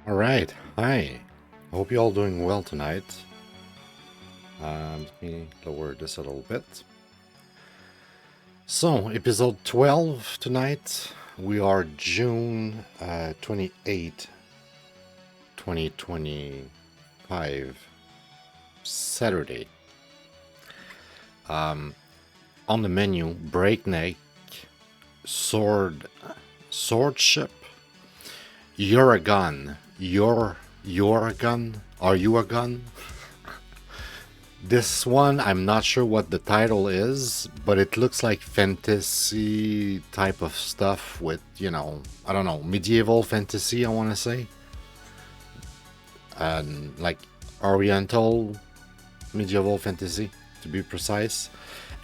Alright, hi. I hope you're all doing well tonight. Let me lower this a little bit. So, episode 12 tonight. We are June 28, 2025, Saturday. On the menu, Breakneck, Swordship, Uragun. Uragun? Are you a gun? This one, I'm not sure what the title is, but it looks like fantasy type of stuff with, I don't know, medieval fantasy, I want to say. And like Oriental medieval fantasy, to be precise.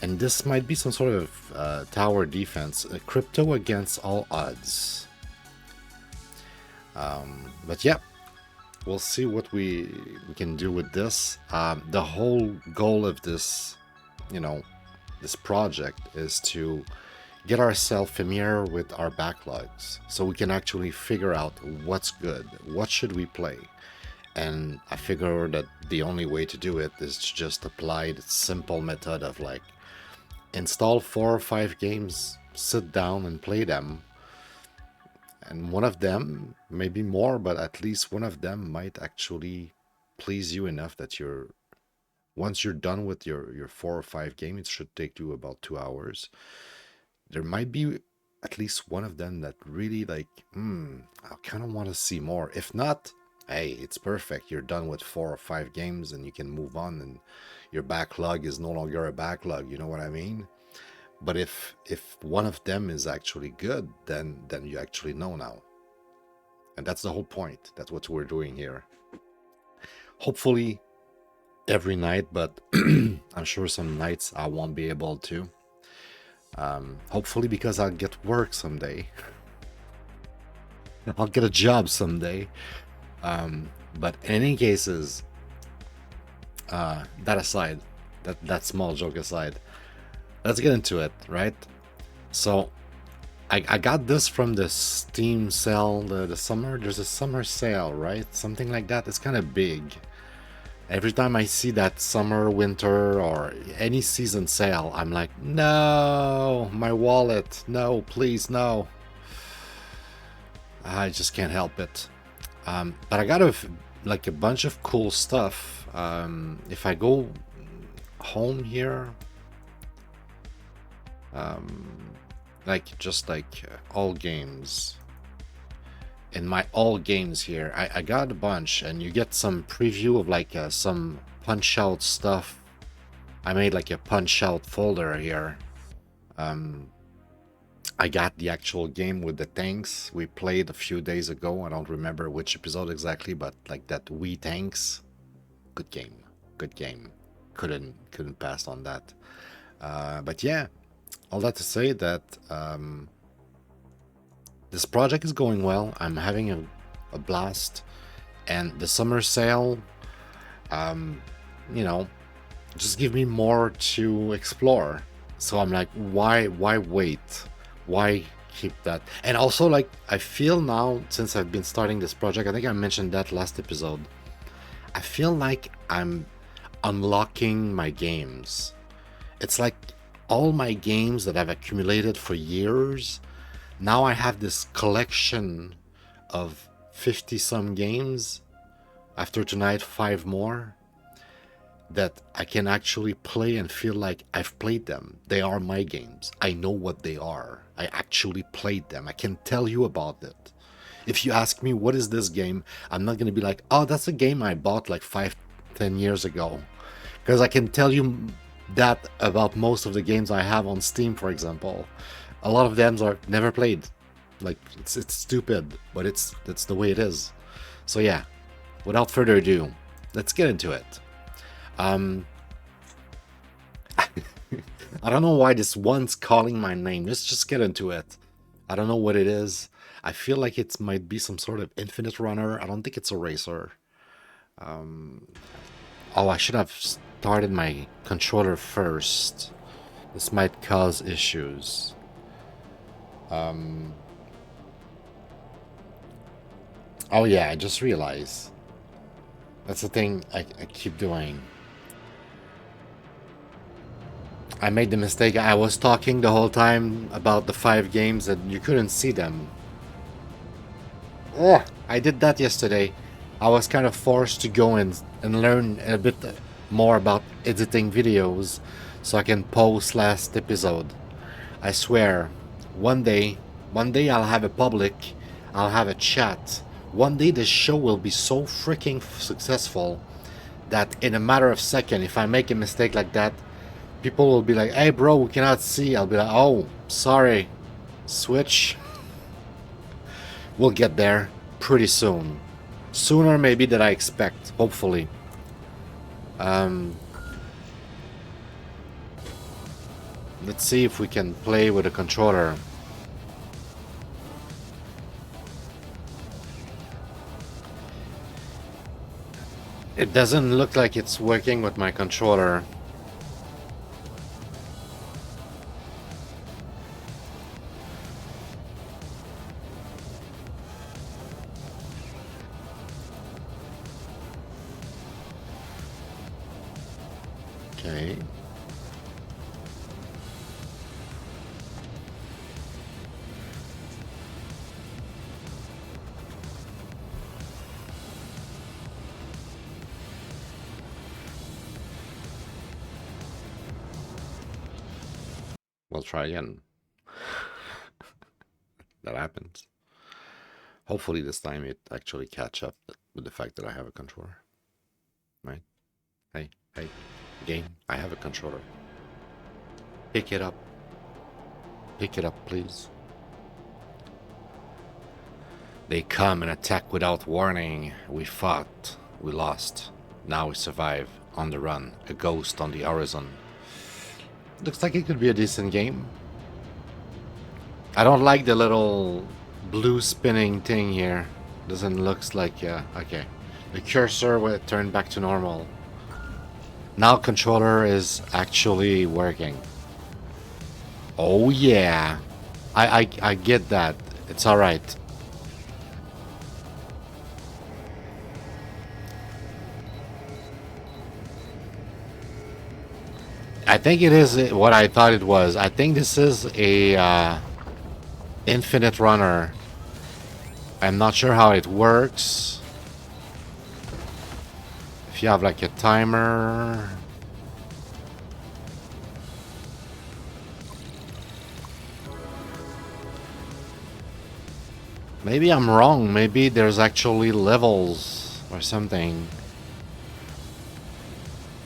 And this might be some sort of tower defense, crypto against all odds. But yeah, we'll see what we can do with this. The whole goal of this, this project is to get ourselves familiar with our backlogs so we can actually figure out what's good, what should we play. And I figure that the only way to do it is to just apply the simple method of like install 4 or 5 games, sit down and play them. And one of them, maybe more, but at least one of them might actually please you enough that once you're done with your 4 or 5 games, it should take you about 2 hours. There might be at least one of them that really like, I kind of want to see more. If not, hey, it's perfect. You're done with 4 or 5 games and you can move on and your backlog is no longer a backlog. You know what I mean? But if one of them is actually good, then you actually know now. And that's the whole point. That's what we're doing here. Hopefully every night, but I'm sure some nights I won't be able to. Hopefully because I'll get work someday. I'll get a job someday. But in any cases, that aside, that small joke aside, let's get into it, right? So I got this from the Steam sale, the summer. There's a summer sale, right? Something like that. It's kind of big. Every time I see that summer, winter, or any season sale, I'm like, no, my wallet. No, please, no. I just can't help it. But I got a bunch of cool stuff. If I go home here, all games, in my all games here, I got a bunch, and you get some preview of some punch out stuff. I made like a punch out folder here. I got the actual game with the tanks we played a few days ago. I don't remember which episode exactly, but like that Wii tanks, good game. Couldn't pass on that. But yeah, all that to say that this project is going well. I'm having a blast, and the summer sale, just give me more to explore. So I'm like, why wait? Why keep that? And also, like, I feel now, since I've been starting this project, I think I mentioned that last episode, I feel like I'm unlocking my games. It's like all my games that I've accumulated for years, now I have this collection of 50 some games. After tonight, 5 more that I can actually play and feel like I've played them. They are my games. I know what they are. I actually played them. I can tell you about it. If you ask me what is this game, I'm not going to be like, oh, that's a game I bought like 5-10 years ago. Because I can tell you that about most of the games I have on Steam, for example. A lot of them are never played. Like, it's stupid, but that's the way it is. So yeah, without further ado, let's get into it. I don't know why this one's calling my name. Let's just get into it. I don't know what it is. I feel like it might be some sort of infinite runner. I don't think it's a racer. Oh, I should have started my controller first. This might cause issues. Oh yeah, I just realized. That's the thing I keep doing. I made the mistake. I was talking the whole time about the 5 games and you couldn't see them. Oh, I did that yesterday. I was kind of forced to go and learn a bit more about editing videos so I can post last episode. I swear, one day I'll have a public, I'll have a chat. One day the show will be so freaking successful that in a matter of seconds, if I make a mistake like that, people will be like, hey bro, we cannot see. I'll be like, oh, sorry, switch. We'll get there pretty soon. Sooner maybe than I expect, hopefully. Let's see if we can play with a controller. It doesn't look like it's working with my controller. Okay. We'll try again. That happens. Hopefully this time it actually catch up with the fact that I have a controller. Right? Hey, game, I have a controller. Pick it up. Pick it up, please. They come and attack without warning. We fought. We lost. Now we survive. On the run. A ghost on the horizon. Looks like it could be a decent game. I don't like the little blue spinning thing here. Doesn't looks like okay. The cursor will turn back to normal. Now controller is actually working. Oh yeah. I get that. It's alright. I think it is what I thought it was. I think this is a infinite runner. I'm not sure how it works. If you have like a timer. Maybe I'm wrong. Maybe there's actually levels or something.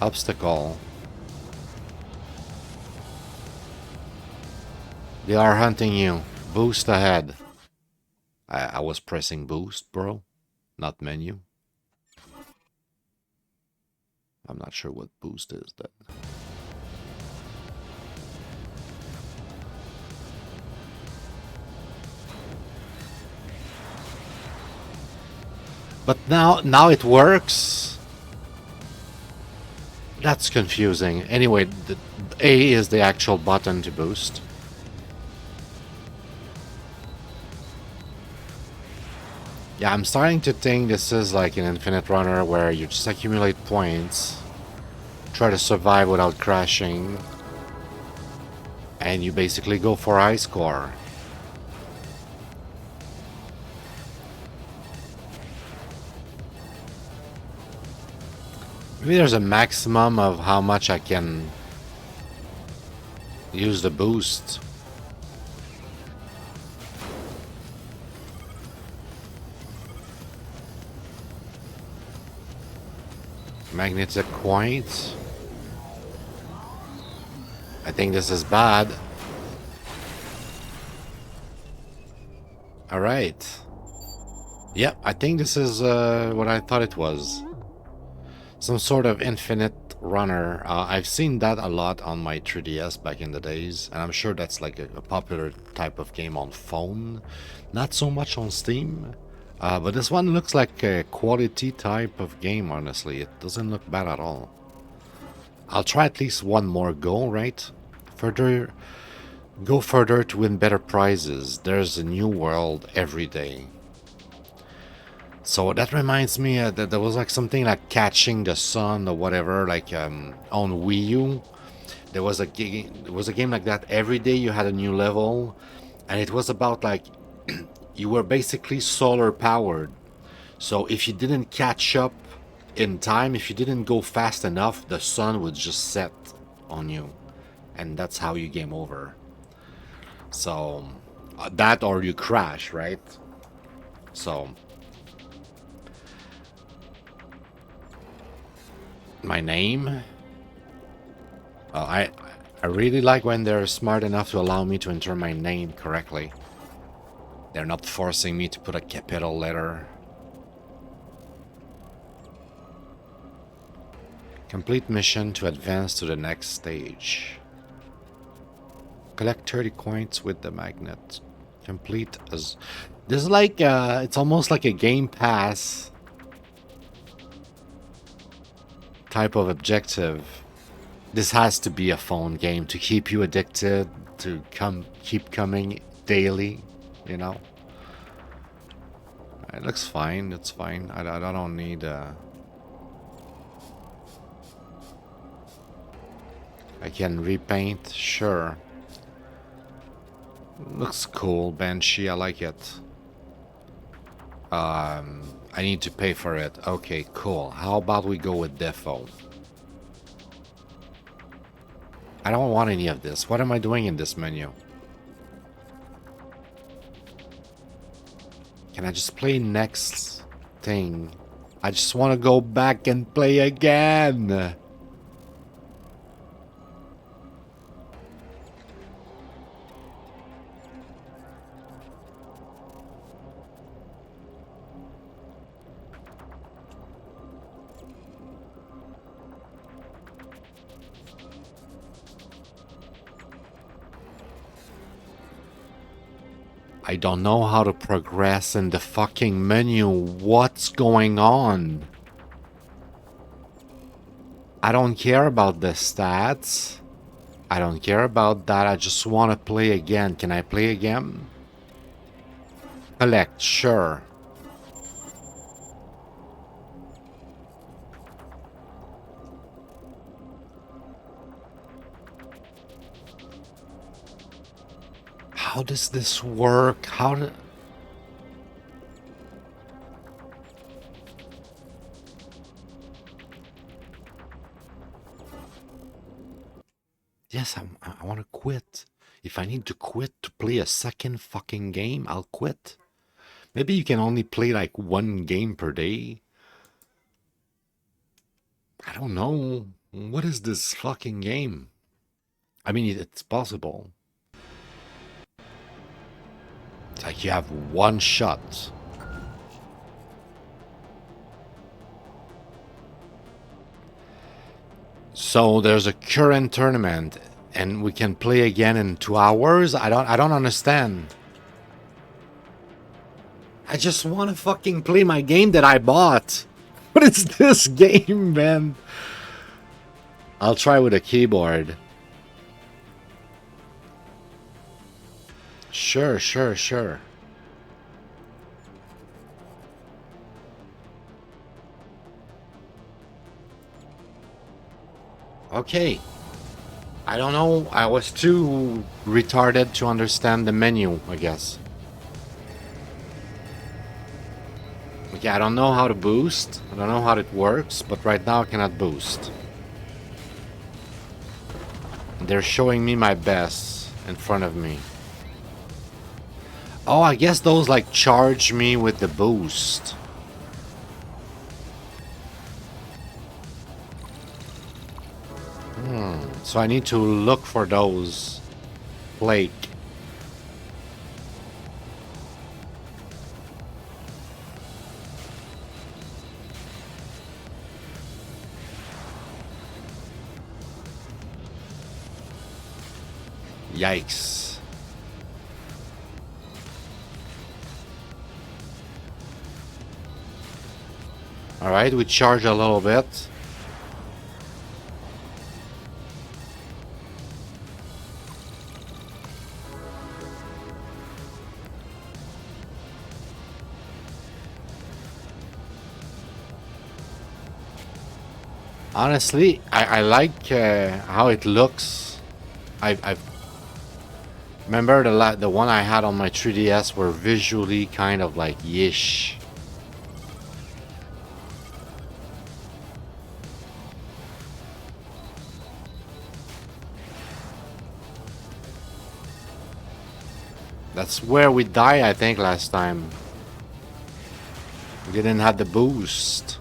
Obstacle. They are hunting you. Boost ahead. I was pressing boost, bro. Not menu. I'm not sure what boost is then. But now it works. That's confusing. Anyway, the A is the actual button to boost. Yeah, I'm starting to think this is like an infinite runner where you just accumulate points, try to survive without crashing, and you basically go for high score. Maybe there's a maximum of how much I can use the boost. Magnetic coins. I think this is bad. Alright. Yep, I think this is what I thought it was. Some sort of infinite runner. I've seen that a lot on my 3DS back in the days, and I'm sure that's like a popular type of game on phone. Not so much on Steam. But this one looks like a quality type of game, honestly. It doesn't look bad at all. I'll try at least one more go, right? Go further to win better prizes. There's a new world every day. So that reminds me that there was like something like Catching the Sun or whatever, like on Wii U. There was a game like that. Every day you had a new level, and it was about like you were basically solar powered. So if you didn't catch up in time, if you didn't go fast enough, the sun would just set on you, and that's how you game over. So that or you crash, right? So my name, I really like when they're smart enough to allow me to enter my name correctly. They're not forcing me to put a capital letter. Complete mission to advance to the next stage. Collect 30 coins with the magnet. Complete as... This is like, it's almost like a Game Pass type of objective. This has to be a phone game to keep you addicted, to keep coming daily, you know? It looks fine, it's fine. I don't need... I can repaint, sure. Looks cool, Banshee, I like it. I need to pay for it. Okay, cool. How about we go with Defo? I don't want any of this. What am I doing in this menu? Can I just play next thing? I just want to go back and play again. I don't know how to progress in the fucking menu. What's going on? I don't care about the stats. I don't care about that. I just want to play again. Can I play again? Collect, sure. How does this work? How do... Yes, I want to quit. If I need to quit to play a second fucking game, I'll quit. Maybe you can only play like one game per day. I don't know. What is this fucking game? I mean, it's possible. It's like you have one shot. So there's a current tournament and we can play again in 2 hours? I don't understand. I just want to fucking play my game that I bought. What is this game, man? I'll try with a keyboard. Sure. Okay. I don't know. I was too retarded to understand the menu, I guess. Okay, I don't know how to boost. I don't know how it works, but right now I cannot boost. They're showing me my best in front of me. Oh, I guess those like charge me with the boost. So I need to look for those. Blake. Yikes. Alright, we charge a little bit. Honestly, I like how it looks. I remember the one I had on my 3DS were visually kind of like yish. That's where we died, I think, last time. We didn't have the boost.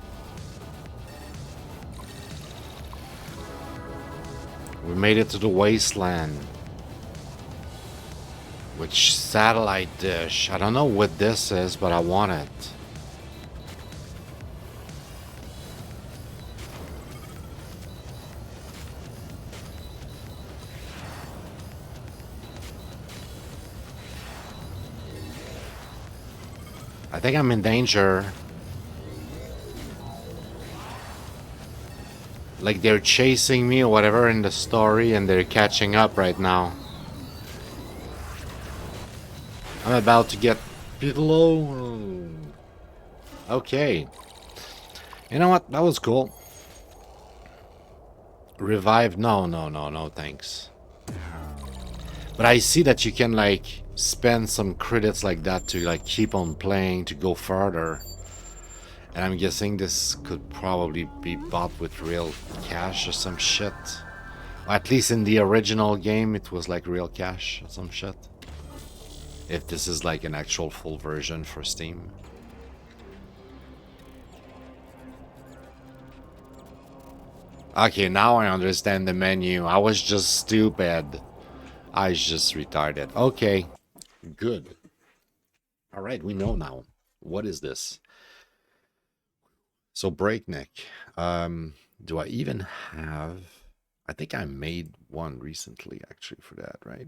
We made it to the wasteland. Which satellite dish? I don't know what this is, but I want it. I think I'm in danger. Like they're chasing me or whatever in the story and they're catching up right now. I'm about to get below. Okay. You know what? That was cool. Revive? No, thanks. But I see that you can like spend some credits like that to like keep on playing to go further. And I'm guessing this could probably be bought with real cash or some shit. Or at least in the original game it was like real cash or some shit. If this is like an actual full version for Steam. Okay, now I understand the menu. I was just stupid. I was just retarded. Okay, good. All right, we know now. What is this? So Breakneck. Do I even have... I think I made one recently actually for that, right?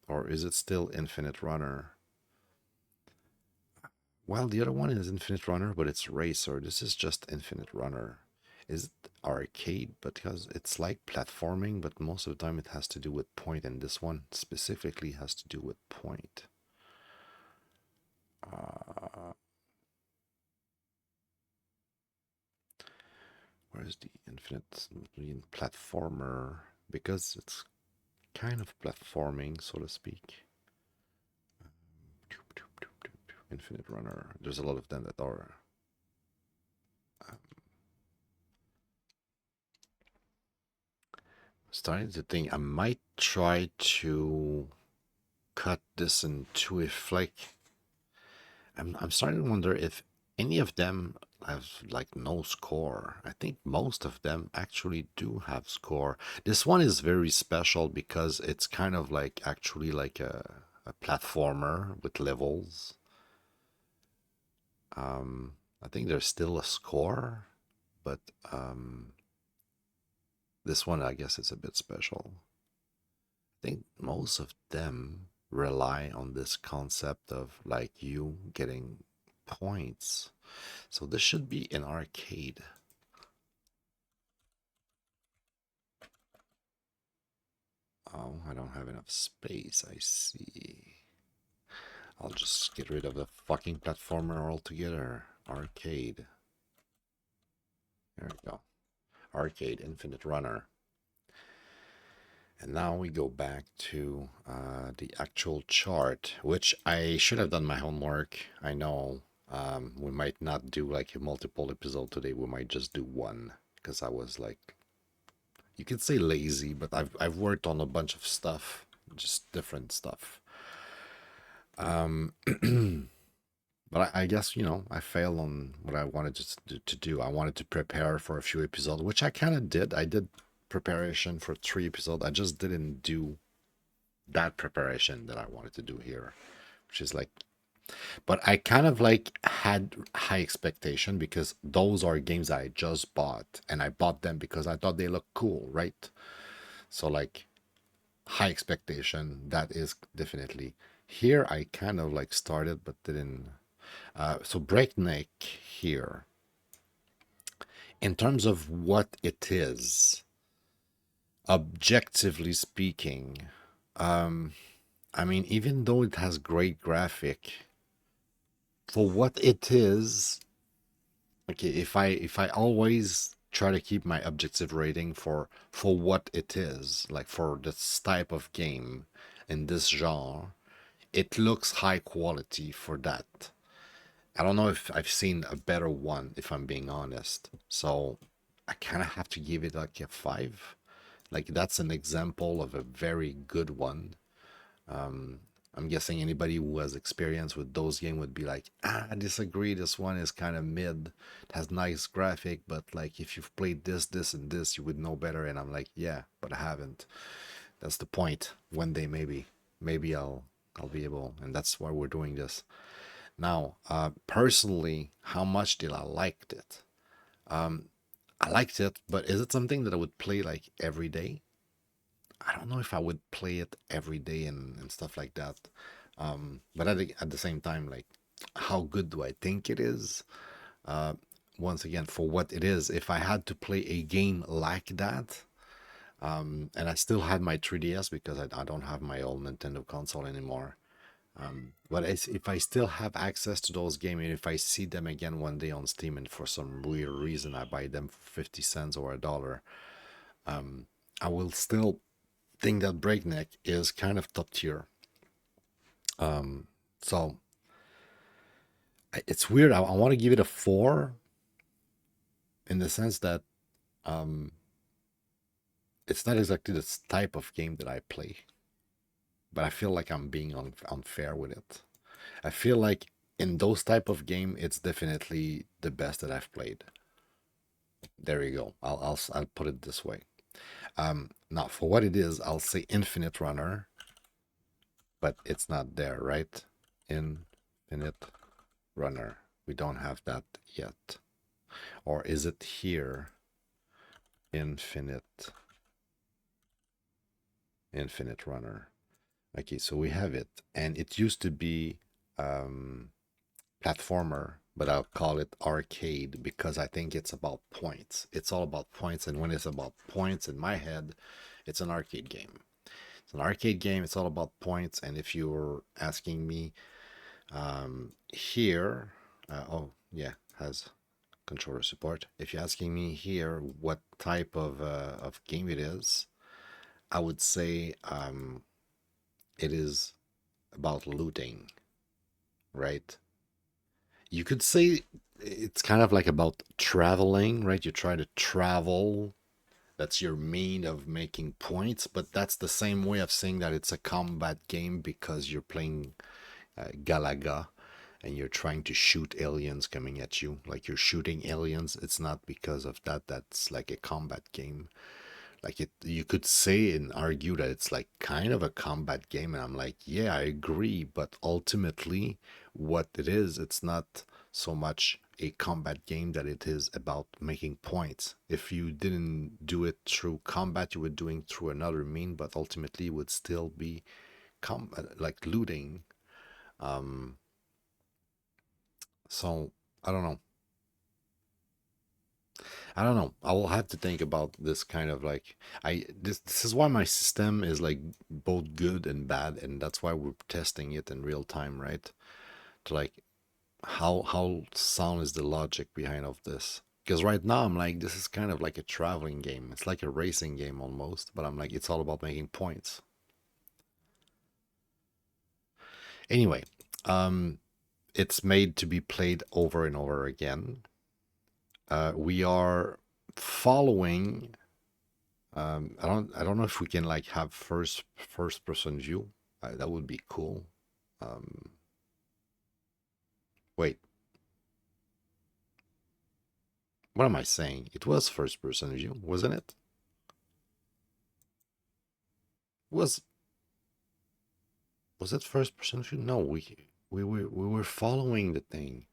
Or is it still Infinite Runner? Well, the other one is Infinite Runner, but it's Racer. This is just Infinite Runner. Is it arcade? Because it's like platforming, but most of the time it has to do with point, and this one specifically has to do with point. Where's the Infinite platformer? Because it's kind of platforming, so to speak. Infinite Runner. There's a lot of them that are. Starting to think I might try to cut this into a flake. I'm starting to wonder if any of them have like no score. I think most of them actually do have score. This one is very special because it's kind of like actually like a platformer with levels. I think there's still a score, but this one I guess is a bit special. I think most of them rely on this concept of like you getting points. So this should be an arcade. Oh, I don't have enough space, I see. I'll just get rid of the fucking platformer altogether. Arcade. There we go. Arcade, Infinite Runner. And now we go back to the actual chart, which I should have done my homework. I know we might not do like a multiple episode today. We might just do one because I was like, you could say lazy, but I've worked on a bunch of stuff, just different stuff. But I guess, you know, I failed on what I wanted to do. I wanted to prepare for a few episodes, which I kind of did. I did preparation for 3 episodes. I just didn't do that preparation that I wanted to do here, which is like, but I kind of like had high expectation because those are games I just bought, and I bought them because I thought they look cool, right? So like high expectation, that is definitely here. I kind of like started but didn't. So Breakneck here, in terms of what it is, objectively speaking, I mean, even though it has great graphic, for what it is, okay, if I always try to keep my objective rating for what it is, like for this type of game in this genre. It looks high quality for that. I don't know if I've seen a better one, if I'm being honest. So I kind of have to give it like a 5. Like that's an example of a very good one. I'm guessing anybody who has experience with those games would be like, I disagree. This one is kind of mid. It has nice graphic, but like if you've played this, this, and this, you would know better. And I'm like, yeah, but I haven't. That's the point. One day, maybe I'll be able, and that's why we're doing this. Now, personally, how much did I like it? I liked it, but is it something that I would play like every day? I don't know if I would play it every day and stuff like that. But at the same time, like, how good do I think it is? Uh, Once again, for what it is, if I had to play a game like that, and I still had my 3DS because I don't have my old Nintendo console anymore. But if I still have access to those games, and if I see them again one day on Steam, and for some weird reason I buy them for 50 cents or $1, I will still think that Breakneck is kind of top tier. So it's weird. I want to give it a 4 in the sense that it's not exactly the type of game that I play, but I feel like I'm being unfair with it. I feel like in those type of game, it's definitely the best that I've played. There you go. I'll put it this way. Now for what it is, I'll say Infinite Runner, but it's not there, right? Infinite Runner. We don't have that yet. Or is it here? Infinite Runner. Okay, so we have it, and it used to be platformer, but I'll call it arcade because I think it's about points. It's all about points, and when it's about points in my head, it's an arcade game. It's an arcade game. It's all about points, and if you were asking me here, oh yeah, has controller support. If you're asking me here what type of game it is, I would say it is about looting, right? You could say it's kind of like about traveling, right? You try to travel. That's your mean of making points, but that's the same way of saying that it's a combat game because you're playing Galaga and you're trying to shoot aliens coming at you. Like you're shooting aliens. It's not because of that. That's like a combat game. Like it, you could say and argue that it's like kind of a combat game, and I'm like, yeah, I agree, but ultimately what it is, it's not so much a combat game that it is about making points. If you didn't do it through combat, you were doing through another mean, but ultimately it would still be like looting. So I don't know. I don't know. I will have to think about this kind of like this is why my system is like both good and bad, and that's why we're testing it in real time, right? To like how sound is the logic behind of this? Because right now I'm like this is kind of like a traveling game. It's like a racing game almost, but I'm like it's all about making points. Anyway, it's made to be played over and over again. We are following. I don't know if we can like have first person view. That would be cool. Wait, what am I saying? It was first person view, wasn't it? Was it first person view? No, we were following the thing.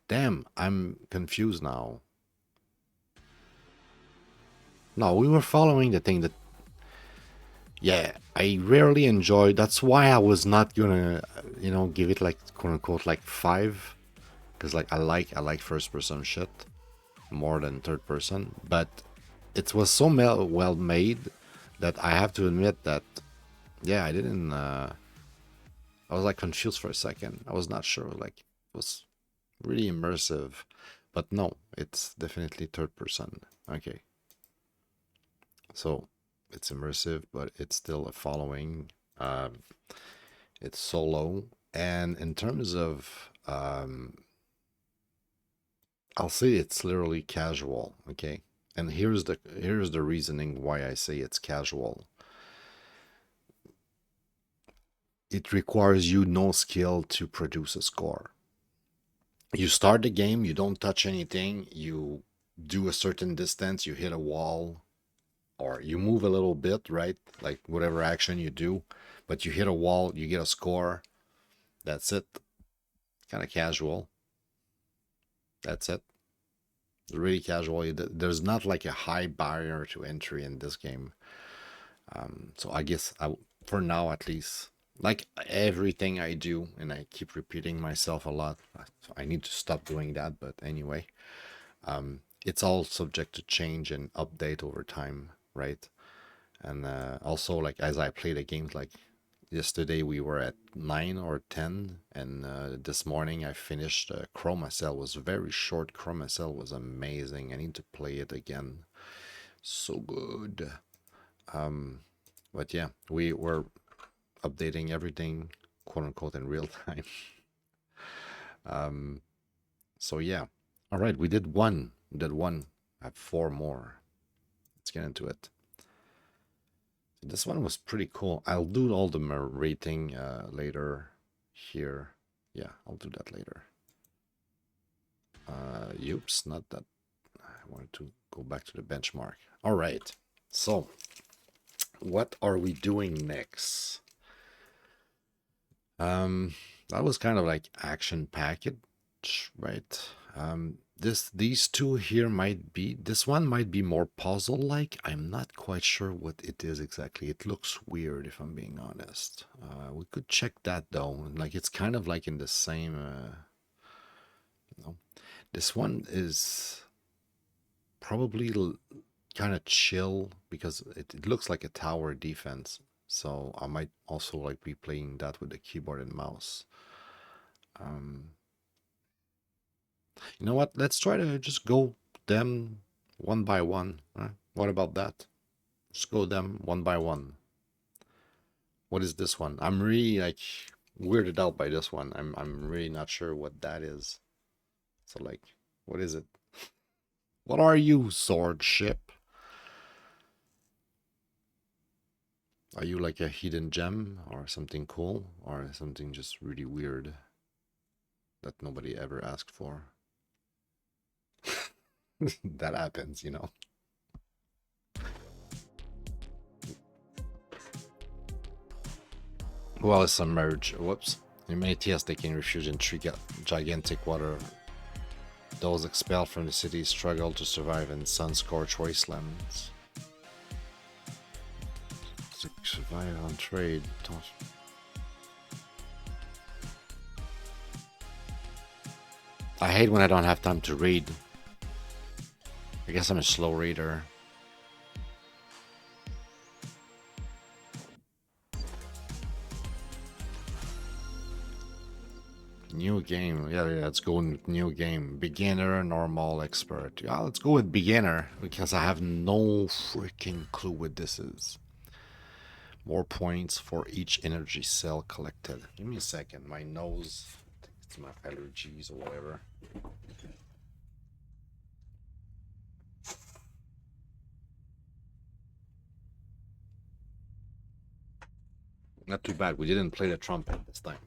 Damn, I'm confused now. No, we were following the thing that. Yeah, I rarely enjoy. That's why I was not gonna, give it like quote unquote like 5, because like I like first person shit more than third person. But it was so well made that I have to admit that yeah, I didn't. I was like confused for a second. I was not sure. Like it was really immersive, But no, it's definitely third person. Okay. So it's immersive, but it's still a following. It's solo. And in terms of, I'll say it's literally casual. Okay. And here's the reasoning why I say it's casual. It requires you no skill to produce a score. You start the game, you don't touch anything, you do a certain distance, you hit a wall, or you move a little bit, right? Like whatever action you do, but you hit a wall, you get a score. That's it. Kind of casual. That's it. Really casual. There's not like a high barrier to entry in this game. So I guess for now at least, like everything I do, and I keep repeating myself a lot. So I need to stop doing that. But anyway, it's all subject to change and update over time, right? And also, like as I play the games, like yesterday we were at 9 or 10, and this morning I finished Chroma Cell. Was very short. Chroma Cell was amazing. I need to play it again. So good. But yeah, we were updating everything, quote unquote, in real time. So yeah. All right, we did one. We did one. I have 4 more. Let's get into it. This one was pretty cool. I'll do all the rating later here. Yeah, I'll do that later. Oops, not that. I wanted to go back to the benchmark. All right. So, what are we doing next? That was kind of like action package, right? These two here might be, this one might be more puzzle-like. I'm not quite sure what it is exactly. It looks weird, if I'm being honest. We could check that though. Like it's kind of like in the same, you know. This one is probably kind of chill because it looks like a tower defense. So I might also like be playing that with the keyboard and mouse. You know what? Let's try to just go them one by one. Huh? What about that? Just go them one by one. What is this one? I'm really like weirded out by this one. I'm really not sure what that is. So like, what is it? What are you, Swordship? Are you like a hidden gem or something cool or something just really weird that nobody ever asked for? That happens, you know. Well, it's submerged. Whoops. Humanity has taken refuge in three gigantic water. Those expelled from the city struggle to survive in sun-scorched wastelands. Survive on trade. I hate when I don't have time to read. I guess I'm a slow reader. New game. Yeah, let's go with new game. Beginner, normal, expert. Yeah, let's go with beginner because I have no freaking clue what this is. More points for each energy cell collected. Give me a second. My nose. I think it's my allergies or whatever. Not too bad. We didn't play the trumpet this time.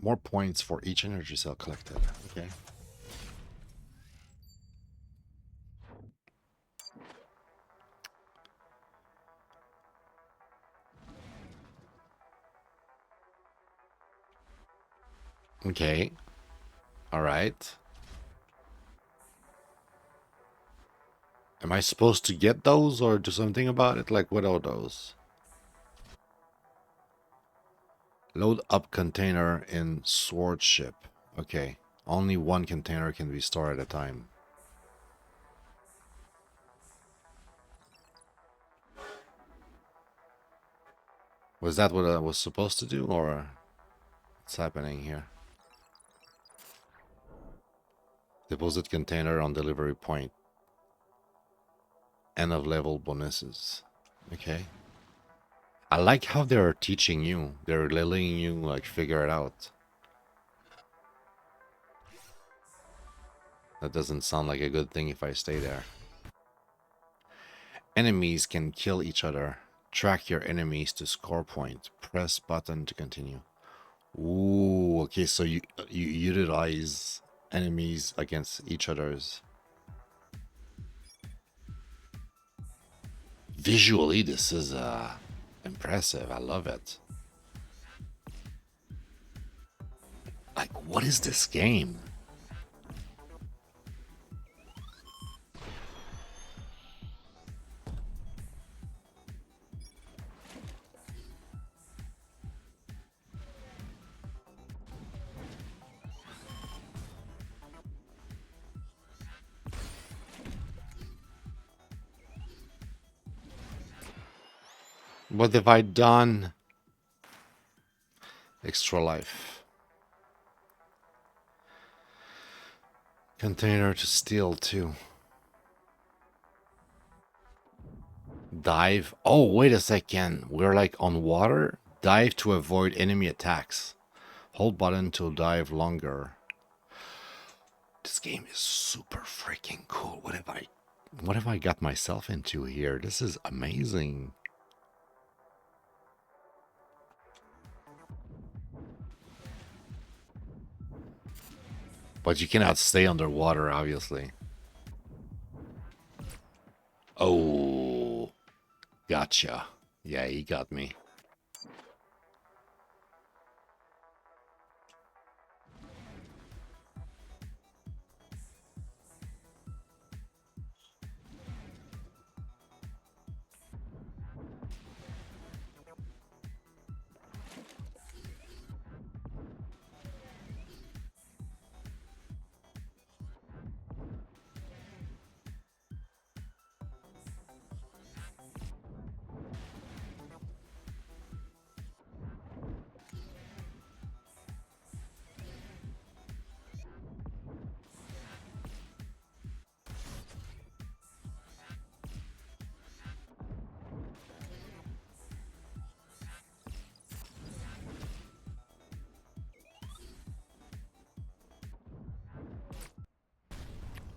More points for each energy cell collected. Okay. Okay. All right. Am I supposed to get those or do something about it? Like, what are those? Load up container in Swordship. Okay. Only one container can be stored at a time. Was that what I was supposed to do or what's happening here? Deposit container on delivery point. End of level bonuses. Okay. I like how they're teaching you. They're letting you like figure it out. That doesn't sound like a good thing if I stay there. Enemies can kill each other. Track your enemies to score point. Press button to continue. Ooh, okay, so you utilize enemies against each other's. Visually, this is impressive. I love it. Like, what is this game? What have I done? Extra life. Container to steal too. Dive. Oh, wait a second. We're like on water. Dive to avoid enemy attacks. Hold button to dive longer. This game is super freaking cool. What have I got myself into here? This is amazing. But you cannot stay underwater, obviously. Oh, gotcha. Yeah, he got me.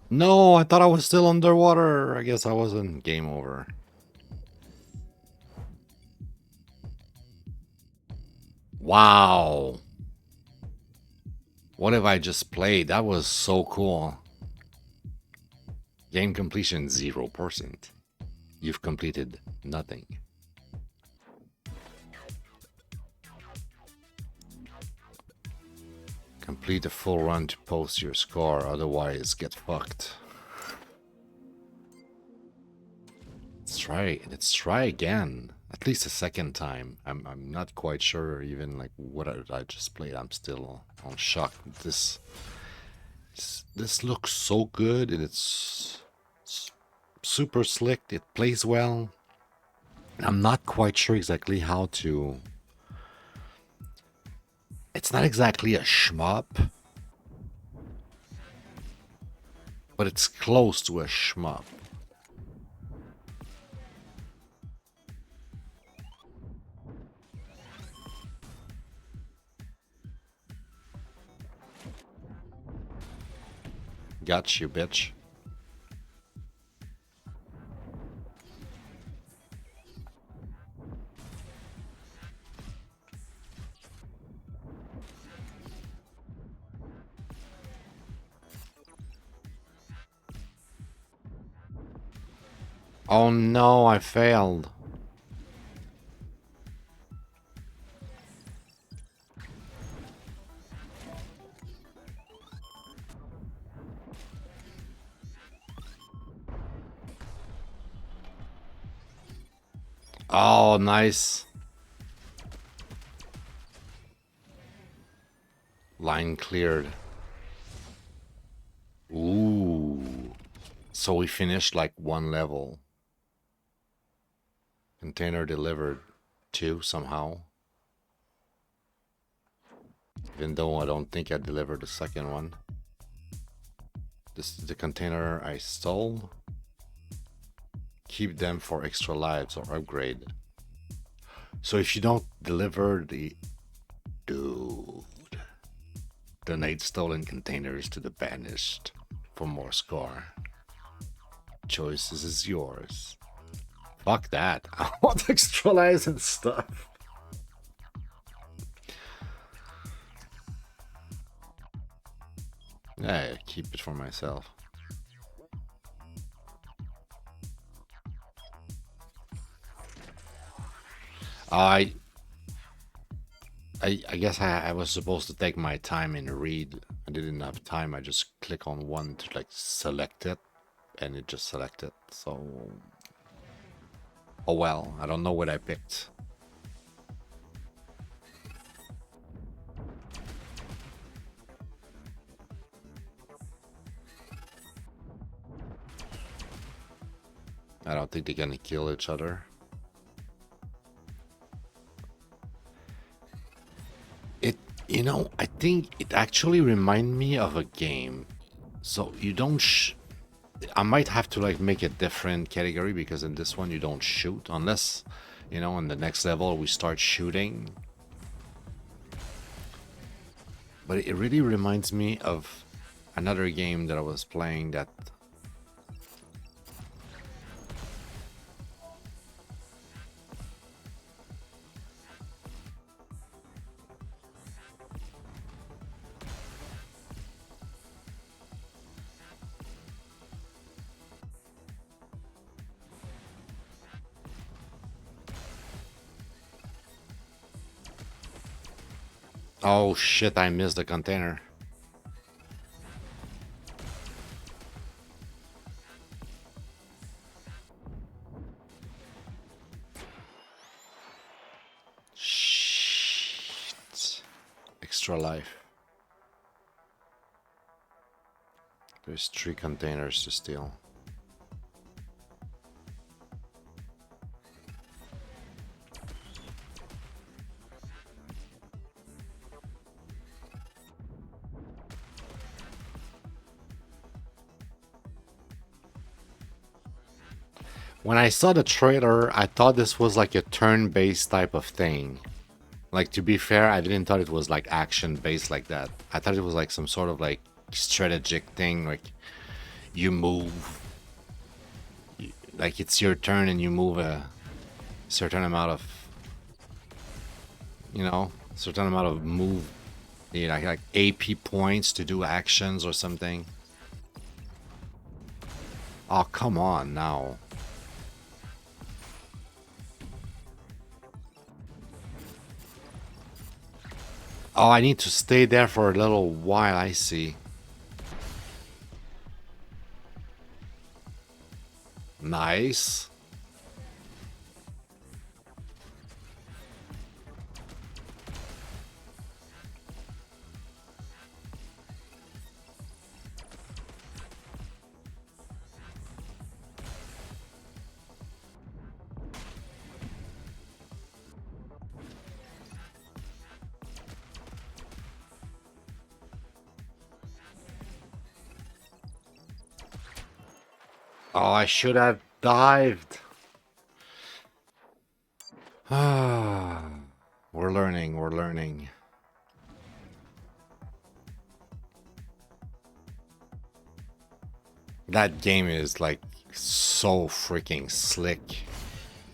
No, I thought I was still underwater. I guess I wasn't. Game over. Wow. What have I just played? That was so cool. Game completion 0%. You've completed nothing. Complete a full run to post your score, otherwise get fucked. Let's try again. At least a second time. I'm not quite sure even like what I just played. I'm still on shock. This looks so good and it's super slick. It plays well. I'm not quite sure exactly how to. It's not exactly a shmup, but it's close to a shmup. Got you, bitch. Oh no, I failed. Oh, nice. Line cleared. Ooh. So we finished like one level. Container delivered 2 somehow. Even though I don't think I delivered the second one. This is the container I stole. Keep them for extra lives or upgrade. So if you don't deliver the... Dude. Donate stolen containers to the banished for more score. Choices is yours. Fuck that. I want extra lives and stuff. Yeah, keep it for myself. I guess I was supposed to take my time and read. I didn't have time. I just click on one to like select it, and it just selected. So, oh well. I don't know what I picked. I don't think they're gonna kill each other. You know, I think it actually reminds me of a game. So you don't I might have to like make a different category because in this one you don't shoot unless, you know, in the next level we start shooting. But it really reminds me of another game that I was playing that... Oh shit, I missed the container. Shit. Extra life. There's 3 containers to steal. When I saw the trailer, I thought this was like a turn-based type of thing. Like, to be fair, I didn't thought it was like action-based like that. I thought it was like some sort of like strategic thing, like you move, like it's your turn and you move a certain amount of, you know, certain amount of move, you know, like AP points to do actions or something. Oh, come on now. Oh, I need to stay there for a little while, I see. Nice. Oh, I should have dived. Ah, we're learning, we're learning. That game is like so freaking slick.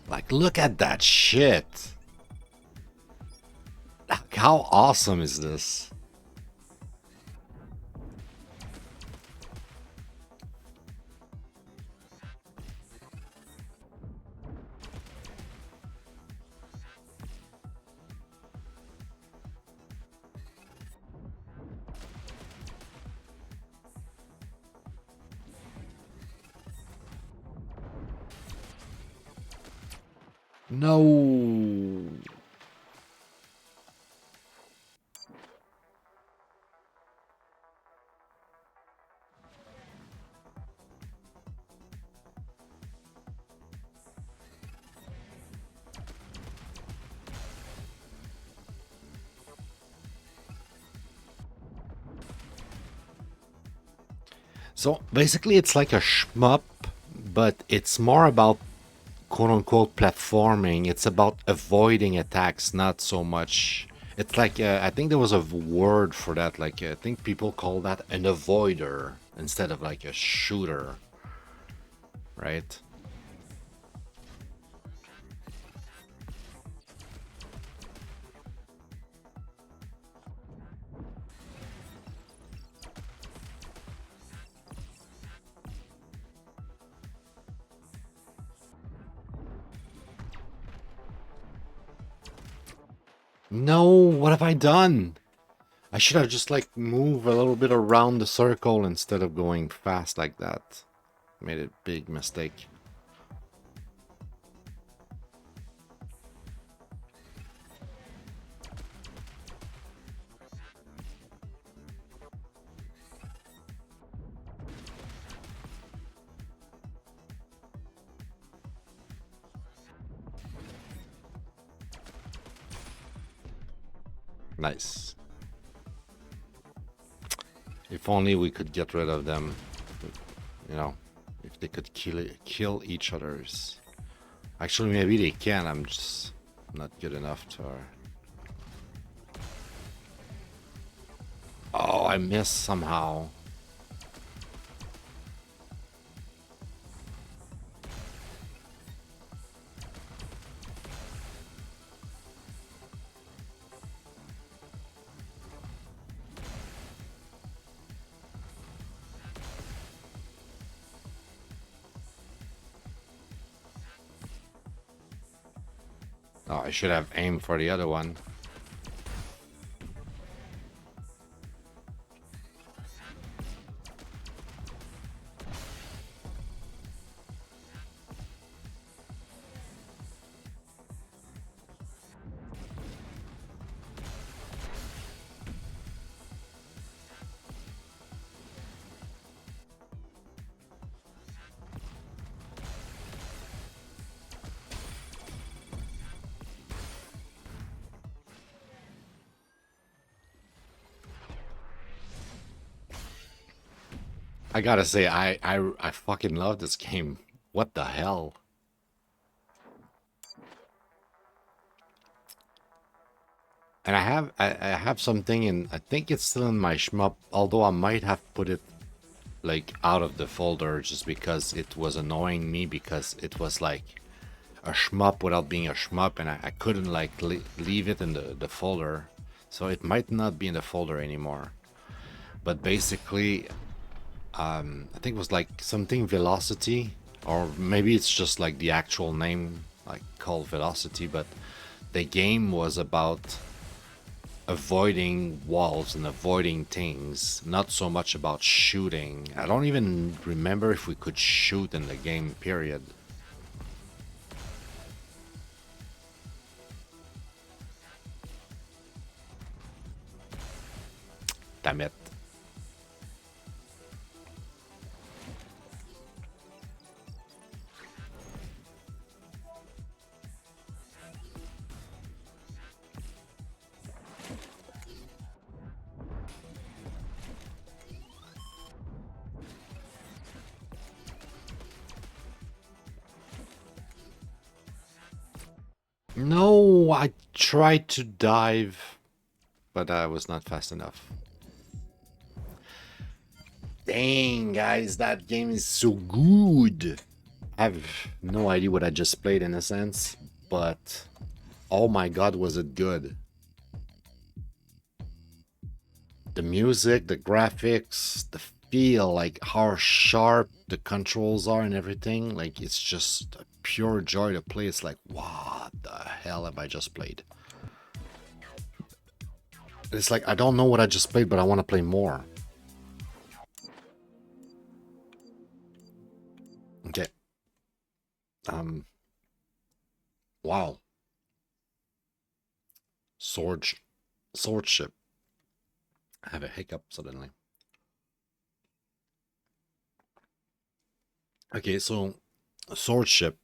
Like, look at that shit. Like, how awesome is this? No. So basically it's like a shmup, but it's more about quote-unquote platforming. It's about avoiding attacks, not so much. It's like I think there was a word for that, like I think people call that an avoider instead of like a shooter, right? No, what have I done? I should have just like moved a little bit around the circle instead of going fast like that. Made a big mistake. Nice. If only we could get rid of them, you know, if they could kill each other's. Actually, maybe they can. I'm just not good enough to. Oh, I missed somehow. Oh, I should have aimed for the other one. I gotta say, I fucking love this game. What the hell? And I have something in, I think it's still in my shmup, although I might have put it like out of the folder just because it was annoying me, because it was like a shmup without being a shmup, and I couldn't like leave it in the folder. So it might not be in the folder anymore. But basically, I think it was like something Velocity, or maybe it's just like the actual name, like called Velocity, but the game was about avoiding walls and avoiding things, not so much about shooting. I don't even remember if we could shoot in the game, period. Damn it. No, I tried to dive, but I was not fast enough. Dang, guys, that game is so good. I have no idea what I just played in a sense, but oh my god, was it good. The music, the graphics, the feel, like how sharp the controls are and everything, like it's just a pure joy to play. It's like, what the hell have I just played? It's like, I don't know what I just played, but I want to play more. Okay. Wow. Swordship. I have a hiccup suddenly. Okay, so Swordship.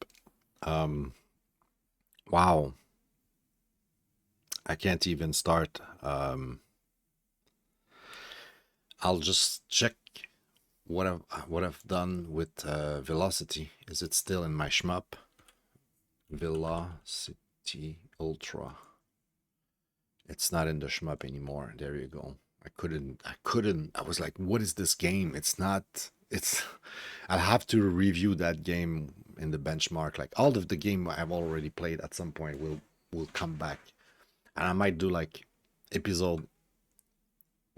Wow. I can't even start. I'll just check what I've done with Velocity is it's still in my shmup. Velocity Ultra. It's not in the shmup anymore. There you go. I was like, what is this game? It's not, it's, I'll have to review that game in the benchmark. Like all of the game I've already played at some point will come back. And I might do like episode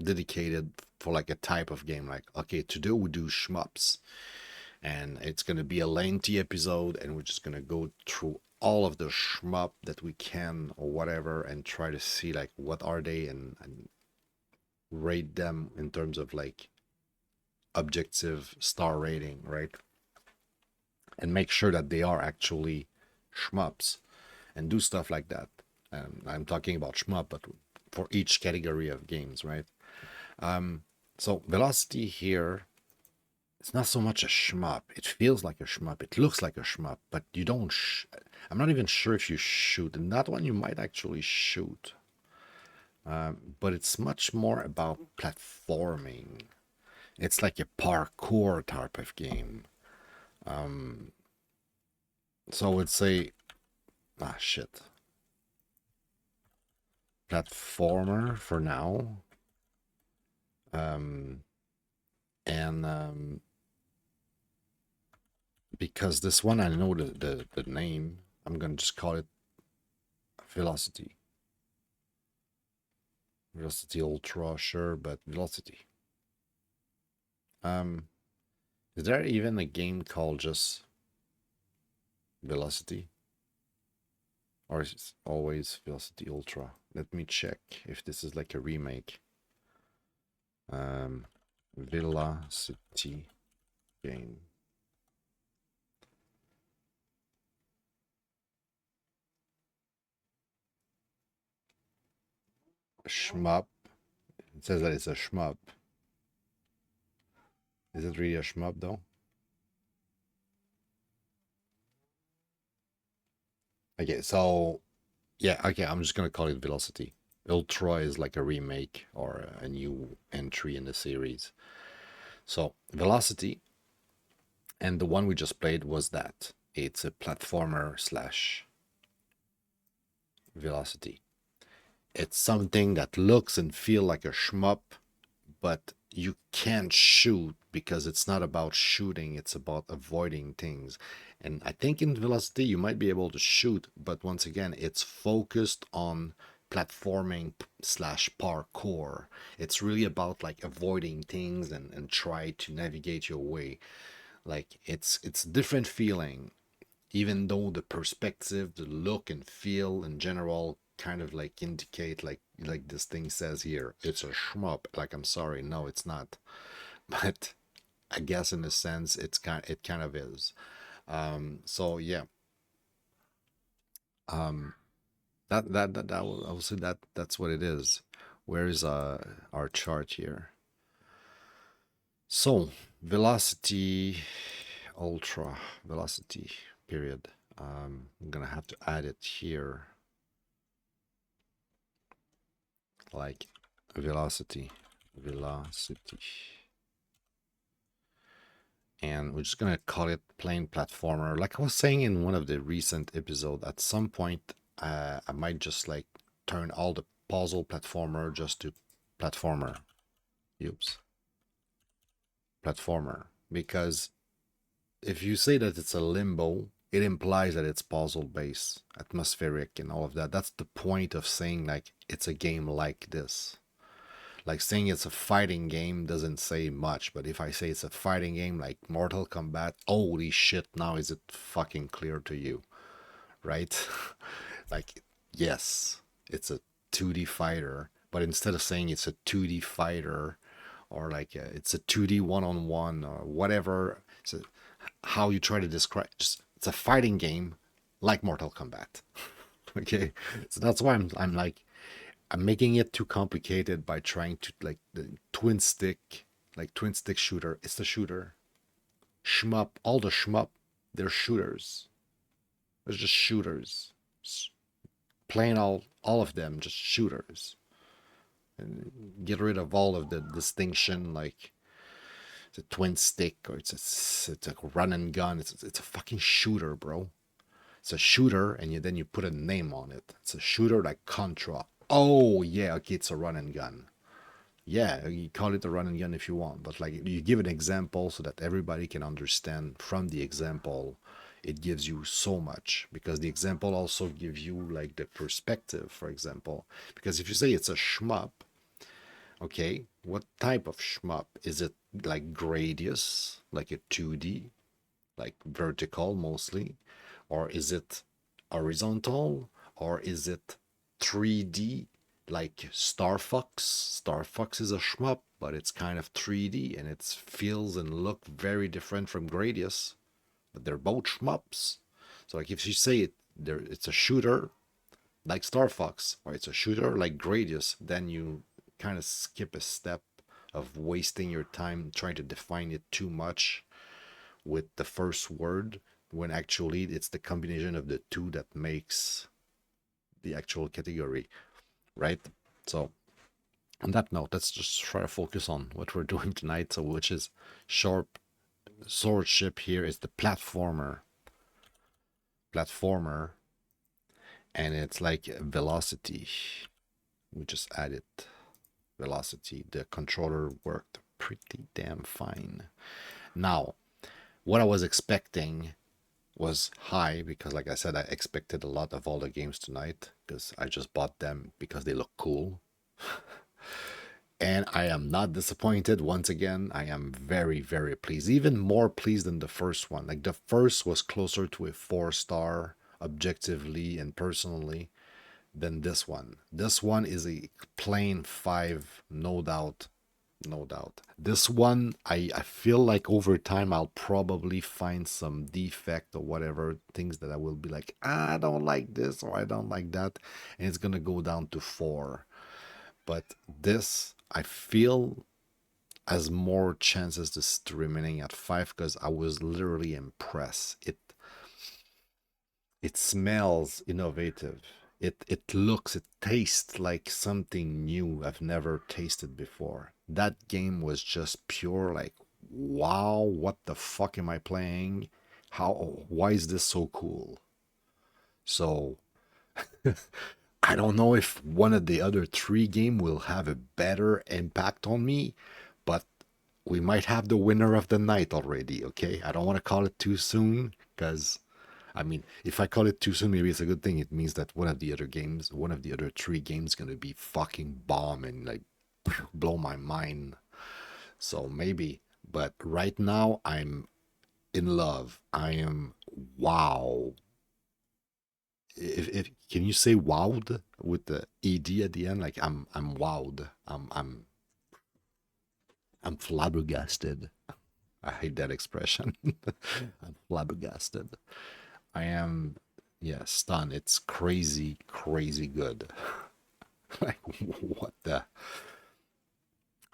dedicated for like a type of game. Like, okay, today we do shmups. And it's going to be a lengthy episode and we're just going to go through all of the shmup that we can or whatever and try to see like what are they and rate them in terms of like objective star rating, right? And make sure that they are actually shmups and do stuff like that. And I'm talking about shmup, but for each category of games, right? So Velocity here, it's not so much a shmup. It feels like a shmup. It looks like a shmup, but you don't. I'm not even sure if you shoot. In that one, you might actually shoot. But it's much more about platforming. It's like a parkour type of game. So it's a shit platformer for now. Because this one I know the name, I'm gonna just call it Velocity. Velocity Ultra, sure, but Velocity. Is there even a game called just Velocity? Or is it always Velocity Ultra? Let me check if this is like a remake. Velocity game. Shmup. It says that it's a shmup. Is it really a shmup though? Okay, so yeah, okay, I'm just gonna call it Velocity. Ultra is like a remake or a new entry in the series. So Velocity, and the one we just played was that. It's a platformer slash Velocity. It's something that looks and feel like a shmup, but you can't shoot because it's not about shooting, it's about avoiding things. And I think in Velocity you might be able to shoot, but once again, it's focused on platforming slash parkour. It's really about like avoiding things and try to navigate your way. Like it's different feeling, even though the perspective, the look and feel in general kind of like indicate like this thing says here, it's a shmup. Like, I'm sorry, no, it's not. But I guess in a sense it kind of is. So yeah. I will say that's what it is. Where is our chart here? So Velocity Ultra, Velocity period. I'm gonna have to add it here, like Velocity. And we're just gonna call it plain platformer. Like I was saying in one of the recent episodes, at some point I might just like turn all the puzzle platformer just to platformer. Oops. Platformer. Because if you say that it's a limbo, it implies that it's puzzle based, atmospheric, and all of that. That's the point of saying like it's a game like this. Like saying it's a fighting game doesn't say much, but if I say it's a fighting game like Mortal Kombat, holy shit, now is it fucking clear to you, right? Like, yes, it's a 2D fighter, but instead of saying it's a 2D fighter or like it's a 2D one-on-one or whatever, so how you try to describe, just it's a fighting game like Mortal Kombat. Okay, so that's why I'm like I'm making it too complicated by trying to like the twin stick, like twin stick shooter. It's the shooter. Shmup, all the shmup, they're shooters. They're just shooters. Plain all of them, just shooters. And get rid of all of the distinction, like it's a twin stick, or it's a run and gun. It's a fucking shooter, bro. It's a shooter, and then you put a name on it. It's a shooter like Contra. Oh yeah, okay, it's a run and gun. Yeah, you call it a run and gun if you want, but like you give an example so that everybody can understand from the example. It gives you so much, because the example also gives you like the perspective, for example. Because if you say it's a shmup, okay, what type of shmup? Is it like Gradius, like a 2D, like vertical mostly? Or is it horizontal? Or is it 3D, like Star Fox? Star Fox is a shmup, but it's kind of 3D, and it feels and look very different from Gradius. But they're both shmups. So like if you say it's a shooter like Star Fox, or it's a shooter like Gradius, then you kind of skip a step of wasting your time trying to define it too much with the first word, when actually it's the combination of the two that makes the actual category, right? So on that note, let's just try to focus on what we're doing tonight. So which is Swordship. Here is the platformer, and it's like velocity. We just added velocity. The controller worked pretty damn fine. Now, what I was expecting was high, because like I said, I expected a lot of all the games tonight, because I just bought them because they look cool. And I am not disappointed. Once again, I am very, very pleased. Even more pleased than the first one. Like the first was closer to a 4-star objectively and personally than this one. This one is a plain 5, no doubt. No doubt. This one, I feel like over time I'll probably find some defect or whatever, things that I will be like, I don't like this or I don't like that, and it's gonna go down to 4. But this, I feel, has more chances to remaining at 5, because I was literally impressed. It smells innovative. It looks, it tastes like something new I've never tasted before. That game was just pure like, wow, what the fuck am I playing? Why is this so cool? So I don't know if one of the other 3 game will have a better impact on me, but we might have the winner of the night already, okay? I don't want to call it too soon, because I mean, if I call it too soon, maybe it's a good thing. It means that one of the other 3 games, gonna be fucking bomb and like blow my mind. So maybe, but right now I'm in love. I am wow. If can you say wowed with the ed at the end? Like I'm wowed. I'm flabbergasted. I hate that expression. I'm flabbergasted. I am, yeah, stunned. It's crazy, crazy good. Like what the?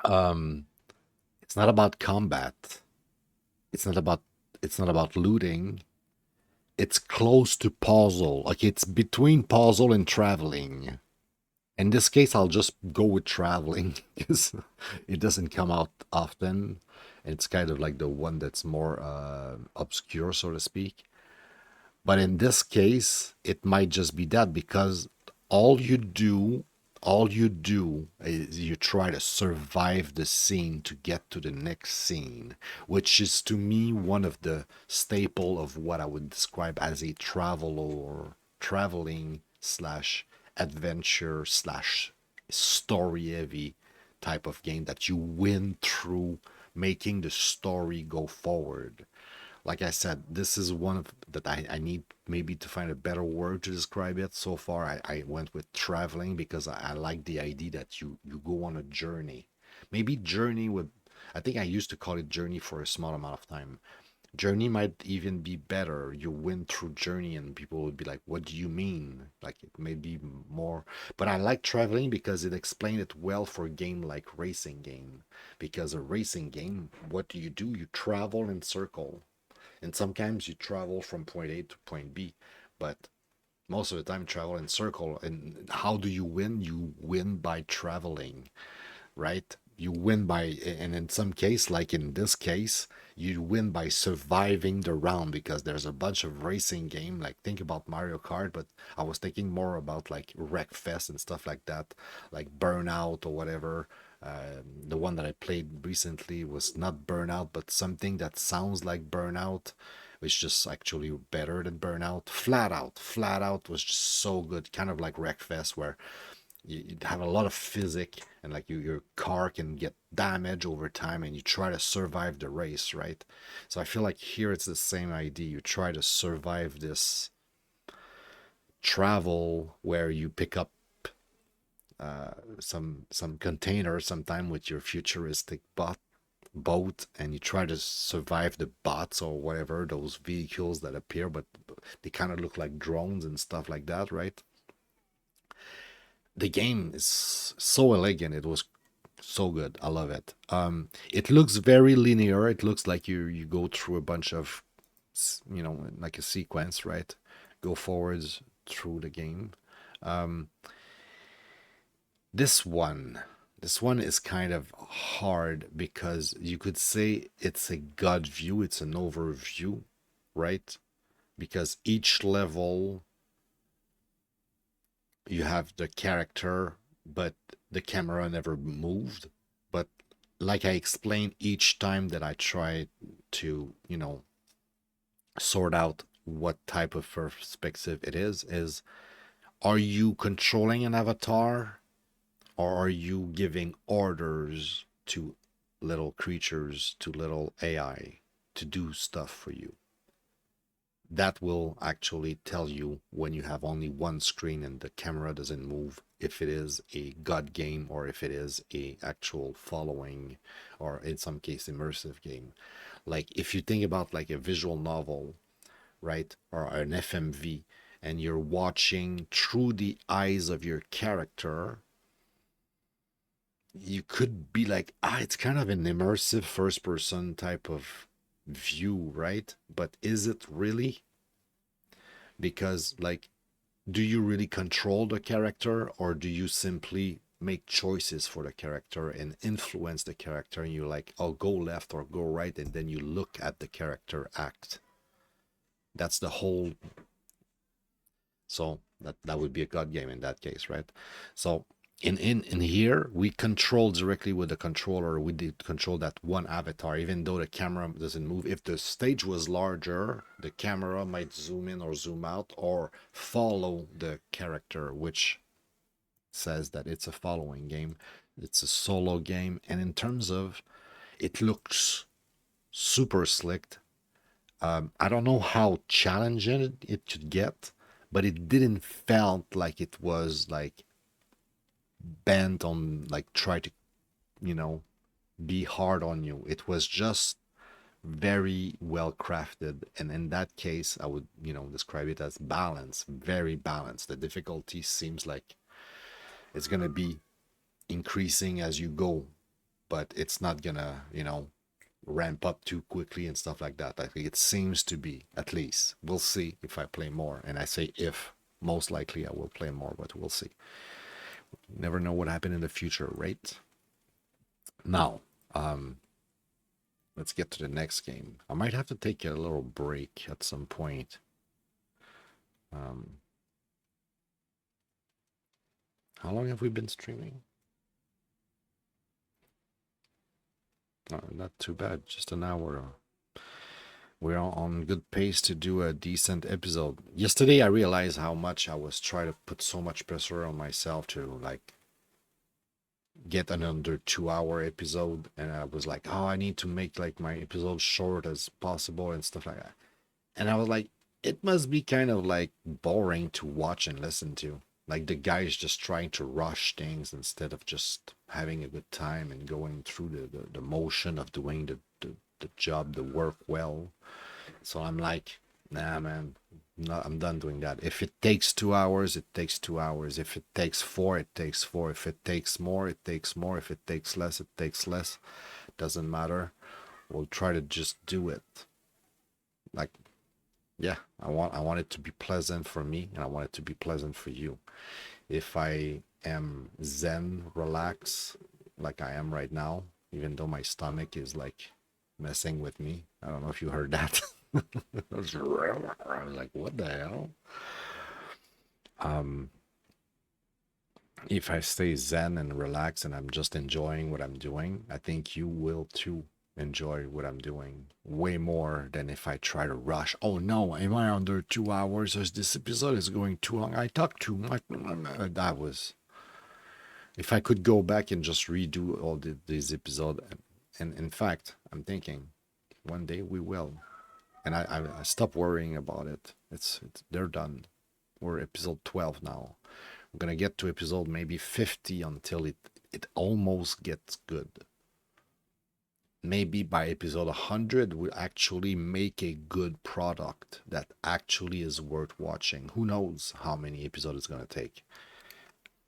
Um, it's not about combat. It's not about. It's not about looting. It's close to puzzle. Like it's between puzzle and traveling. In this case, I'll just go with traveling because it doesn't come out often. It's kind of like the one that's more obscure, so to speak. But in this case, it might just be that, because all you do, all you do is you try to survive the scene to get to the next scene, which is to me one of the staple of what I would describe as a traveling slash adventure slash story heavy type of game that you win through making the story go forward. Like I said, this is one of that I need maybe to find a better word to describe it. So far, I went with traveling, because I like the idea that you go on a journey. Maybe journey would, I think I used to call it journey for a small amount of time. Journey might even be better. You win through journey, and people would be like, what do you mean? Like it may be more, but I like traveling because it explained it well for a game like racing game. Because a racing game, what do? You travel in circle, and sometimes you travel from point A to point B, but most of the time travel in circle. And how do you win? You win by traveling, right? you win by, and in some case, like in this case, you win by surviving the round, because there's a bunch of racing game. Like, think about Mario Kart, but I was thinking more about like Wreckfest and stuff like that, like Burnout or whatever. The one that I played recently was not Burnout, but something that sounds like Burnout, which just actually better than Burnout. Flat Out was just so good, kind of like Wreckfest, where you have a lot of physics, and like your car can get damaged over time, and you try to survive the race, right? So I feel like here it's the same idea. You try to survive this travel where you pick up some container sometime with your futuristic boat, and you try to survive the bots or whatever, those vehicles that appear, but they kind of look like drones and stuff like that, right? The game is so elegant. It was so good. I love it. It looks very linear. It looks like you go through a bunch of, like a sequence, right? Go forwards through the game. Um, this one, this one is kind of hard, because you could say it's a god view. It's an overview, right? Because each level you have the character, but the camera never moved. But like I explained, each time that I try to, sort out what type of perspective it is are you controlling an avatar, or are you giving orders to little creatures, to little AI to do stuff for you? That will actually tell you when you have only one screen and the camera doesn't move, if it is a god game or if it is a actual following, or in some case immersive game. Like, if you think about like a visual novel, right, or an FMV, and you're watching through the eyes of your character, you could be like, it's kind of an immersive first person type of view, right? But is it really? Because, like, do you really control the character, or do you simply make choices for the character and influence the character, and you're like, oh, go left or go right, and then you look at the character act? That's the whole. So that would be a god game in that case, right? So in here, we control directly with the controller. We did control that one avatar, even though the camera doesn't move. If the stage was larger, the camera might zoom in or zoom out or follow the character, which says that it's a following game. It's a solo game, and in terms of, it looks super slick. I don't know how challenging it could get, but it didn't felt like it was like bent on, like, try to, you know, be hard on you. It was just very well crafted, and in that case, I would, describe it as balanced, very balanced. The difficulty seems like it's gonna be increasing as you go, but it's not gonna, ramp up too quickly and stuff like that. I think it seems to be, at least. We'll see if I play more. And I say if, most likely I will play more, but we'll see. Never know what happened in the future, right? Now, let's get to the next game. I might have to take a little break at some point. How long have we been streaming? Not too bad, just an hour. We're on good pace to do a decent episode. Yesterday, I realized how much I was trying to put so much pressure on myself to, like, get an under 2 hour episode, and I was like, oh, I need to make like my episode short as possible and stuff like that. And I was like, it must be kind of like boring to watch and listen to. Like, the guy is just trying to rush things instead of just having a good time and going through the motion of doing the job, the work well. So I'm like, nah, man, no, I'm done doing that. If it takes 2 hours, it takes 2 hours. If it takes four, it takes four. If it takes more, it takes more. If it takes less, it takes less. Doesn't matter. We'll try to just do it. Like, yeah, I want it to be pleasant for me, and I want it to be pleasant for you. If I am zen, relax, like I am right now, even though my stomach is like messing with me. I don't know if you heard that. I was like, what the hell? If I stay zen and relax and I'm just enjoying what I'm doing, I think you will too enjoy what I'm doing way more than if I try to rush. Oh no, am I under 2 hours? This episode is going too long. I talked too much. That was. If I could go back and just redo all these episodes, and in fact, I'm thinking one day we will. And I stop worrying about it. It's they're done. We're episode 12 now. I'm gonna get to episode maybe 50 until it almost gets good. Maybe by episode 100 we'll actually make a good product that actually is worth watching. Who knows how many episodes it's gonna take.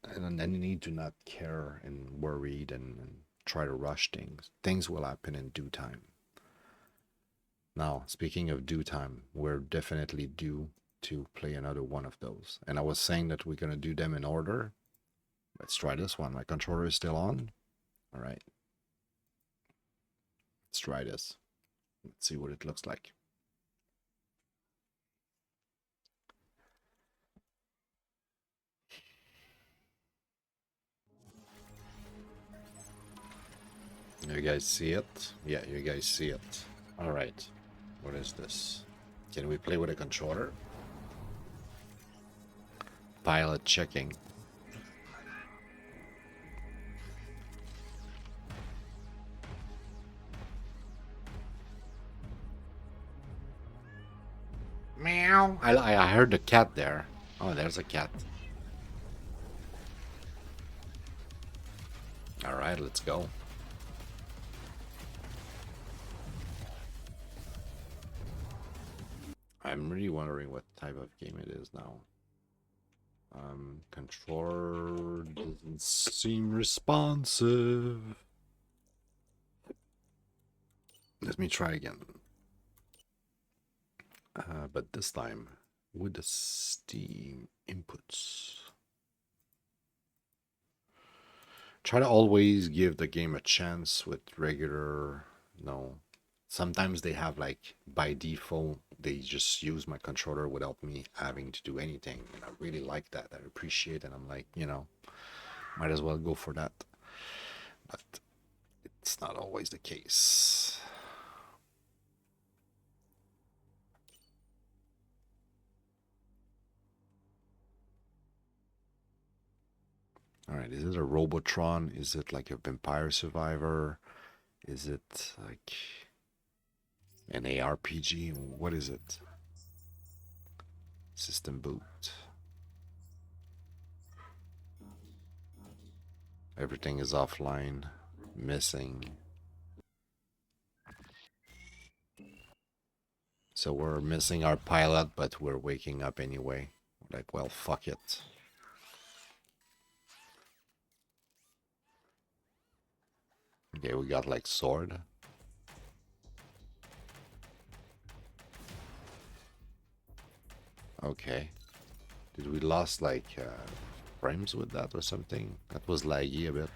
And then you need to not care and worried and try to rush things. Things will happen in due time. Now, speaking of due time, we're definitely due to play another one of those. And I was saying that we're going to do them in order. Let's try this one. My controller is still on. All right. Let's try this. Let's see what it looks like. You guys see it? Yeah, you guys see it. All right. What is this? Can we play with a controller? Pilot checking. Meow. I heard the cat there. Oh, there's a cat. All right, let's go. I'm really wondering what type of game it is now. Controller doesn't seem responsive. Let me try again. But this time with the Steam inputs. Try to always give the game a chance with regular, no. Sometimes they have like by default, they just use my controller without me having to do anything. And I really like that. I appreciate it. I'm like, you know, might as well go for that. But it's not always the case. All right, is it a Robotron? Is it like a Vampire Survivor? Is it like an ARPG? What is it? System boot. Everything is offline, missing. So we're missing our pilot, but we're waking up anyway. Like, well, fuck it. Okay, we got like sword. Okay. Did we lost like frames with that or something? That was laggy a bit.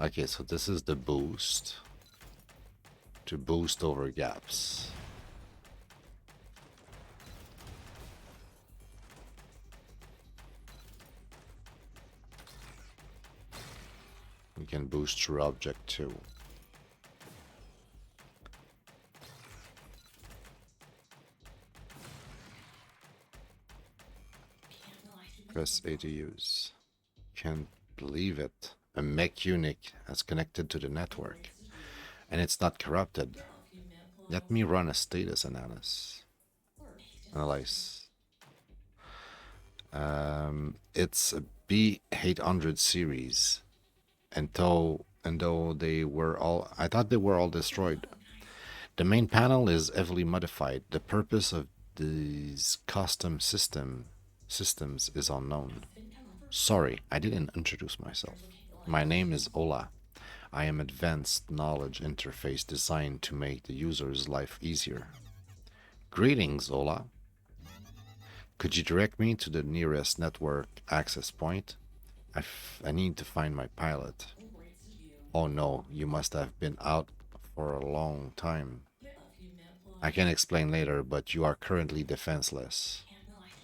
Okay, so this is the boost. To boost over gaps. We can boost through object too. Press A to use. Can't believe it. A mech unit has connected to the network. And it's not corrupted. Let me run a status analysis. It's a B800 series. And though they were all, I thought they were all destroyed. The main panel is heavily modified. The purpose of these custom systems is unknown. Sorry, I didn't introduce myself. My name is Ola. I am advanced knowledge interface designed to make the user's life easier. Greetings, Ola. Could you direct me to the nearest network access point? I need to find my pilot. Oh no, you must have been out for a long time. I can explain later, but you are currently defenseless.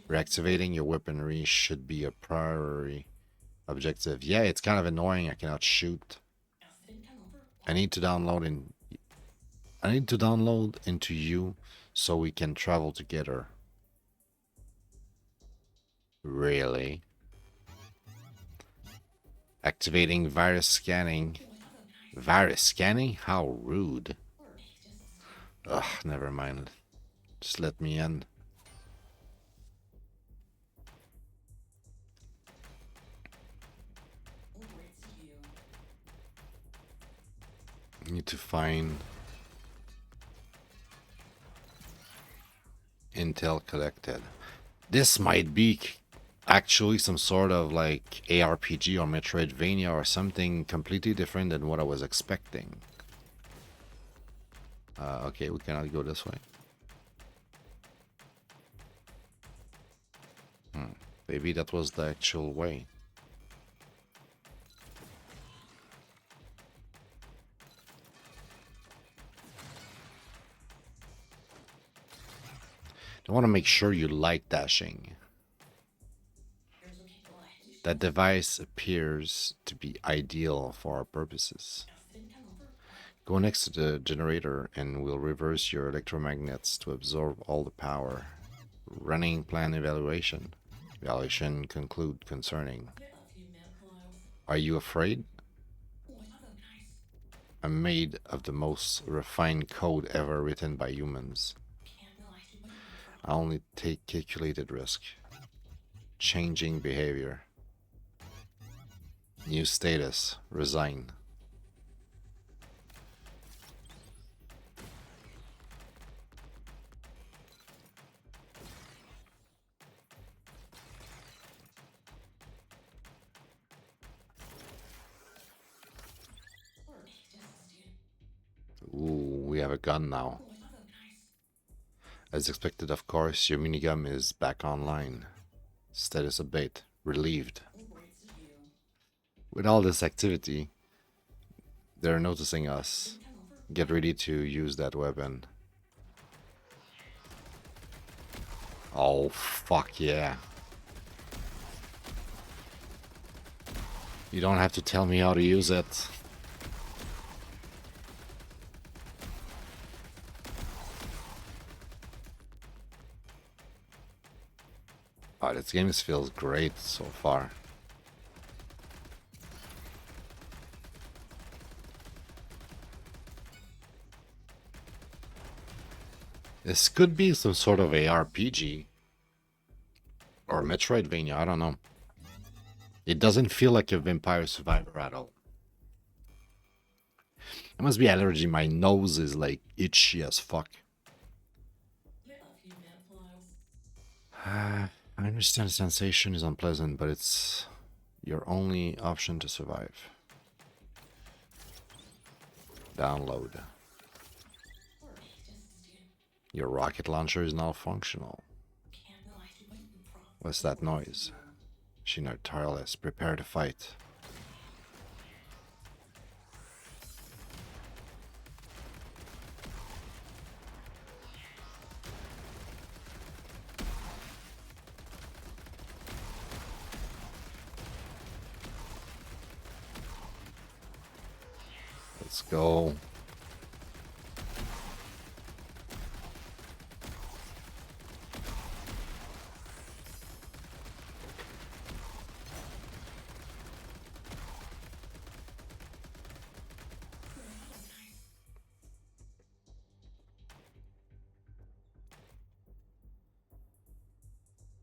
Reactivating your weaponry should be a priority objective. Yeah, it's kind of annoying. I cannot shoot. I need to download into you so we can travel together. Really? Activating virus scanning. Virus scanning? How rude. Ugh, never mind. Just let me in. Need to find intel collected. This might be actually some sort of like ARPG or Metroidvania or something completely different than what I was expecting. Okay, we cannot go this way. Maybe that was the actual way. I want to make sure you like dashing. That device appears to be ideal for our purposes. Go next to the generator and we'll reverse your electromagnets to absorb all the power. Running plan evaluation. Evaluation conclude concerning. Are you afraid? I'm made of the most refined code ever written by humans. I only take calculated risk. Changing behavior. New status. Resign. Ooh, we have a gun now. As expected, of course, your minigun is back online. Status update. Relieved. With all this activity, they're noticing us. Get ready to use that weapon. Oh, fuck yeah. You don't have to tell me how to use it. Oh, this game feels great so far. This could be some sort of ARPG or Metroidvania, I don't know. It doesn't feel like a Vampire Survivor at all. It must be allergy. My nose is like itchy as fuck. I understand the sensation is unpleasant, but it's your only option to survive. Download. Your rocket launcher is now functional. What's that noise? Shino tireless, prepare to fight. Let's go.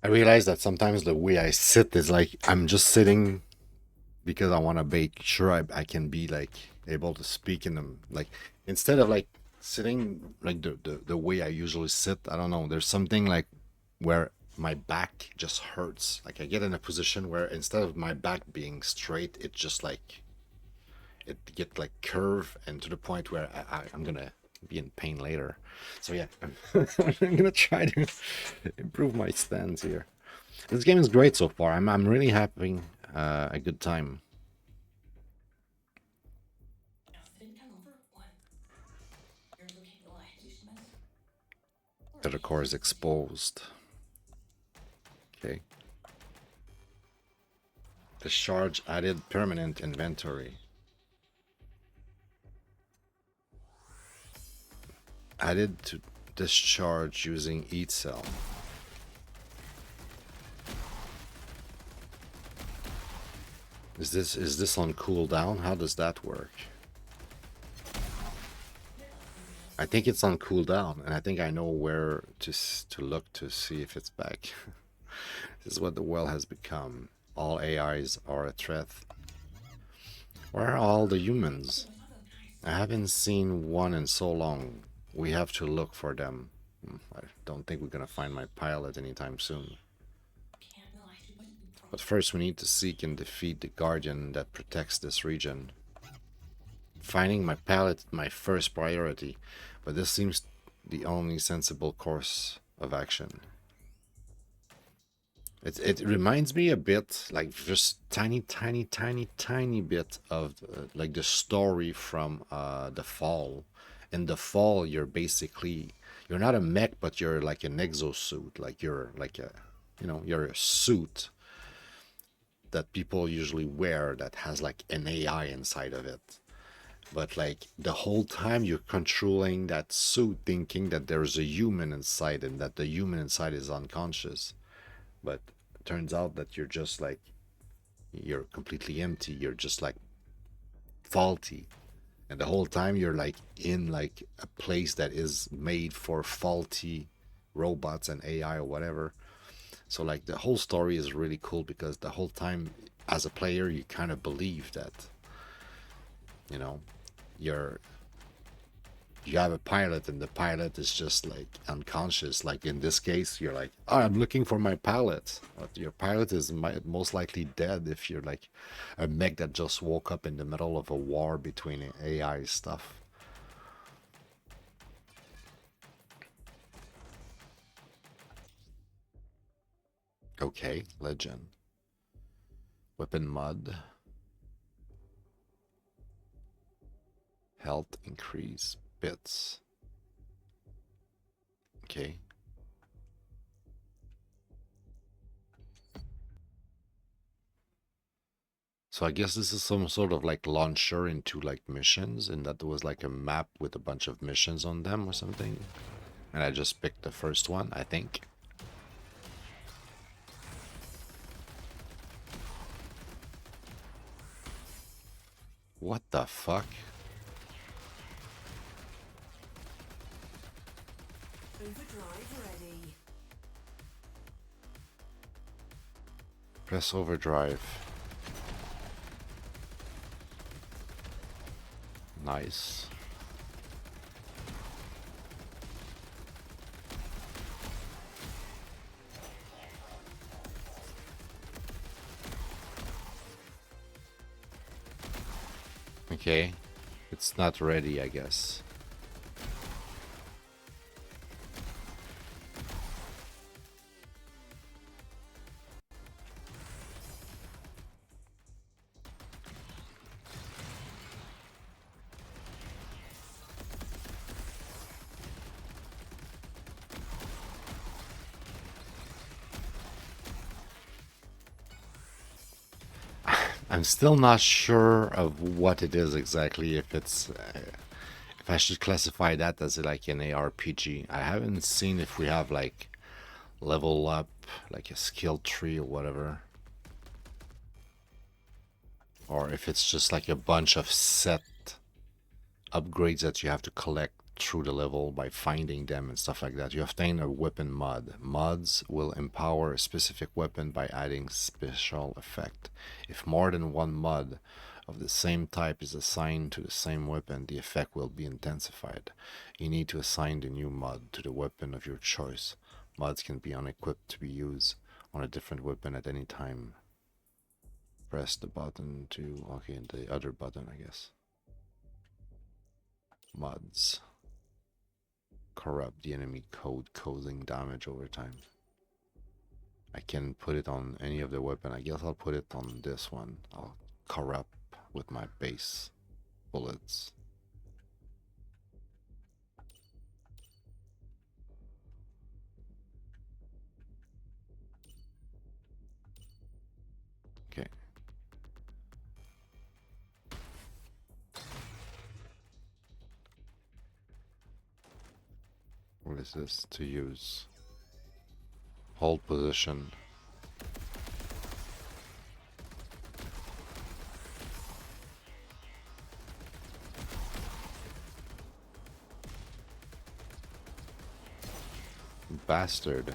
I realize that sometimes the way I sit is like I'm just sitting because I want to make sure I can be like able to speak in them, like instead of like sitting like the way I usually sit. I don't know, there's something like where my back just hurts. Like I get in a position where instead of my back being straight, it just like it get like curve and to the point where I'm gonna be in pain later. So yeah, I'm gonna try to improve my stance here. This game is great so far. I'm really happy. a good time. The core is exposed. Okay. Discharge added permanent inventory. Added to discharge using eat cell. Is this on cooldown? How does that work? I think it's on cooldown, and I think I know where to look to see if it's back. This is what the well has become. All AIs are a threat. Where are all the humans? I haven't seen one in so long. We have to look for them. I don't think we're gonna find my pilot anytime soon. But first we need to seek and defeat the guardian that protects this region. Finding my pilot is my first priority, but this seems the only sensible course of action. It reminds me a bit, like just tiny bit of like the story from The Fall. In The Fall, you're not a mech, but you're like an exosuit, like you're like a, you're a suit that people usually wear that has like an AI inside of it. But like the whole time you're controlling that suit, thinking that there's a human inside and that the human inside is unconscious. But it turns out that you're just like, you're completely empty. You're just like faulty. And the whole time you're like in like a place that is made for faulty robots and AI or whatever. So like the whole story is really cool because the whole time as a player you kind of believe that, you have a pilot and the pilot is just like unconscious. Like in this case, you're like, oh, I'm looking for my pilot. But your pilot is most likely dead if you're like a mech that just woke up in the middle of a war between AI stuff. Okay, legend. Weapon mod. Health increase bits. Okay. So I guess this is some sort of like launcher into like missions, and that was like a map with a bunch of missions on them or something. And I just picked the first one, I think. What the fuck? Overdrive ready. Press overdrive. Nice. Okay. It's not ready, I guess. I'm still not sure of what it is exactly, if it's if I should classify that as like an ARPG. I haven't seen if we have like level up, like a skill tree or whatever. Or if it's just like a bunch of set upgrades that you have to collect through the level by finding them and stuff like that. You obtain a weapon mod. Mods will empower a specific weapon by adding special effect. If more than one mod of the same type is assigned to the same weapon, the effect will be intensified. You need to assign the new mod to the weapon of your choice. Mods can be unequipped to be used on a different weapon at any time. Press the button to, okay, the other button, I guess. Mods. Corrupt the enemy code, causing damage over time. I can put it on any of the weapon. I guess I'll put it on this one. I'll corrupt with my base bullets. Okay. What is this to use? Hold position. Bastard.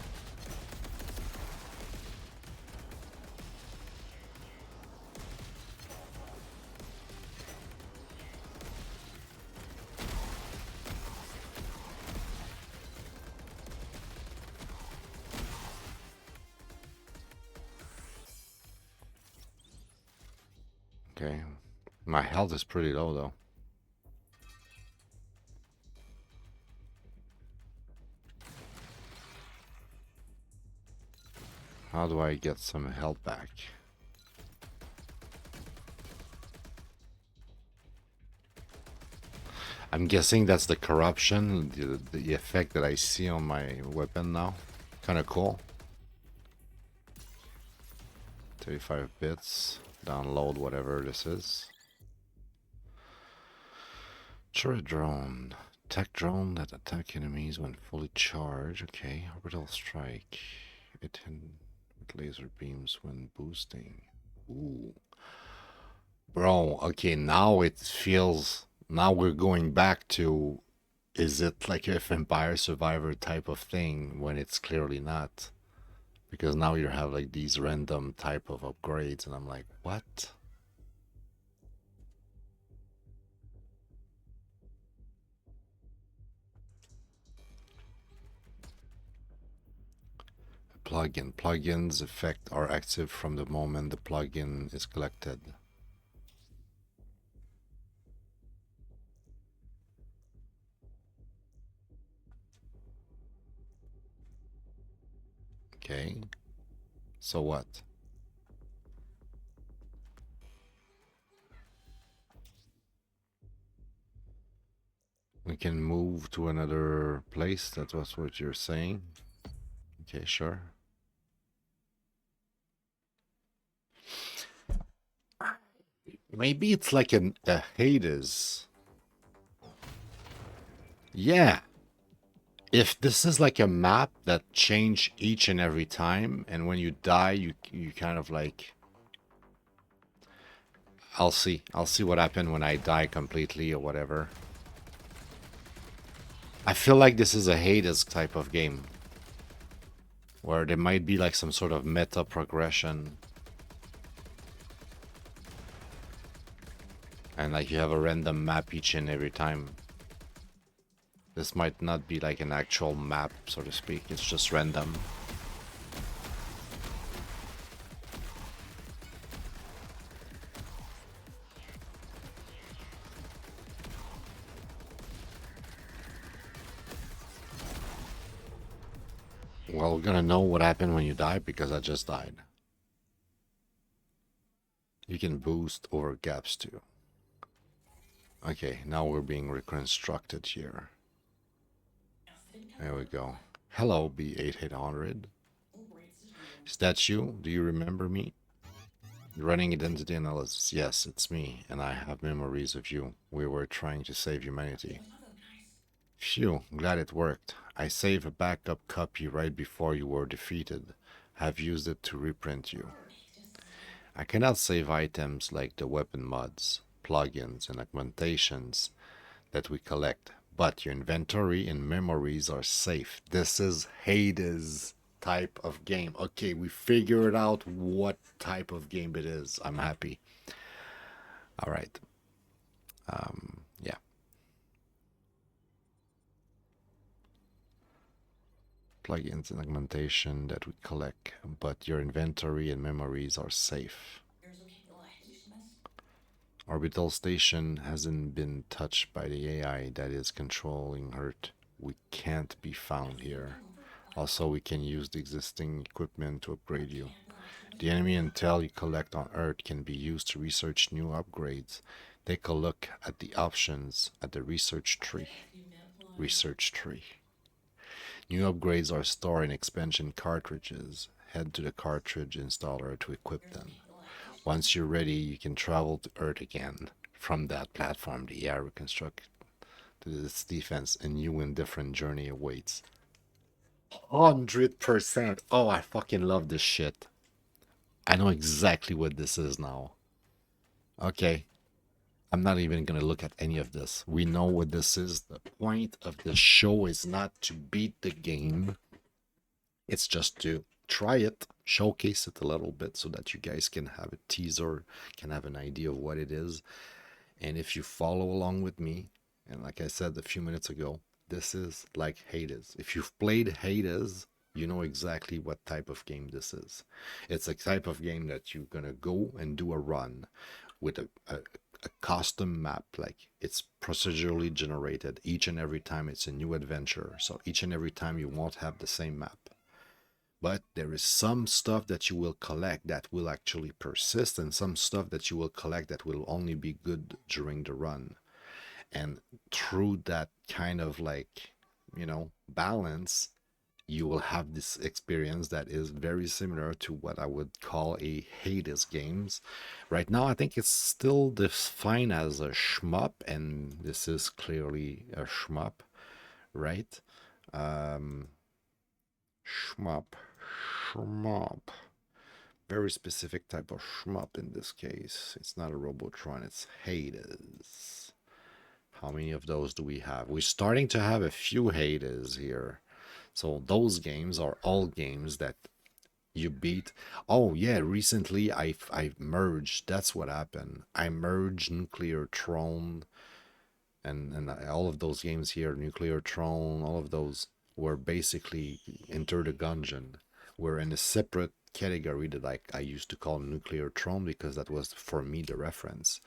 Okay. My health is pretty low though. How do I get some health back? I'm guessing that's the corruption, the effect that I see on my weapon now. Kind of cool. 35 bits. Download whatever this is. Turret drone. Tech drone that attack enemies when fully charged. Okay. Orbital strike. It with laser beams when boosting. Ooh. Bro, okay, now it feels... Now we're going back to... Is it like a Vampire Survivor type of thing when it's clearly not? Because now you have like these random type of upgrades and I'm like, what? Plugin. Plugins effect are active from the moment the plugin is collected. Okay. So what? We can move to another place. That's what you're saying. Okay, sure. Maybe it's like a Hades. Yeah. If this is like a map that change each and every time, and when you die, you kind of like... I'll see what happened when I die completely or whatever. I feel like this is a Hades type of game. Where there might be like some sort of meta progression. And like you have a random map each and every time. This might not be like an actual map, so to speak. It's just random. Well, we're gonna know what happened when you die because I just died. You can boost over gaps too. Okay, now we're being reconstructed here. There we go. Hello, B8800. Is that you? Do you remember me? Running identity analysis. Yes, it's me, and I have memories of you. We were trying to save humanity. Phew, glad it worked. I saved a backup copy right before you were defeated. Have used it to reprint you. I cannot save items like the weapon mods, plugins, and augmentations that we collect, but your inventory and memories are safe. This is Hades type of game. Okay, we figured out what type of game it is. I'm happy. All right. Yeah. Plugins and augmentation that we collect, but your inventory and memories are safe. Orbital station hasn't been touched by the AI that is controlling Earth. We can't be found here. Also, we can use the existing equipment to upgrade you. The enemy intel you collect on Earth can be used to research new upgrades. Take a look at the options at the research tree. Research tree. New upgrades are stored in expansion cartridges. Head to the cartridge installer to equip them. Once you're ready, you can travel to Earth again. From that platform, the air reconstruct to its defense, a new and different journey awaits. 100%. Oh, I fucking love this shit. I know exactly what this is now. Okay. I'm not even going to look at any of this. We know what this is. The point of the show is not to beat the game. It's just to try it, showcase it a little bit so that you guys can have a teaser, can have an idea of what it is. And if you follow along with me, and like I said a few minutes ago, this is like Hades. If you've played Hades, you know exactly what type of game this is. It's a type of game that you're gonna go and do a run with a custom map. Like, it's procedurally generated. Each and every time it's a new adventure. So each and every time you won't have the same map. But there is some stuff that you will collect that will actually persist, and some stuff that you will collect that will only be good during the run. And through that kind of, like, you know, balance, you will have this experience that is very similar to what I would call a Hades games. Right now, I think it's still defined as a shmup, and this is clearly a shmup, right? Shmup. Shmup. Very specific type of shmup in this case. It's not a Robotron, it's Hades. How many of those do we have? We're starting to have a few Hades here. So those games are all games that you beat. Oh yeah, recently I merged. That's what happened. I merged Nuclear Throne and all of those games here, Nuclear Throne, all of those were basically Enter the Gungeon. We're in a separate category that I used to call Nuclear Throne because that was for me the reference.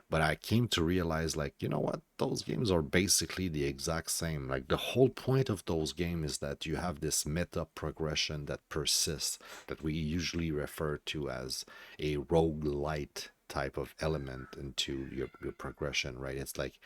But I came to realize, like, you know what? Those games are basically the exact same. Like, the whole point of those games is that you have this meta progression that persists, that we usually refer to as a roguelite type of element into your progression, right? It's like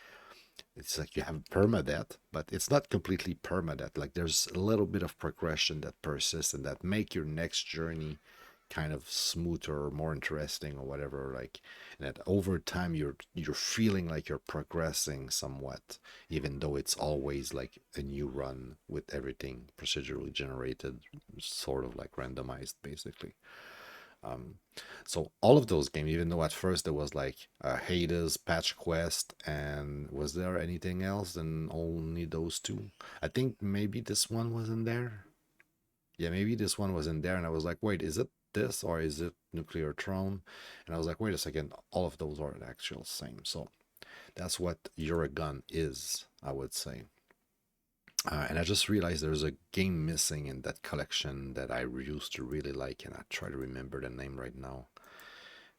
you have permadeath, but it's not completely permadeath. Like, there's a little bit of progression that persists and that make your next journey kind of smoother or more interesting or whatever. Like, and that over time you're feeling like you're progressing somewhat, even though it's always like a new run with everything procedurally generated, sort of like randomized basically. So all of those games, even though at first there was like Hades, Patch Quest, and was there anything else than only those two? I think maybe this one was in there. Yeah, maybe this one was in there, and I was like, wait, is it this or is it Nuclear Throne? And I was like, wait a second, all of those are the actual same. So that's what Uragun is, I would say. And I just realized there's a game missing in that collection that I used to really like, and I try to remember the name right now.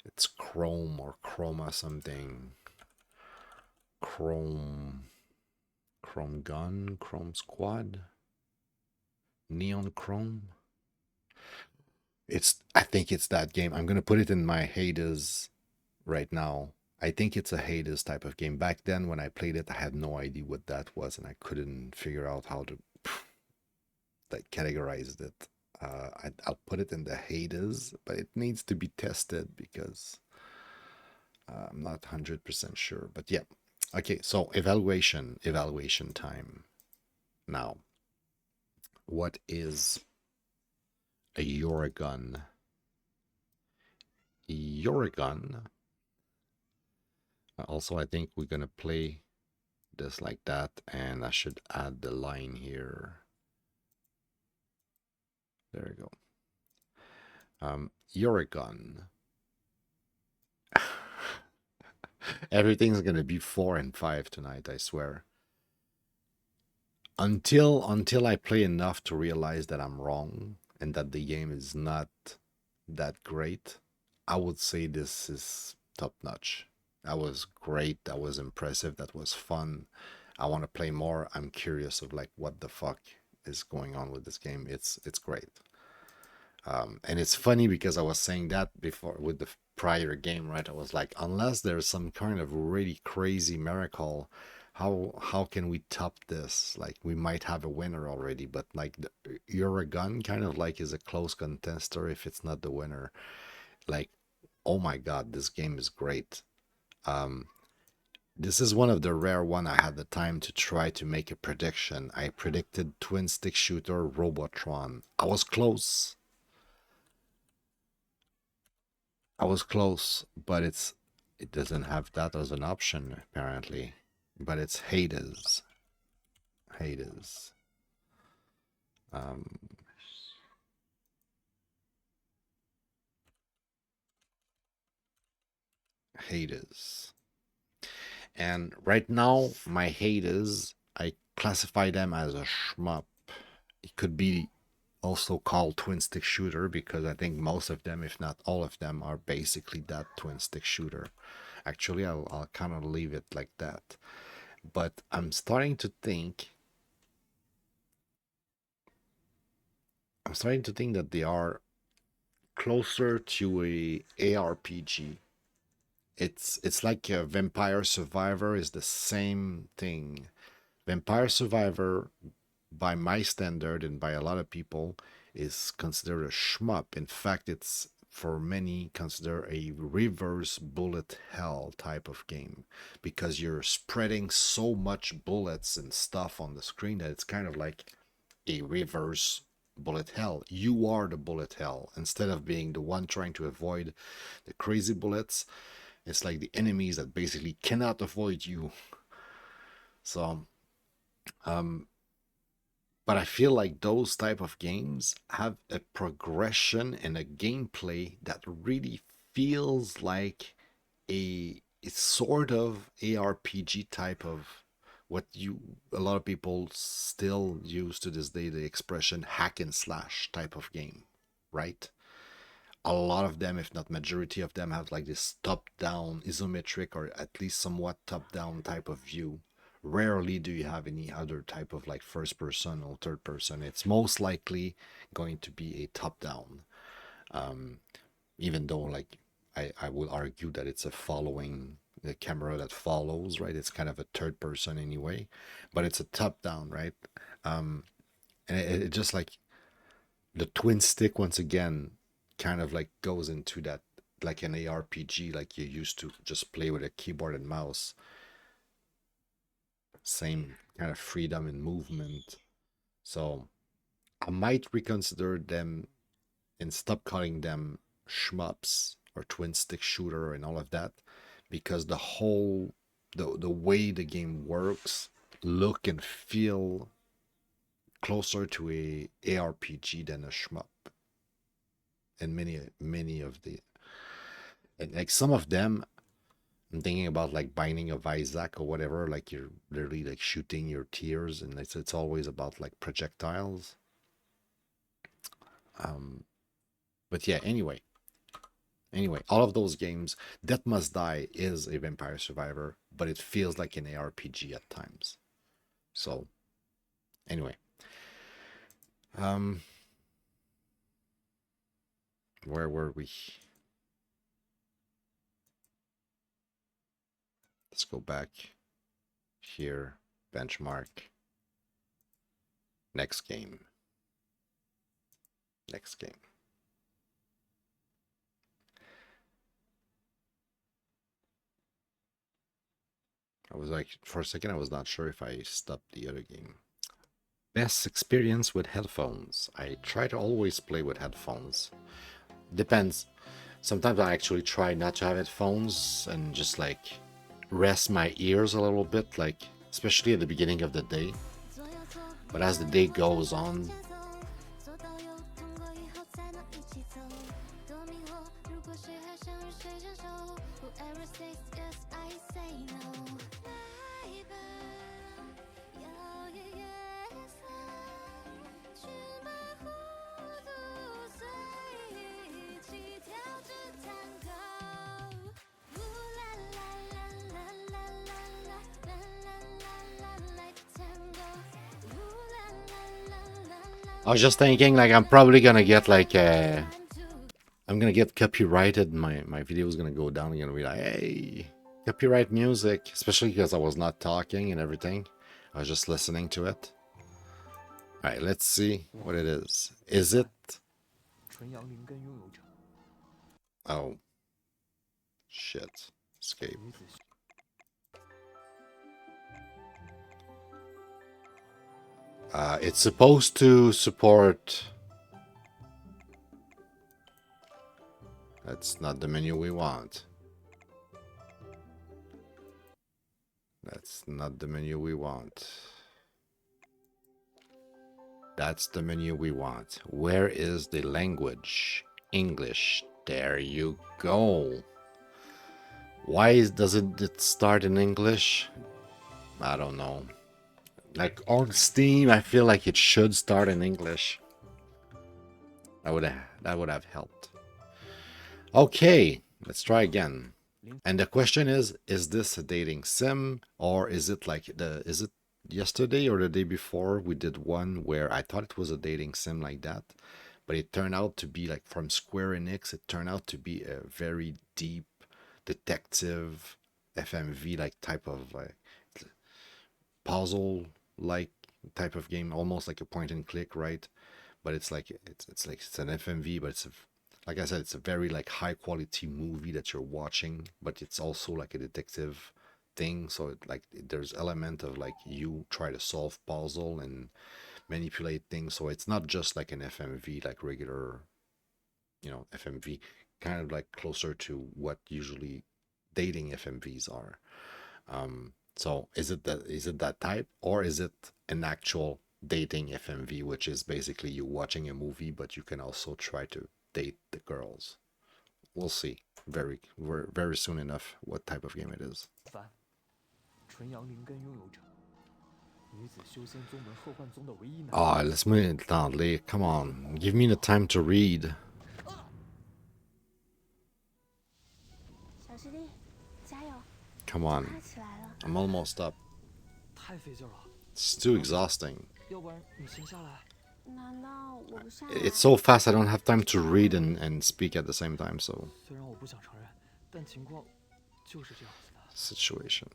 It's Chrome or Chroma something. Chrome Gun, Chrome Squad, Neon Chrome. I think it's that game. I'm gonna put it in my Hades right now. I think it's a Hades type of game. Back then when I played it, I had no idea what that was, and I couldn't figure out how to like categorize it. I'll put it in the Hades, but it needs to be tested because I'm not 100% sure. But yeah, okay. So evaluation time. Now, what is a Uragun? Uragun. Also, I think we're gonna play this like that, and I should add the line here. There we go. Uragun. Everything's gonna be 4 and 5 tonight, I swear. Until I play enough to realize that I'm wrong and that the game is not that great, I would say this is top notch. That was great. That was impressive. That was fun. I want to play more. I'm curious of like what the fuck is going on with this game. It's great. And it's funny because I was saying that before with the prior game, right? I was like, unless there's some kind of really crazy miracle, how can we top this? Like we might have a winner already, but like the Uragun kind of like is a close contender if it's not the winner. Like, oh my God, this game is great. Um, this is one of the rare one I had the time to try to make a prediction. I predicted twin stick shooter Robotron. I was close. I was close, but it doesn't have that as an option apparently. But it's Hades. Hades. Um, Hades. And right now, my Hades, I classify them as a shmup. It could be also called twin stick shooter because I think most of them, if not all of them, are basically that twin stick shooter. Actually, I'll kind of leave it like that. But I'm starting to think that they are closer to a ARPG. It's like a Vampire Survivor is the same thing. Vampire Survivor, by my standard and by a lot of people, is considered a shmup. In fact, it's for many considered a reverse bullet hell type of game because you're spreading so much bullets and stuff on the screen that it's kind of like a reverse bullet hell. You are the bullet hell instead of being the one trying to avoid the crazy bullets. It's like the enemies that basically cannot avoid you. So but I feel like those type of games have a progression and a gameplay that really feels like it's sort of ARPG type of what a lot of people still use to this day, the expression hack and slash type of game, right? A lot of them, if not majority of them, have like this top-down isometric or at least somewhat top-down type of view. Rarely do you have any other type of like first person or third person. It's most likely going to be a top-down. Even though like I will argue that it's a following the camera that follows, right? It's kind of a third person anyway, but it's a top-down, right? And it just like the twin stick once again kind of like goes into that like an ARPG, like you used to just play with a keyboard and mouse. Same kind of freedom and movement. So I might reconsider them and stop calling them shmups or twin stick shooter and all of that because the way the game works look and feel closer to a ARPG than a shmup. And many of the and like some of them I'm thinking about like Binding of Isaac or whatever, like you're literally like shooting your tears and it's always about like projectiles. But yeah, anyway, all of those games, Death Must Die is a Vampire Survivor, but it feels like an ARPG at times. So anyway, where were we? Let's go back here, benchmark, next game. I was like, for a second, I was not sure if I stopped the other game. Best experience with headphones. I try to always play with headphones. Depends. Sometimes I actually try not to have headphones and just like rest my ears a little bit, like especially at the beginning of the day. But as the day goes on, I was just thinking, like, I'm probably gonna get like I'm gonna get copyrighted. My video is gonna go down. I'm gonna be like, hey, copyright music, especially because I was not talking and everything. I was just listening to it. All right, let's see what it is. Is it? Oh, shit. Escape. It's supposed to support. That's not the menu we want. That's not the menu we want. That's the menu we want. Where is the language? English. There you go. Why doesn't it start in English? I don't know. Like on Steam, I feel like it should start in English. That would have helped. Okay, let's try again. And the question is this a dating sim, or is it like is it yesterday or the day before we did one where I thought it was a dating sim like that, but it turned out to be like from Square Enix. It turned out to be a very deep detective FMV like type of like puzzle like type of game, almost like a point and click, right? But it's like it's an FMV, but it's a, like I said, it's a very like high quality movie that you're watching, but it's also like a detective thing. So it, like there's element of like you try to solve puzzle and manipulate things. So it's not just like an FMV, like regular, FMV, kind of like closer to what usually dating FMVs are. So is it that type, or is it an actual dating FMV, which is basically you watching a movie, but you can also try to date the girls? We'll see very soon enough what type of game it is. Oh, let's move it down, Lee. Come on, give me the time to read. Come on, I'm almost up. It's too exhausting. It's so fast I don't have time to read and speak at the same time, so situation.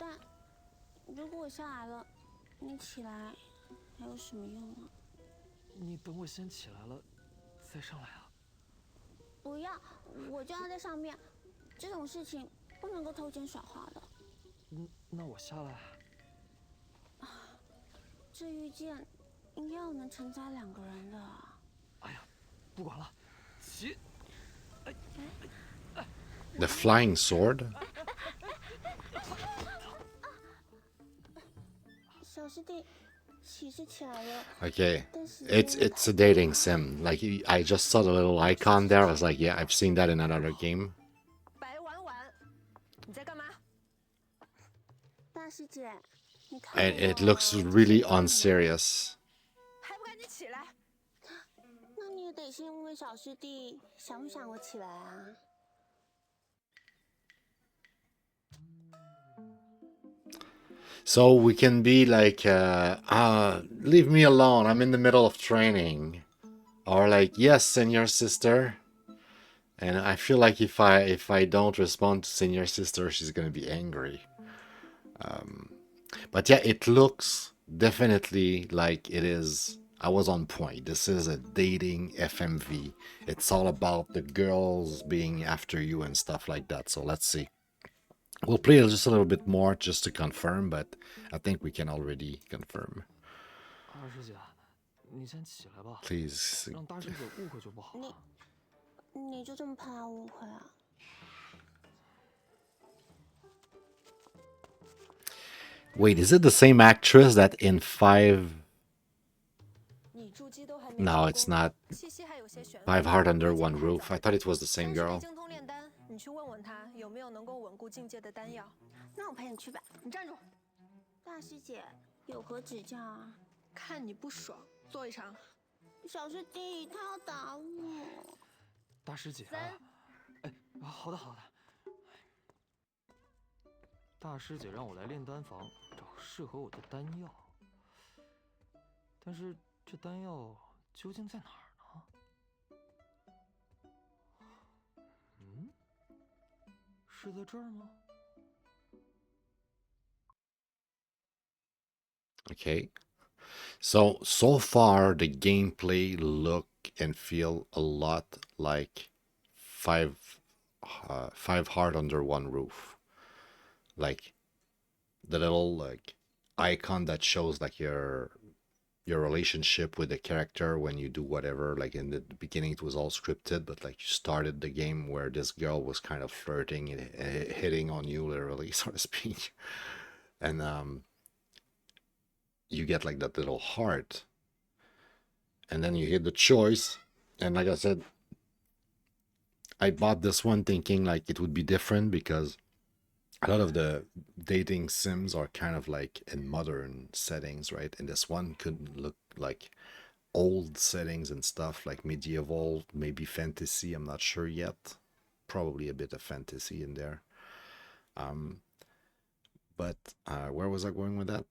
The flying sword? Okay, it's a dating sim. Like I just saw the little icon there. I was like, yeah, I've seen that in another game. And it looks really unserious. So we can be like, leave me alone, I'm in the middle of training. Or like, yes, senior sister. And I feel like if I don't respond to senior sister, she's gonna be angry. But yeah, it looks definitely like it is. I was on point. This is a dating FMV. It's all about the girls being after you and stuff like that. So let's see. We'll play just a little bit more just to confirm, but I think we can already confirm. Please. Wait, is it the same actress that in 5? No, it's not. 5 Heart Under One Roof. I thought it was the same girl. 究竟在哪儿呢？是在这儿吗？ Okay. So far the gameplay look and feel a lot like five Heart Under One Roof. Like the little like icon that shows like your relationship with the character when you do whatever. Like in the beginning it was all scripted, but like you started the game where this girl was kind of flirting and hitting on you literally, so to speak. And you get like that little heart, and then you hit the choice. And like I said, I bought this one thinking like it would be different because a lot of the dating sims are kind of like in modern settings, right? And this one could look like old settings and stuff, like medieval, maybe fantasy. I'm not sure yet. Probably a bit of fantasy in there. But where was I going with that?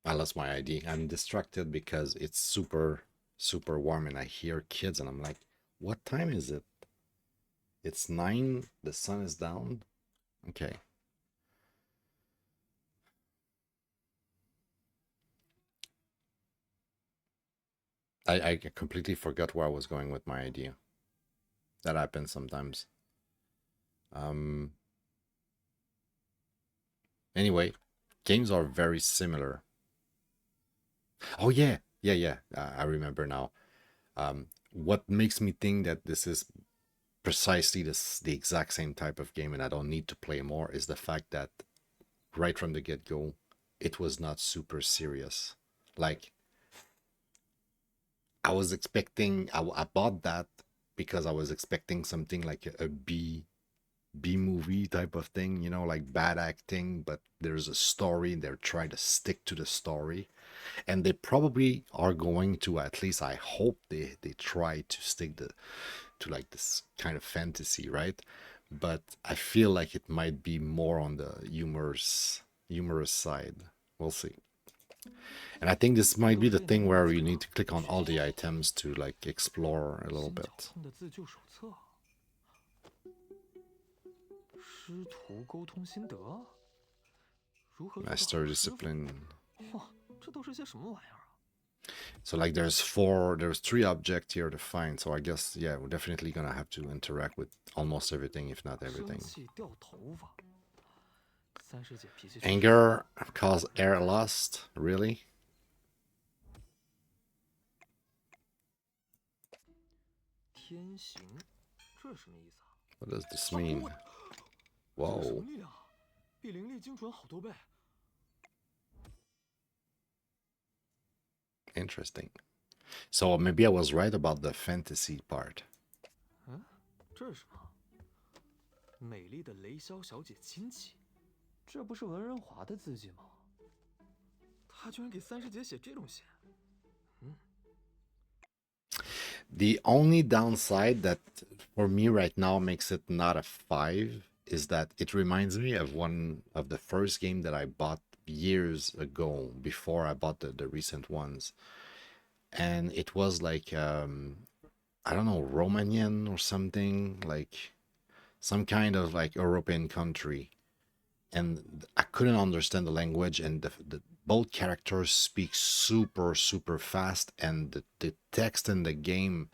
I lost my ID. I'm distracted because it's super, super warm and I hear kids and I'm like, what time is it? It's 9. The sun is down. Okay. I completely forgot where I was going with my idea. That happens sometimes. Anyway, games are very similar. Oh yeah, yeah. I remember now. What makes me think that this is precisely the exact same type of game and I don't need to play more is the fact that right from the get-go, it was not super serious. Like, I was expecting, I bought that because I was expecting something like a B movie type of thing, you know, like bad acting, but there's a story. They're trying to stick to the story, and they probably are going to. At least I hope they try to stick to like this kind of fantasy, right? But I feel like it might be more on the humorous side. We'll see. And I think this might be the thing where you need to click on all the items to like explore a little bit. Master discipline. So like there's 3 objects here to find. So I guess, yeah, we're definitely gonna have to interact with almost everything, if not everything. Anger cause air lust, really? What does this mean? Whoa. Interesting. So maybe I was right about the fantasy part. 这是什么？美丽的雷霄小姐亲戚，这不是文人华的字迹吗？他居然给三师姐写这种信。The only downside that for me right now makes it not a 5 is that it reminds me of one of the first game that I bought years ago before I bought the recent ones. And it was like, I don't know, Romanian or something, like some kind of like European country. And I couldn't understand the language, and the both characters speak super, super fast, and the text in the game,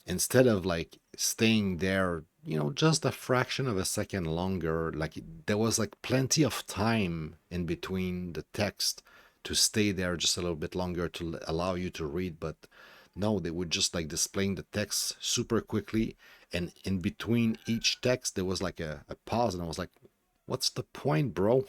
instead of like staying there, you know, just a fraction of a second longer, like there was like plenty of time in between the text to stay there just a little bit longer to allow you to read. But no, they were just like displaying the text super quickly, and in between each text there was like a pause, and I was like, what's the point, bro?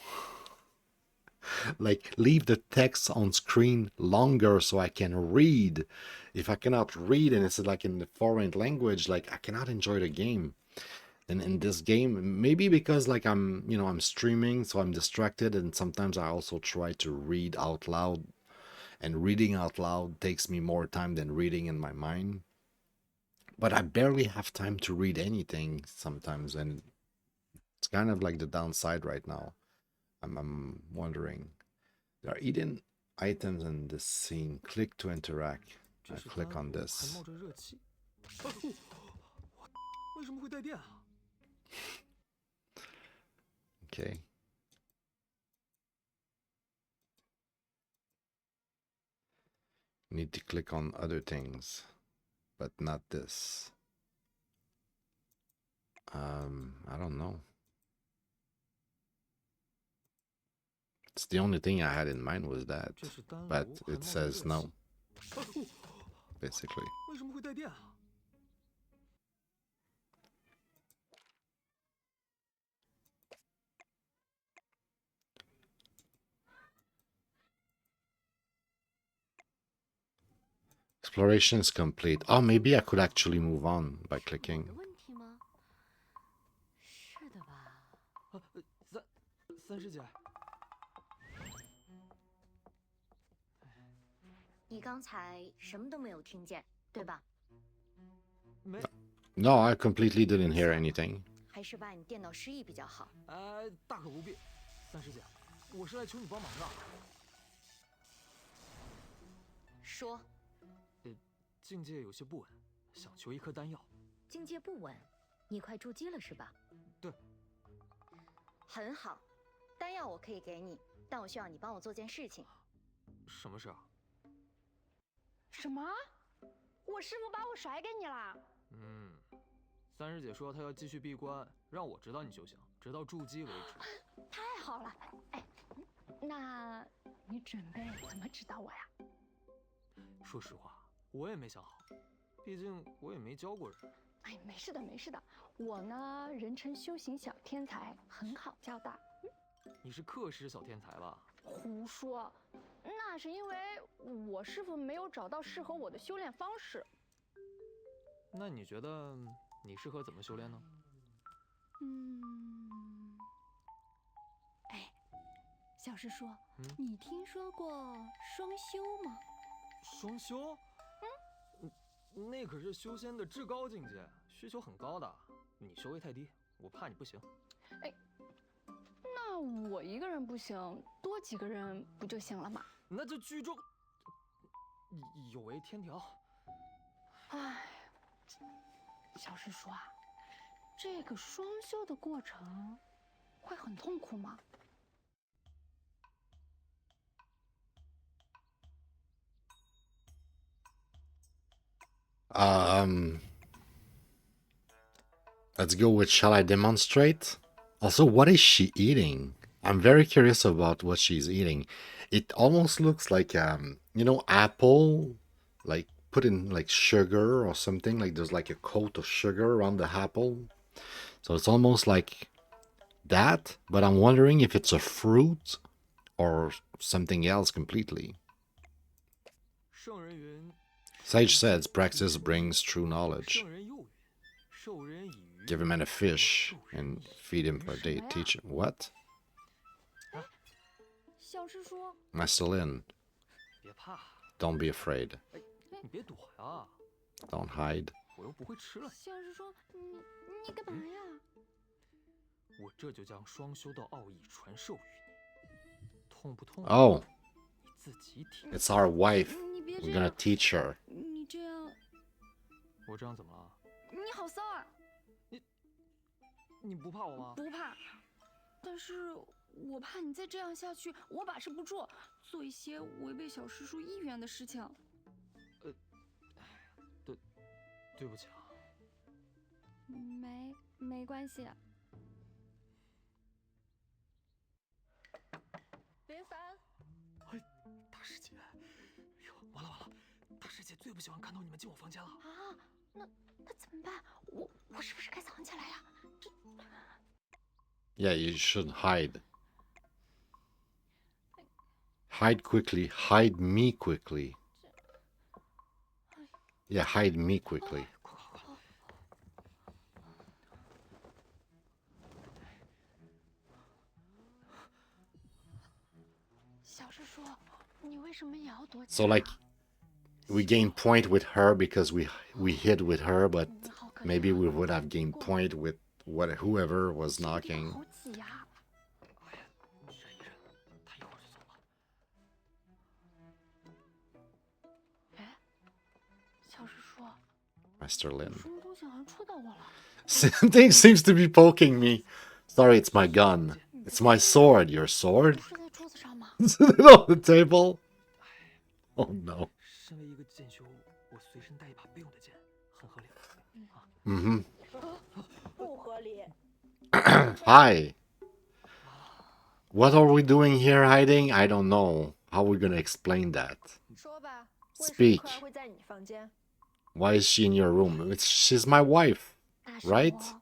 Like, leave the text on screen longer so I can read. If I cannot read and it's like in the foreign language, like I cannot enjoy the game. And in this game, maybe because like I'm streaming, so I'm distracted, and sometimes I also try to read out loud, and reading out loud takes me more time than reading in my mind. But I barely have time to read anything sometimes, and it's kind of like the downside right now. I'm wondering. There are hidden items in this scene. Click to interact. 这 I 是 click 丹 on 炉，还 this. 冒着热气。为什么会带电啊？ Okay. Need to click on other things, but not this. I don't know. It's the only thing I had in mind was that, 这是丹炉， but 还 it 冒着 says 热 no, 气。 basically. 为什么会带电啊？ Exploration is complete. Oh, maybe I could actually move on by clicking. 有问题吗？是的吧？三师姐，你刚才什么都没有听见，对吧？没， No, I completely didn't hear anything. 还是把你电脑失忆比较好。大可不必。三师姐，我是来求你帮忙的。说，境界有些不稳，想求一颗丹药。境界不稳，你快筑基了是吧？对。很好，丹药我可以给你，但我需要你帮我做件事情。什么事啊？ 什么？我师傅把我甩给你啦？三师姐说她要继续闭关，让我指导你修行，直到筑基为止。太好了！哎，那你准备怎么指导我呀？说实话，我也没想好，毕竟我也没教过人。哎，没事的，没事的。我呢，人称修行小天才，很好教的。你是克师小天才吧？胡说，那是因为我师傅没有找到适合我的修炼方式。那你觉得你适合怎么修炼呢？哎，小师叔，你听说过双修吗？双修？那可是修仙的至高境界，需求很高的。你修为太低，我怕你不行。哎，那我一个人不行，多几个人不就行了吗？那就聚众，有违天条。哎，小师叔啊，这个双修的过程会很痛苦吗？ Let's go with shall I demonstrate? Also, what is she eating? I'm very curious about what she's eating. It almost looks like you know, apple, like put in like sugar or something, like there's like a coat of sugar around the apple. So it's almost like that, but I'm wondering if it's a fruit or something else completely. Sage says practice brings true knowledge. Give a man a fish and feed him for a day. Teach him what? 小师叔， Am I still in? 别怕， Don't be afraid. 你别躲呀， Don't hide. 我又不会吃了你。小师叔，你干嘛呀？我这就将双修的奥义传授于你，痛不痛？ Oh, 你自己体。 it's our wife. 你别 We're 这 gonna 样， teach her. 你这样，我这样怎么了？你好骚啊！你不怕我吗？不怕，但是我怕你再这样下去，我把持不住，做一些违背小师叔意愿的事情。对不起啊。没关系。林凡，哎，大师姐，哎呦，完了，大师姐最不喜欢看到你们进我房间了。啊，那怎么办？我是不是该藏起来呀？ Yeah, you should hide. Hide quickly. Hide me quickly. Yeah, hide me quickly. 小师叔，你为什么也要躲起 So 来 like we gain point with her because we hid with her, but maybe we would have gained point with whoever was knocking. 好挤呀！忍 Mr. Lin. 什么东西好像戳到我了？ Something seems to be poking me. Sorry, it's my gun. It's my sword. Your sword? 不是在桌子上吗？ Is it on the table? Oh no. 身为一个剑修，我随身带一把备用的剑，很合理。啊， Mm-hmm. 不合理。 Hi. What are we doing here hiding? I don't know. How are we gonna explain that? 说吧，为什么 Speak. 克儿会在你房间？ Why is she in your room? She's my wife. 那是 Right? 我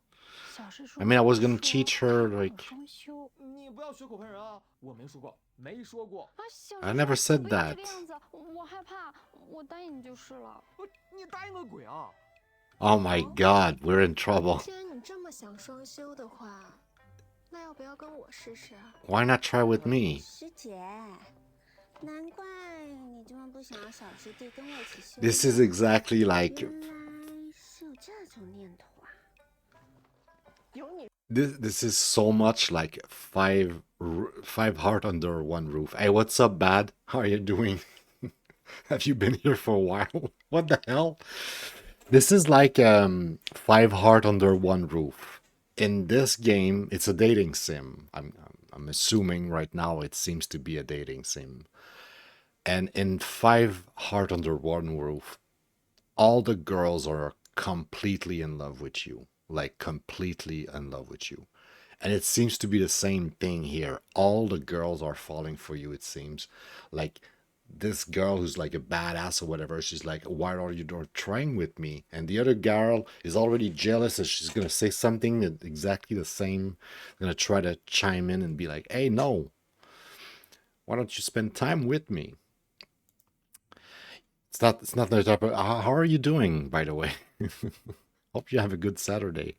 小师叔 I mean, I was 跟 gonna 我 teach 说 her, 他让我 like... 双修。你不要血口喷人啊！我没说过，没说过。啊，小 I 师 never 叔， said 不要 that. 这个样子，我害怕，我答应你就是了。你答应个鬼啊！ Oh my god, we're in trouble. 既然你这么想双修的话，那要不要跟我试试？ Why not try with me? 师姐，难怪你这么不想要小师弟跟我一起修。 This is exactly like... 原来是有这种念头啊！有你 This is so much like five heart under one roof. Hey, what's up, Bad? How are you doing? Have you been here for a while? What the hell? This is like 5 heart under one roof. In this game, it's a dating sim. I'm assuming right now it seems to be a dating sim. And in 5 heart under one roof, all the girls are completely in love with you. Like completely in love with you. And it seems to be the same thing here. All the girls are falling for you, it seems. Like this girl who's like a badass or whatever, she's like, why are you not trying with me? And the other girl is already jealous and she's gonna say something exactly the same. Gonna try to chime in and be like, hey, no. Why don't you spend time with me? It's not the type of... How are you doing, by the way? Hope you have a good Saturday.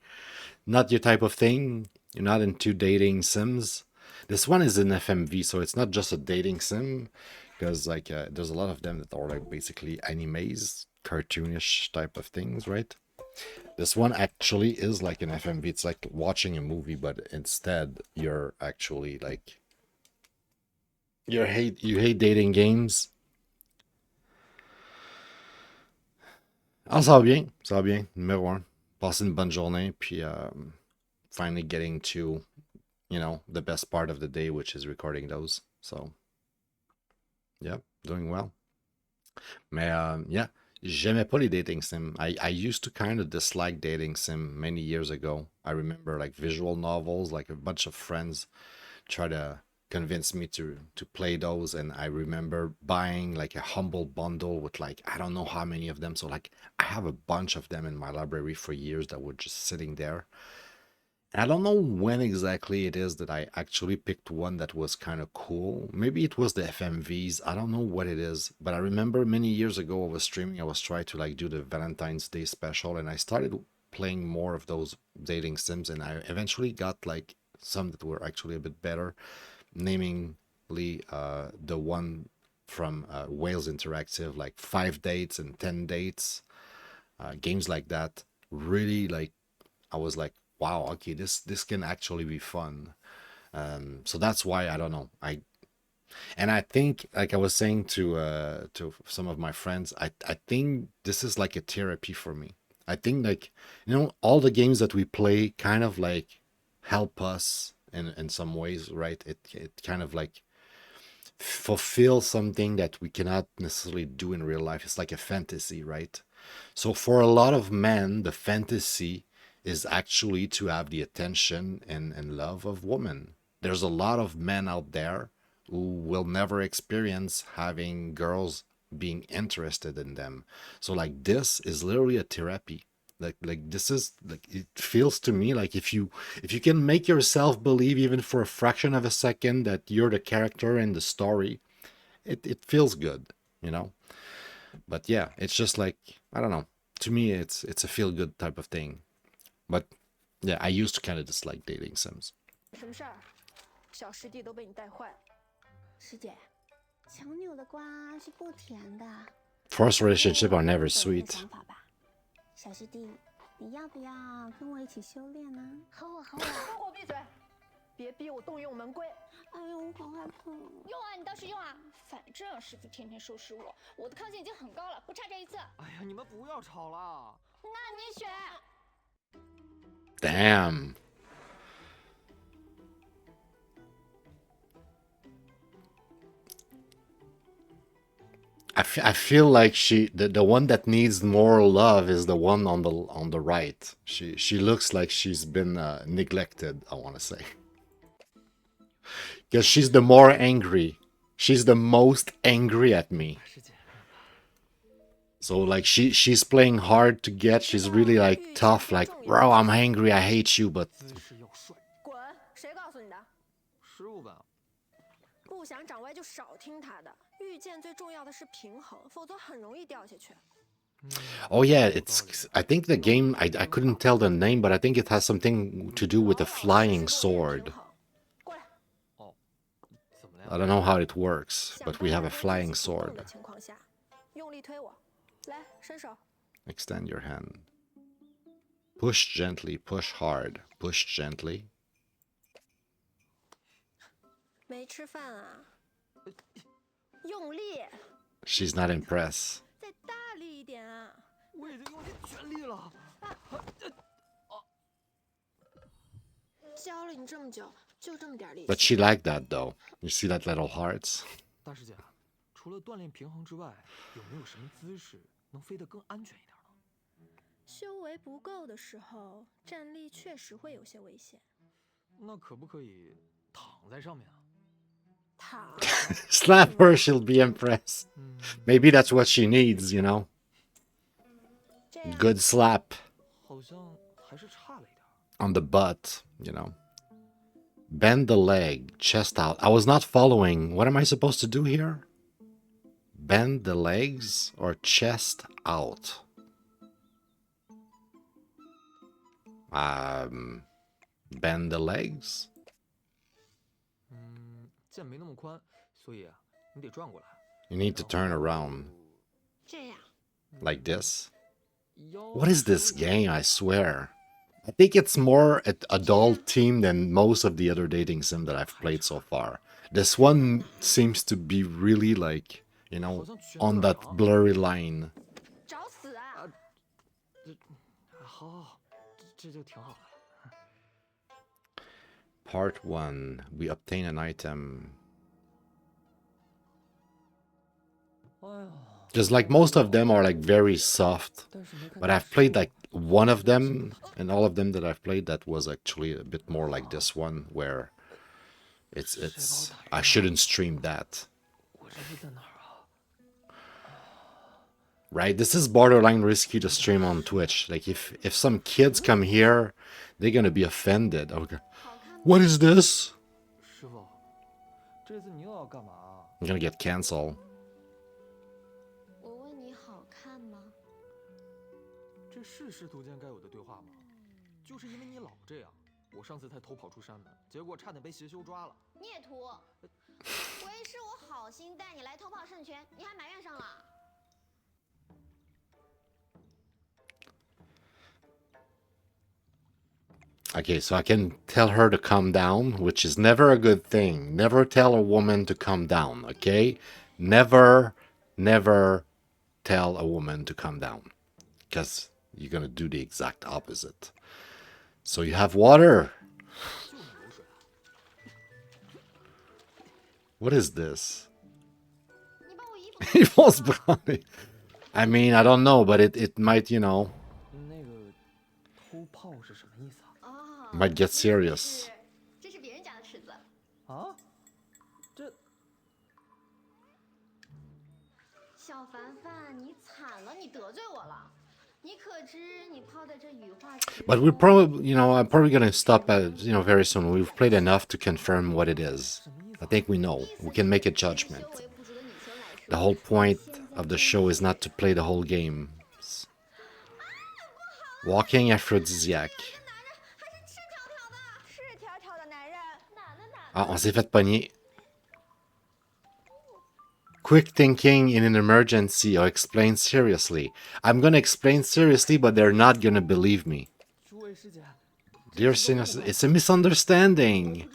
Not your type of thing. You're not into dating sims. This one is an FMV, so it's not just a dating sim. Because like there's a lot of them that are like basically animes, cartoonish type of things, right? This one actually is like an FMV. It's like watching a movie, but instead you're actually like... You hate dating games. Ah, ça va bien, numéro 1. Passer une bonne journée, puis finally getting to, you know, the best part of the day, which is recording those. So, yeah, doing well. Mais, yeah, j'aimais pas les dating sim. I used to kind of dislike dating sim many years ago. I remember, like, visual novels, like a bunch of friends try to convinced me to play those, and I remember buying like a humble bundle with like I don't know how many of them, so like I have a bunch of them in my library for years that were just sitting there. I don't know when exactly it is that I actually picked one that was kind of cool. Maybe it was the FMVs, I don't know what it is, but I remember many years ago I was streaming, I was trying to like do the Valentine's Day special, and I started playing more of those dating sims, and I eventually got like some that were actually a bit better. Namely the one from Wales Interactive, like 5 dates and 10 dates, games like that. Really, like, I was like, wow, okay, this can actually be fun. So that's why, I don't know, I think, like I was saying to some of my friends, I think this is like a therapy for me. I think, like, you know, all the games that we play kind of like help us in some ways, right? It kind of like fulfills something that we cannot necessarily do in real life. It's like a fantasy, right? So for a lot of men, the fantasy is actually to have the attention and love of women. There's a lot of men out there who will never experience having girls being interested in them. So like this is literally a therapy. Like this is like, it feels to me like if you can make yourself believe even for a fraction of a second that you're the character in the story, it feels good, you know. But yeah, it's just like, I don't know, to me it's a feel good type of thing. But yeah, I used to kind of dislike dating sims. 什么事儿？小师弟都被你带坏了。师姐，强扭的瓜是不甜的。 First relationship are never 懂你的 sweet. 想法吧，小师弟，你要不要跟我一起修炼呢？好我好我。都给我闭嘴！别逼我动用门规。哎呦，我好害怕。用啊，你倒是用啊！反正师傅天天收拾我，我的抗性已经很高了，不差这一次。哎呀，你们不要吵了，那你选。 Damn. I feel like the one that needs more love is the one on the right. She looks like she's been neglected, I want to say. Because she's the more angry. She's the most angry at me. So like she's playing hard to get. She's really like tough, like, bro, I'm angry, I hate you, but 滚！谁告诉你的？失误吧。不想长歪就少听他的。遇见最重要的是平衡，否则很容易掉下去。 oh yeah, it's I think the game I couldn't tell the name, but I think it has something to do with a flying sword. 过来。哦，怎么了 I 呀？ don't know how it works, but we have a flying 想办法 sword. 的情况下，用力推我，来，伸手。 Extend your hand. Push gently, push hard, push gently. 没吃饭啊？用力， She's not impressed. 再大力一点啊！我已经用尽全力了。教了你这么久，就这么点力 But 气。 she liked that though. You see that little hearts? 大师姐，除了锻炼平衡之外，有没有什么姿势能飞得更安全一点呢？修为不够的时候，站立确实会有些危险。那可不可以躺在上面啊？躺， Slap her, she'll be impressed. Maybe that's what she needs, you know? 这样 Good slap 好像还是差了一点。 on the butt, you know? Bend the leg, chest out. I was not following. What am I supposed to do here? Bend the legs or chest out? Bend the legs? 剑没那么宽，所以你得转过来。 You need to turn around 这样， like this. 腰 What is this game? I swear. I think it's more adult theme than most of the other dating sim that I've played so far. This one seems to be really like, you know, on that blurry line. 找死啊！好，这就挺好的。 Part 1. We obtain an item. 哎呀， Because like most of them are like very soft. 但是没看 But I've played like one of them, and all of them that I've played that was actually a bit more like this one, where it's I shouldn't stream that. 我这是在哪儿啊？ Right? This is borderline risky to stream on Twitch. Like if some kids come here, they're gonna be offended. Okay. What is this? 师傅，这次你又要干嘛啊？ I'm gonna get cancelled. 我问你好看吗？这是师徒间该有的对话吗？就是因为你老这样，我上次才偷跑出山门，结果差点被邪修抓了。孽徒，为师我好心带你来偷跑圣泉，你还埋怨上了？ Okay, so I can tell her to calm down, which is never a good thing. Never tell a woman to calm down, okay? Never, never tell a woman to calm down. Because you're gonna do the exact opposite. So you have water. What is this? 你把我衣服 It was brownie. I mean, I don't know, but it might, you know, 那个偷炮是什么意思啊？哦 might get serious. 这是别人家的尺子。啊？这小凡凡，你惨了，你得罪我了。你可知你泡在这羽化池 But we're probably, you know, I'm probably gonna stop at, you know, very soon. We've played enough to confirm what it is. I think we know. We can make a judgment. 修为不足的女生来说 The whole point of the show is not to play the whole game. Walking aphrodisiac. 还是赤条条的，赤条条的男人，哪呢哪？ Ah, on s'est fait pogner. Quick thinking in an emergency or explain seriously. I'm gonna explain seriously, but they're not gonna believe me. 诸位师姐， Dear sinners, it's a misunderstanding.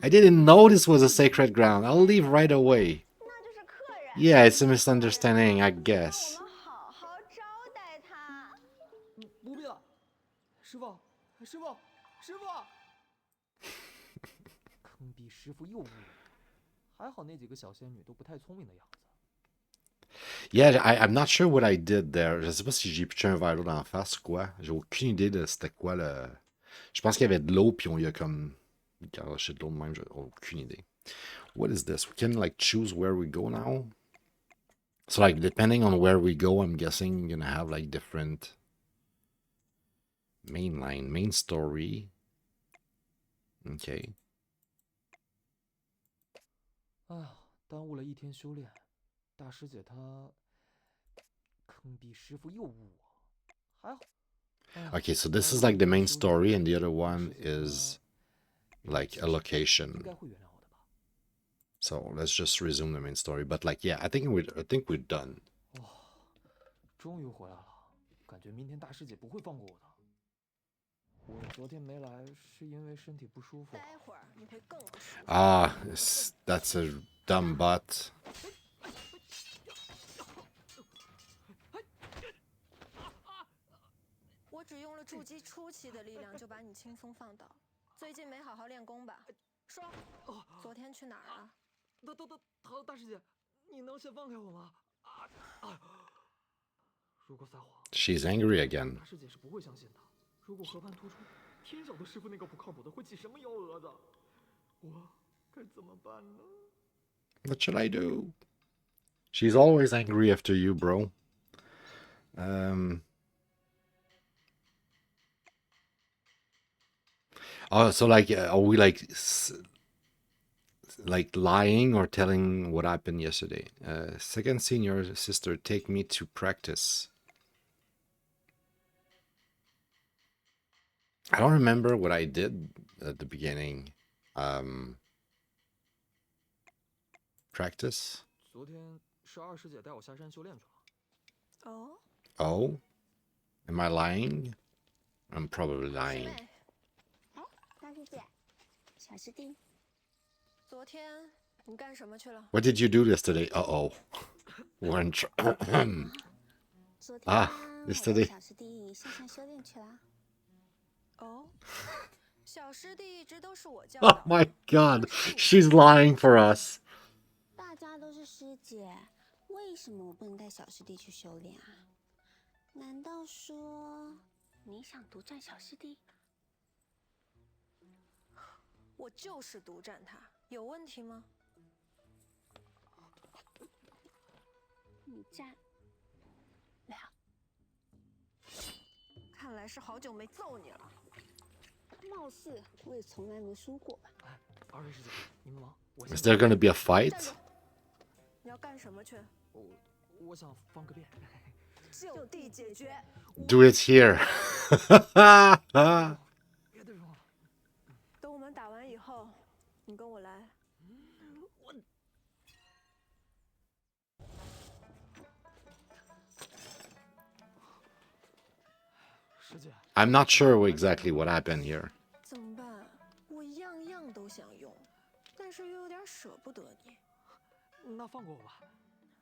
I didn't know this was a sacred ground. I'll leave right away. 那就是客人。 Yeah, it's a misunderstanding, I guess. 我们好好招待他。师傅，师傅！坑逼师傅又误了，还好那几个小仙女都不太聪明的样子。Yeah, I'm not sure what I did there. Je sais pas si j'ai pitché un verre d'eau d'en face ou quoi. J'ai aucune idée de c'était quoi le... Je pense qu'il y avait de l'eau, puis on y a comme garoché de l'eau de même. J'ai aucune idée. What is this? We can like choose where we go now? So like depending on where we go, I'm guessing you're gonna have like different main line, main story. Okay. 哎呀，耽误了一天修炼，大师姐她坑逼师傅又误我，还好。Okay, so this is like the main story, and the other one is like a location. 应该会原谅我的吧？ So let's just resume the main story. But like, yeah, I think we're done. 哇，终于回来了，感觉明天大师姐不会放过我的。我昨天没来是因为身体不舒服。待会儿你会更不舒服。 Ah, that's a dumb butt. 我只用了筑基初期的力量就把你轻松放倒。最近没好好练功吧？说，昨天去哪儿了？大师姐，你能先放开我吗？如果撒谎， She's angry again. 大师姐是不会相信的。如果河畔突出，天晓得师傅那个不靠谱的会起什么幺蛾子，我该怎么办呢？ What should I do? She's always angry after you, bro. Oh, so like, are we like lying or telling what happened yesterday? Second senior sister, take me to practice. I don't remember what I did at the beginning. Practice? 昨天是二师姐带我下山修炼去了。哦， Oh? Am I lying? I'm probably 师 lying. 妹，大师姐，小师弟，昨天你干什么去了？ What did you do yesterday? Uh-oh. We're in trouble. 昨天啊我带 yesterday 小师弟下山修炼去了。哦，小师弟一直都是我教 Oh 导。 my god. She's lying for us. 大家都是师姐，为什么我不能带小师弟去修炼啊？难道说你想独占小师弟？我就是独占他，有问题吗？你占了。看来是好久没揍你了。貌似我也从来没输过吧？哎，二位师姐，你们忙，我 Is 先 there gonna be a 站 fight? 住！你要干什么去？我想方个便。就地解决。 Do it here. 别对我。等我们打完以后，你跟我来。师姐， I'm not sure exactly what happened here. 怎么办？我样样都想用，但是又有点舍不得你。那放过我吧。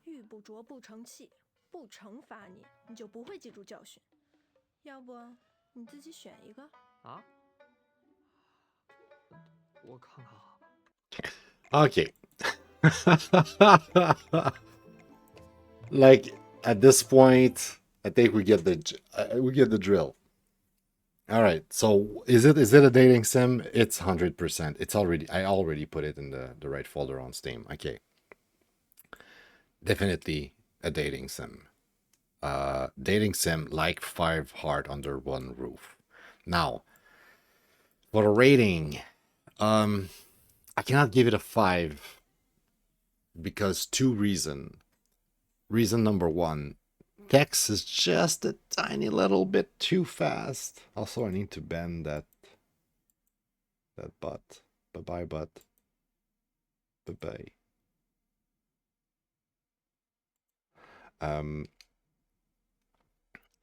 玉不琢不成器，不惩罚你，你就不会记住教训。要不你自己选一个？啊？我看看哈。 Okay. Like at this point, I think we get the drill. All right. So is it a dating sim? It's 100%. I already put it in the right folder on Steam. Okay. Definitely a dating sim. Dating sim like 5 Heart Under One Roof. Now, for a rating, I cannot give it a 5 because 2 reasons. Reason number 1, text is just a tiny little bit too fast. Also, I need to bend that butt. Bye-bye, butt. Bye-bye.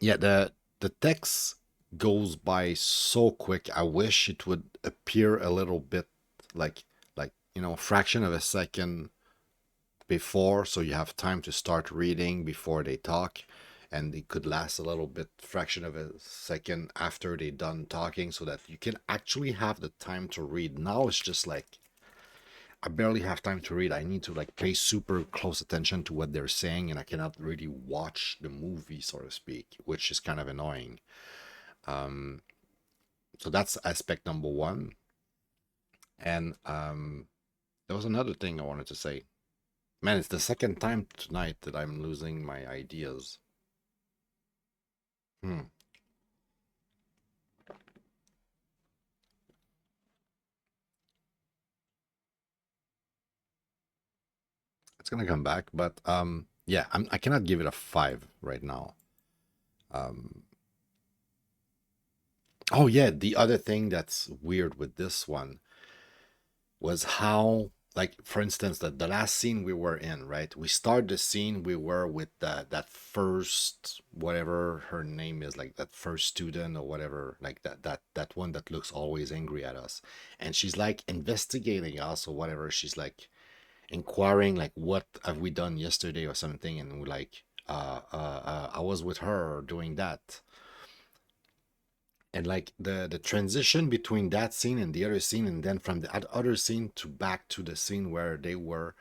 Yeah, the text goes by so quick. I wish it would appear a little bit like a fraction of a second before, so you have time to start reading before they talk. and they could last a little bit, fraction of a second after they're done talking, so that you can actually have the time to read. Now it's just like I barely have time to read. I need to like pay super close attention to what they're saying, and I cannot really watch the movie, so to speak, which is kind of annoying. So that's aspect number one. And there was another thing I wanted to say. Man, it's the second time tonight that I'm losing my ideas. It's gonna come back, but yeah, I cannot give it a 5 right now. Oh yeah, the other thing that's weird with this one was how, like, for instance, the last scene we were in, right? We start the scene, we were with that first, whatever her name is, like that first student or whatever, like that one that looks always angry at us, and she's like investigating us or whatever. She's like inquiring, like, what have we done yesterday or something, and we're like, I was with her doing that. And like the transition between that scene and the other scene, and then from the other scene to back to the scene where they were,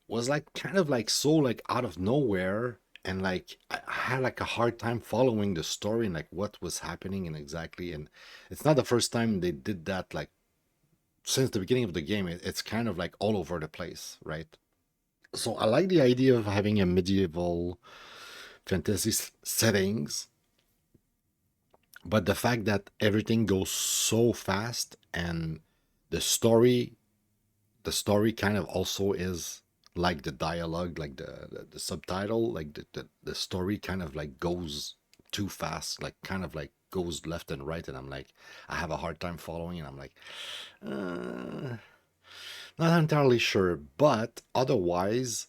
was like kind of like so like out of nowhere, and like I had like a hard time following the story and like what was happening and exactly. And it's not the first time they did that, like since the beginning of the game. It's kind of like all over the place, right? So I like the idea of having a medieval fantasy settings, but the fact that everything goes so fast, and the story kind of also is like the dialogue, like the subtitle, like the story kind of like goes too fast, like kind of like goes left and right, and I'm like, I have a hard time following, and I'm like, not entirely sure. But otherwise,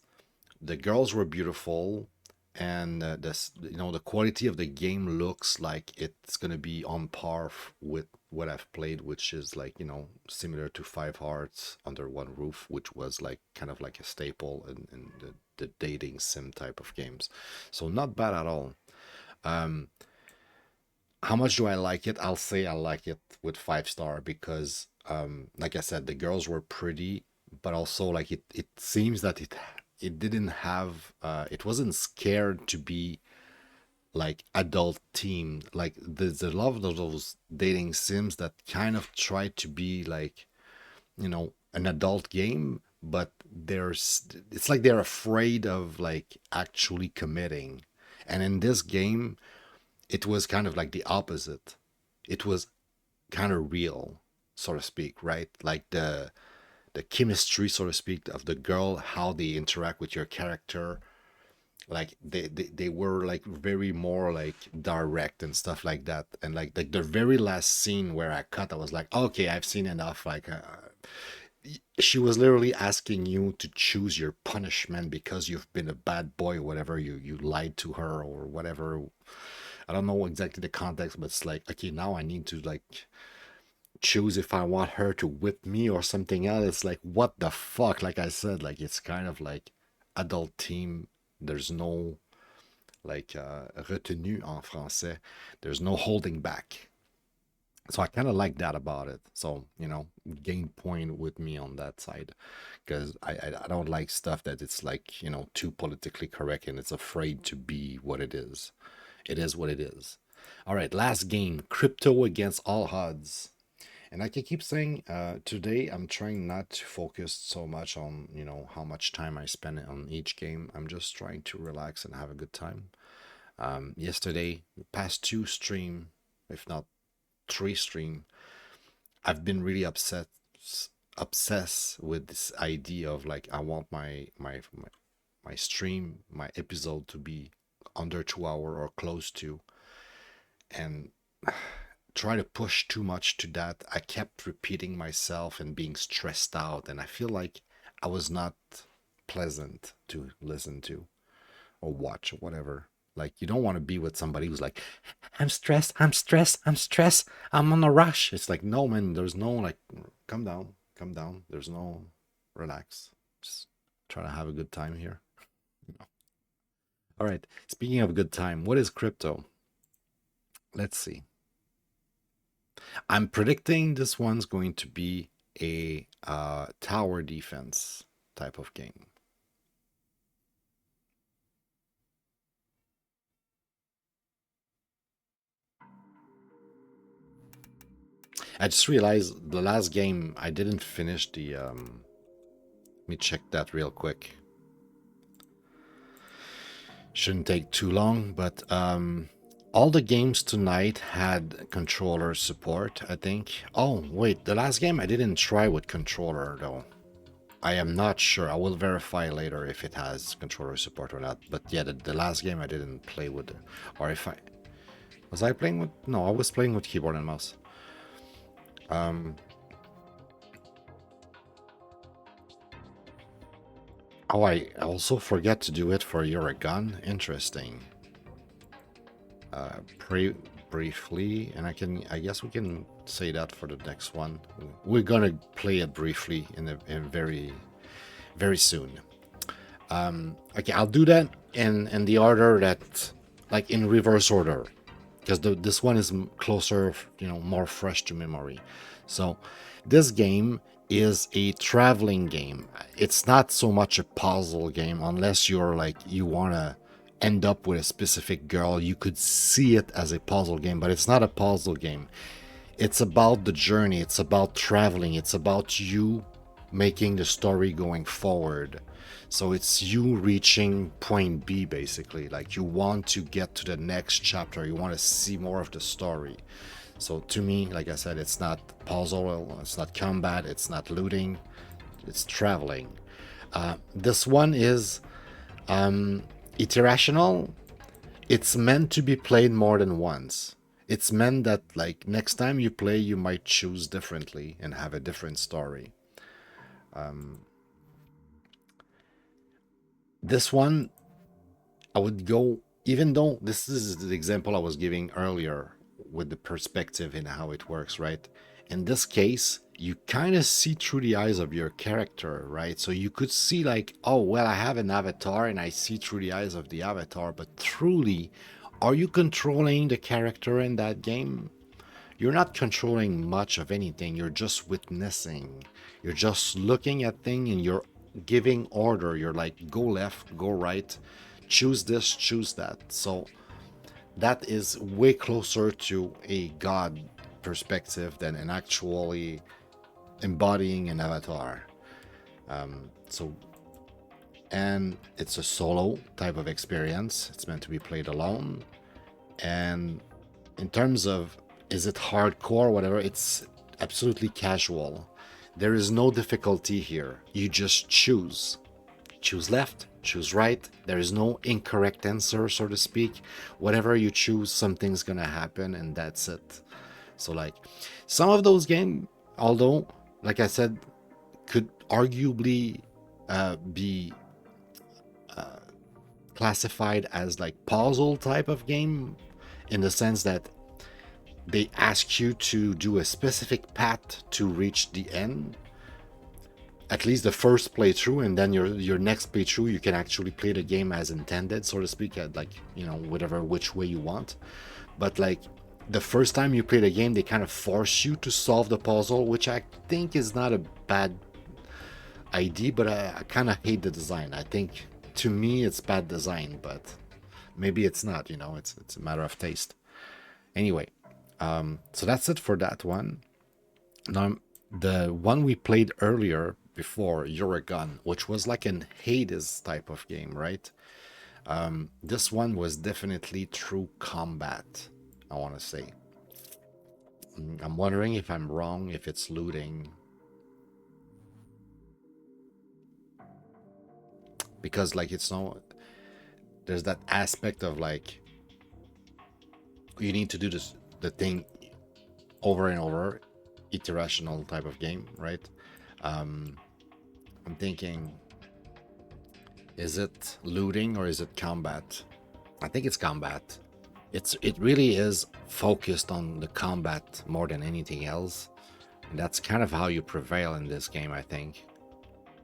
the girls were beautiful, and this, you know, the quality of the game looks like it's gonna be on par with what I've played, which is like, you know, similar to Five Hearts Under One Roof, which was like kind of like a staple in the dating sim type of games. So not bad at all. How much do I like it? I'll say I like it with 5 star because, like I said, the girls were pretty, but also like it seems that it didn't have, it wasn't scared to be like adult themed. Like there's a lot of those dating sims that kind of try to be like, you know, an adult game, but it's like they're afraid of like actually committing. And in this game, it was kind of like the opposite. It was kind of real, so to speak, right? Like the chemistry, so to speak, of the girl, how they interact with your character, like they were like very more like direct and stuff like that. And like the very last scene where I cut, I was like, okay, I've seen enough. Like she was literally asking you to choose your punishment because you've been a bad boy or whatever, you lied to her or whatever. I don't know exactly the context, but it's like, okay, now I need to like choose if I want her to whip me or something else. It's like, what the fuck? Like I said, like it's kind of like adult theme. There's no like retenue en français. There's no holding back. So I kind of like that about it. So, you know, gain point with me on that side, because I don't like stuff that it's like, you know, too politically correct and it's afraid to be what it is. It is what it is. All right, last game, Crypto Against All Odds. And like I keep saying, today I'm trying not to focus so much on, you know, how much time I spend on each game. I'm just trying to relax and have a good time. Yesterday, the past 2 stream, if not 3 stream, I've been really obsessed with this idea of like, I want my stream, my episode to be under 2 hour or close to, and try to push too much to that. I kept repeating myself and being stressed out, and I feel like I was not pleasant to listen to or watch or whatever. Like, you don't want to be with somebody who's like, I'm stressed, I'm stressed, I'm stressed, I'm on a rush. It's like, no, man, there's no like, calm down, calm down. There's no relax. Just try to have a good time here. All right. Speaking of good time, what is crypto? Let's see. I'm predicting this one's going to be a tower defense type of game. I just realized the last game I didn't finish the let me check that real quick. Shouldn't take too long, but all the games tonight had controller support, I think. Oh, wait, the last game I didn't try with controller though. I am not sure. I will verify later if it has controller support or not. But yeah, the last game I didn't play with, or if I was I playing with? No, I was playing with keyboard and mouse. Oh, I also forget to do it for Uragun. Interesting. Briefly, and I guess we can say that for the next one. We're gonna play it briefly in very soon. Okay, I'll do that in the order that, like in reverse order, because this one is closer, more fresh to memory. So this game is a traveling game. It's not so much a puzzle game, unless you're like you wanna end up with a specific girl. You could see it as a puzzle game, but it's not a puzzle game. It's about the journey. It's about traveling. It's about you making the story going forward. So it's you reaching point B, basically. Like you want to get to the next chapter. You want to see more of the story. So to me, like I said, it's not puzzle, it's not combat, it's not looting, it's traveling. This one is irrational. It's meant to be played more than once. It's meant that, like, next time you play, you might choose differently and have a different story. This one, I would go, even though this is the example I was giving earlier with the perspective and how it works, right? In this case, you kind of see through the eyes of your character, right? So you could see like, oh, well, I have an avatar and I see through the eyes of the avatar, but truly, are you controlling the character in that game? You're not controlling much of anything. You're just witnessing. You're just looking at things and you're giving order. You're like, go left, go right, choose this, choose that. So that is way closer to a god perspective than an actually embodying an avatar. And it's a solo type of experience. It's meant to be played alone. And in terms of, is it hardcore, whatever, it's absolutely casual. There is no difficulty here. You just choose. Choose left, choose right. There is no incorrect answer, so to speak. Whatever you choose, something's gonna happen, and that's it. So, like, some of those games, although, like I said, could arguably be classified as like puzzle type of game, in the sense that they ask you to do a specific path to reach the end, at least the first playthrough, and then your next playthrough you can actually play the game as intended, so to speak, at like, whatever which way you want. But like the first time you play the game, they kind of force you to solve the puzzle, which I think is not a bad idea, but I kind of hate the design. I think, to me, it's bad design, but maybe it's not, it's a matter of taste. Anyway, so that's it for that one. Now, the one we played earlier before, Uragun, which was like an Hades type of game, right? This one was definitely true combat, I want to say. I'm wondering if I'm wrong, if it's looting. Because, like, there's that aspect of, like, you need to do the thing over and over, irrational type of game, right? I'm thinking, is it looting or is it combat? I think it's combat. It really is focused on the combat more than anything else, and that's kind of how you prevail in this game, I think.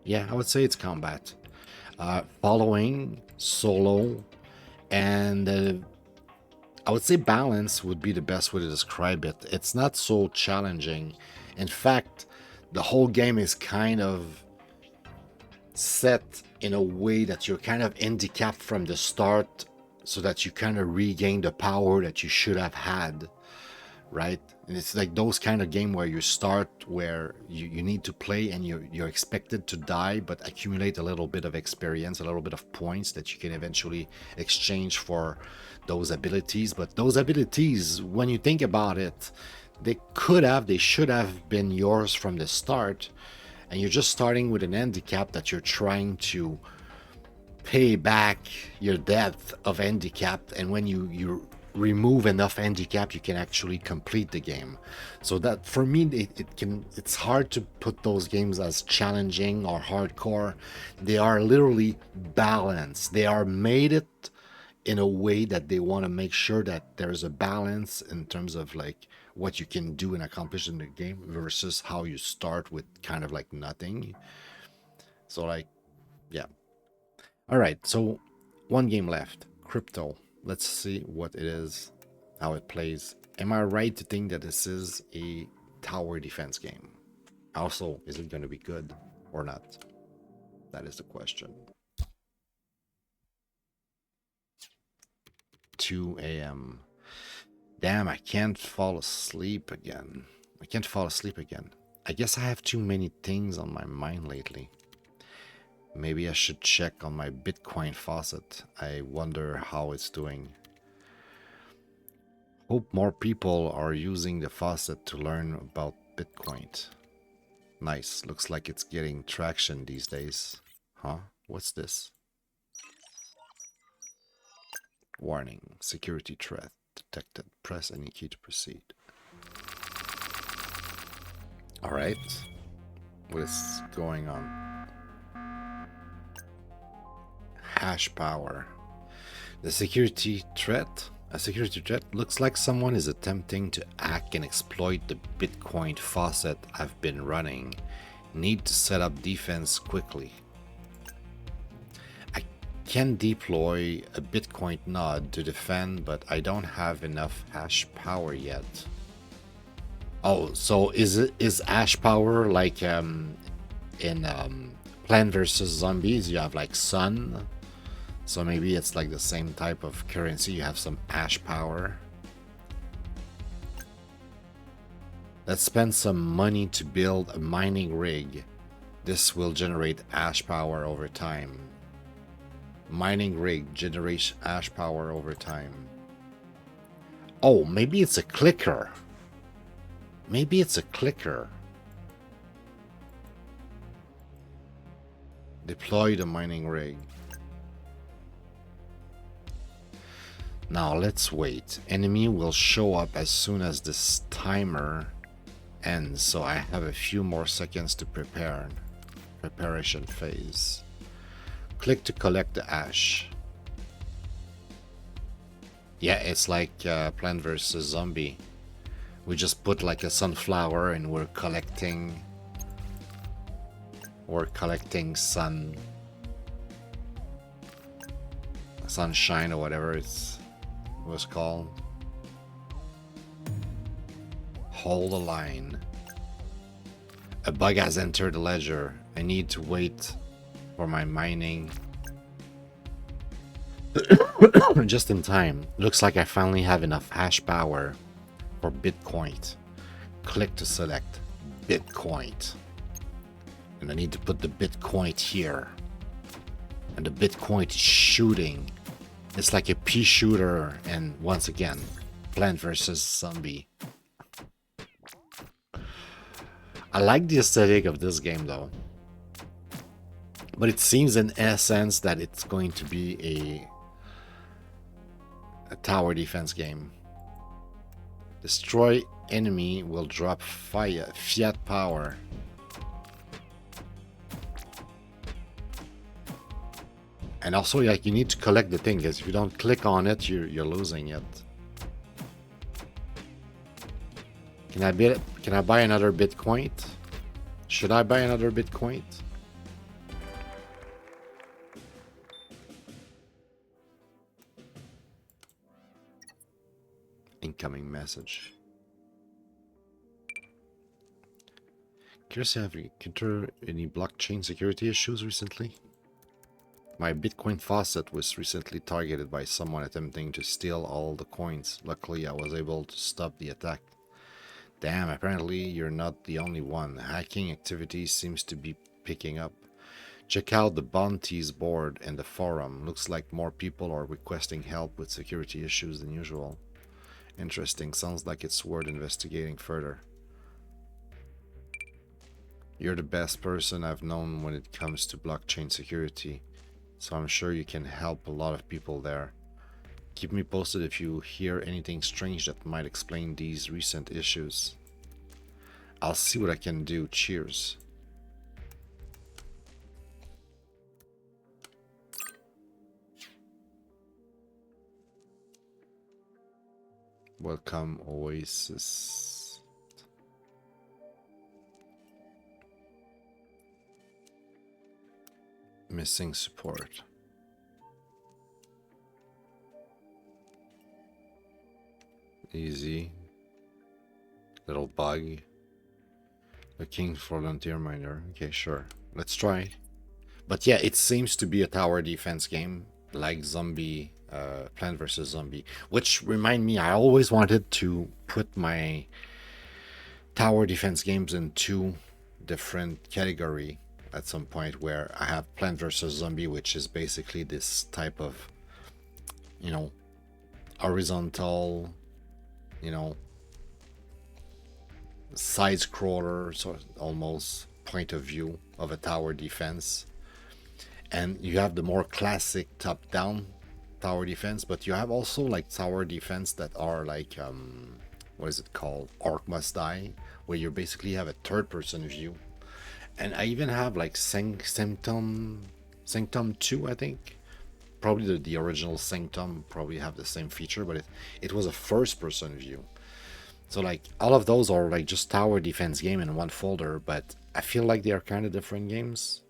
Yeah, I would say it's combat. Following, solo, And I would say balance would be the best way to describe it. It's not so challenging. In fact, the whole game is kind of set in a way that you're kind of handicapped from the start, so that you kind of regain the power that you should have had, right? And it's like those kind of game where you start where you need to play and you're expected to die, but accumulate a little bit of experience, a little bit of points that you can eventually exchange for those abilities. But those abilities, when you think about it, they should have been yours from the start, and you're just starting with an handicap that you're trying to pay back your depth of handicap, and when you remove enough handicap, you can actually complete the game. So that, for me, it's hard to put those games as challenging or hardcore. They are literally balanced. They are made it in a way that they want to make sure that there's a balance in terms of like what you can do and accomplish in the game versus how you start with kind of like nothing. So like, yeah. All right, so one game left, Crypto. Let's see what it is, how it plays. Am I right to think that this is a tower defense game? Also, is it going to be good or not? That is the question. 2 a.m. Damn, I can't fall asleep again. I guess I have too many things on my mind lately. Maybe I should check on my Bitcoin faucet. I wonder how it's doing. Hope more people are using the faucet to learn about Bitcoin. Nice. Looks like it's getting traction these days. Huh? What's this? Warning. Security threat detected. Press any key to proceed. Alright. What is going on? Hash power. The security threat? A security threat looks like someone is attempting to hack and exploit the Bitcoin faucet I've been running. Need to set up defense quickly. I can deploy a Bitcoin node to defend, but I don't have enough hash power yet. Oh, so is hash power like in Plant vs. Zombies? You have like sun. So maybe it's like the same type of currency. You have some hash power. Let's spend some money to build a mining rig. This will generate hash power over time. Mining rig generates hash power over time. Oh, maybe it's a clicker. Maybe it's a clicker. Deploy the mining rig. Now let's wait. Enemy will show up as soon as this timer ends, so I have a few more seconds to prepare. Preparation phase. Click to collect the ash. Yeah, it's like Plant vs. Zombie. We just put like a sunflower and we're collecting sunshine or whatever it was called. Hold the line. A bug has entered the ledger. I need to wait for my mining. Just in time. Looks like I finally have enough hash power for Bitcoin. Click to select Bitcoin. And I need to put the Bitcoin here. And the Bitcoin is shooting. It's like a pea shooter, and once again, Plant vs. Zombie. I like the aesthetic of this game though. But it seems in essence that it's going to be a tower defense game. Destroy enemy will drop fiat power. And also, like, you need to collect the thing, because if you don't click on it, you're losing it. Can I buy another Bitcoin? Should I buy another Bitcoin? incoming message. Curious, have you encountered any blockchain security issues recently? My Bitcoin faucet was recently targeted by someone attempting to steal all the coins. Luckily, I was able to stop the attack. Damn, apparently you're not the only one. Hacking activity seems to be picking up. Check out the bounties board and the forum. Looks like more people are requesting help with security issues than usual. Interesting. Sounds like it's worth investigating further. You're the best person I've known when it comes to blockchain security, so I'm sure you can help a lot of people there. Keep me posted if you hear anything strange that might explain these recent issues. I'll see what I can do. Cheers. Welcome, Oasis. Missing support. Easy. Little bug. Looking for volunteer miner. Okay, sure. Let's try. But yeah, it seems to be a tower defense game, like Zombie, Plant vs. Zombie. Which remind me, I always wanted to put my tower defense games in two different category at some point, where I have Plant vs. Zombie, which is basically this type of, you know, horizontal, you know, side scroller, sort of almost point of view of a tower defense. And you have the more classic top-down tower defense, but you have also like tower defense that are like what is it called, Orc Must Die, where you basically have a third-person view. And I even have like Sanctum 2, I think. Probably the original Sanctum probably have the same feature, but it was a first-person view. So like all of those are like just tower defense game in one folder, but I feel like they are kind of different games.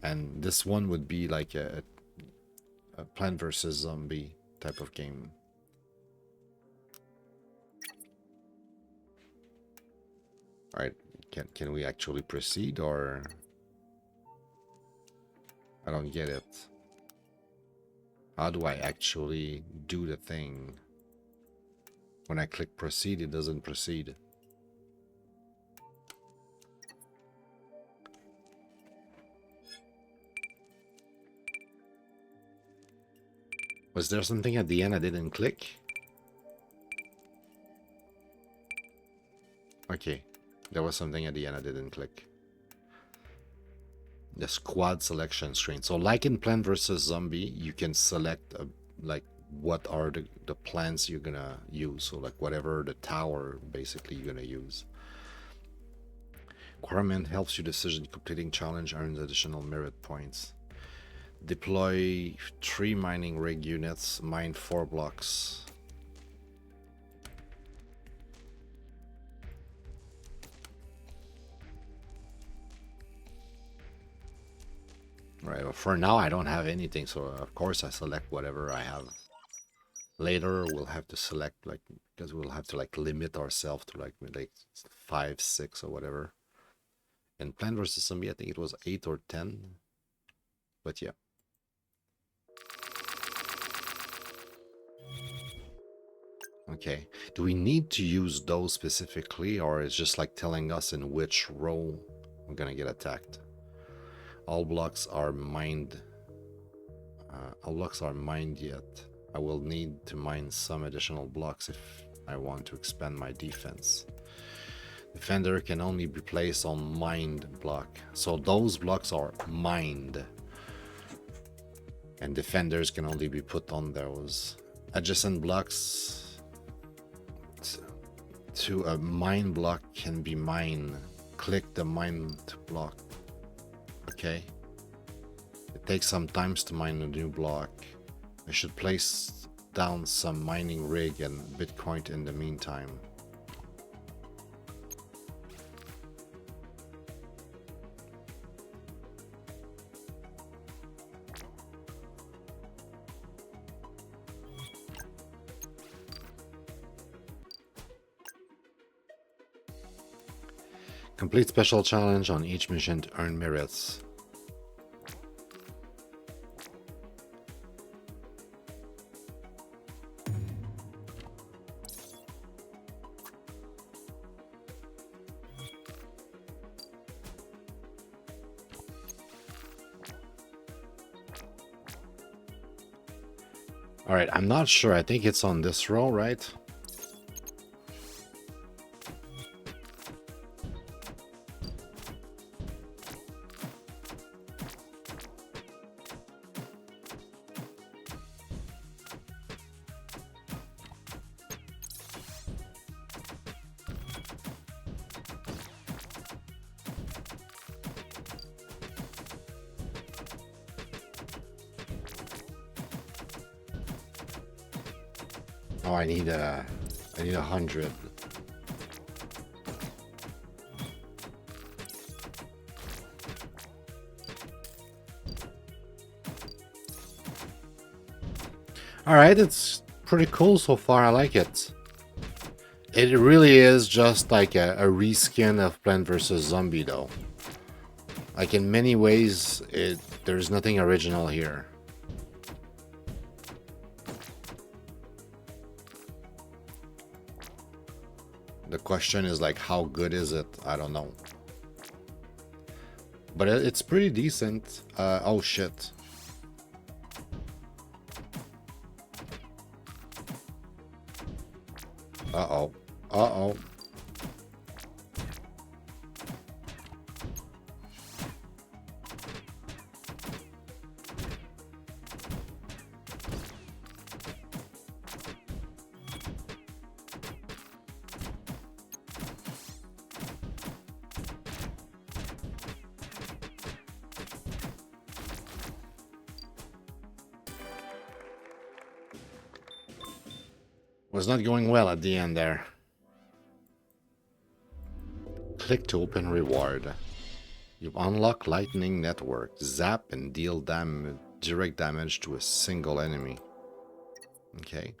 And this one would be like a Plant vs. Zombie type of game. Alright, can we actually proceed, or I don't get it. How do I actually do the thing? When I click proceed, it doesn't proceed. Was there something at the end I didn't click? Okay, there was something at the end I didn't click. The squad selection screen. So like in Plant vs. Zombie, you can select like what are the plants you're gonna use. So like whatever the tower basically you're gonna use. Requirement helps you decision. Completing challenge earns additional merit points. Deploy 3 mining rig units, mine 4 blocks. Right, well, for now I don't have anything, so of course I select whatever I have. Later we'll have to select, like, because we'll have to like limit ourselves to like 5, 6 or whatever. In Plant vs. Zombie, I think it was 8 or 10. But yeah. Okay, do we need to use those specifically, or it's just like telling us in which row we're gonna get attacked? All blocks are mined. All blocks are mined yet. I will need to mine some additional blocks if I want to expand my defense. Defender can only be placed on mined block. So those blocks are mined. And defenders can only be put on those. Adjacent blocks to a mine block can be mined. Click the mined block. Okay. It takes some time to mine a new block. I should place down some mining rig and Bitcoin in the meantime. Complete special challenge on each mission to earn merits. All right, I'm not sure. I think it's on this row, right? Oh, I need 100. All right, it's pretty cool so far. I like it. It really is just like a reskin of Plant vs. Zombie, though. Like in many ways, there's nothing original here. The question is like, how good is it? I don't know. But it's pretty decent. Oh shit. Uh-oh. Uh-oh. Was not going well at the end there. Click to open reward. You unlock lightning network. Zap and deal direct damage to a single enemy. Okay.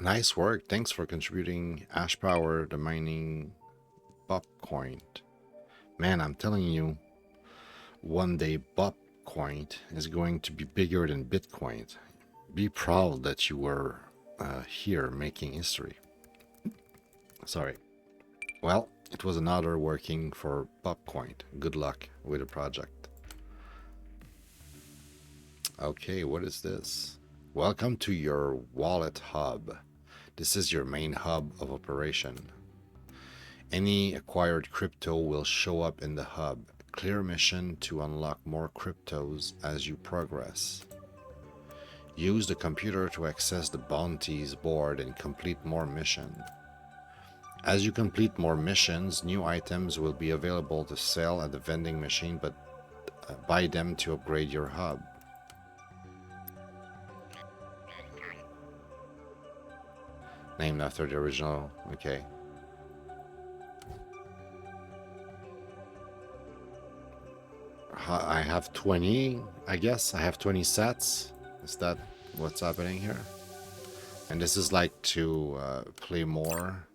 Nice work. Thanks for contributing Ash Power, the mining Bop coin. Man, I'm telling you, one day Bop coin is going to be bigger than Bitcoin. Be proud that you were here making history. Sorry. Well, it was another working for Popcoin. Good luck with the project. Okay, what is this? Welcome to your wallet hub. This is your main hub of operation. Any acquired crypto will show up in the hub. Clear mission to unlock more cryptos as you progress. Use the computer to access the bounties board and complete more missions. As you complete more missions, new items will be available to sell at the vending machine, but buy them to upgrade your hub. Named after the original, okay. I have 20, I guess. I have 20 sets. Is that what's happening here? And this is like to play more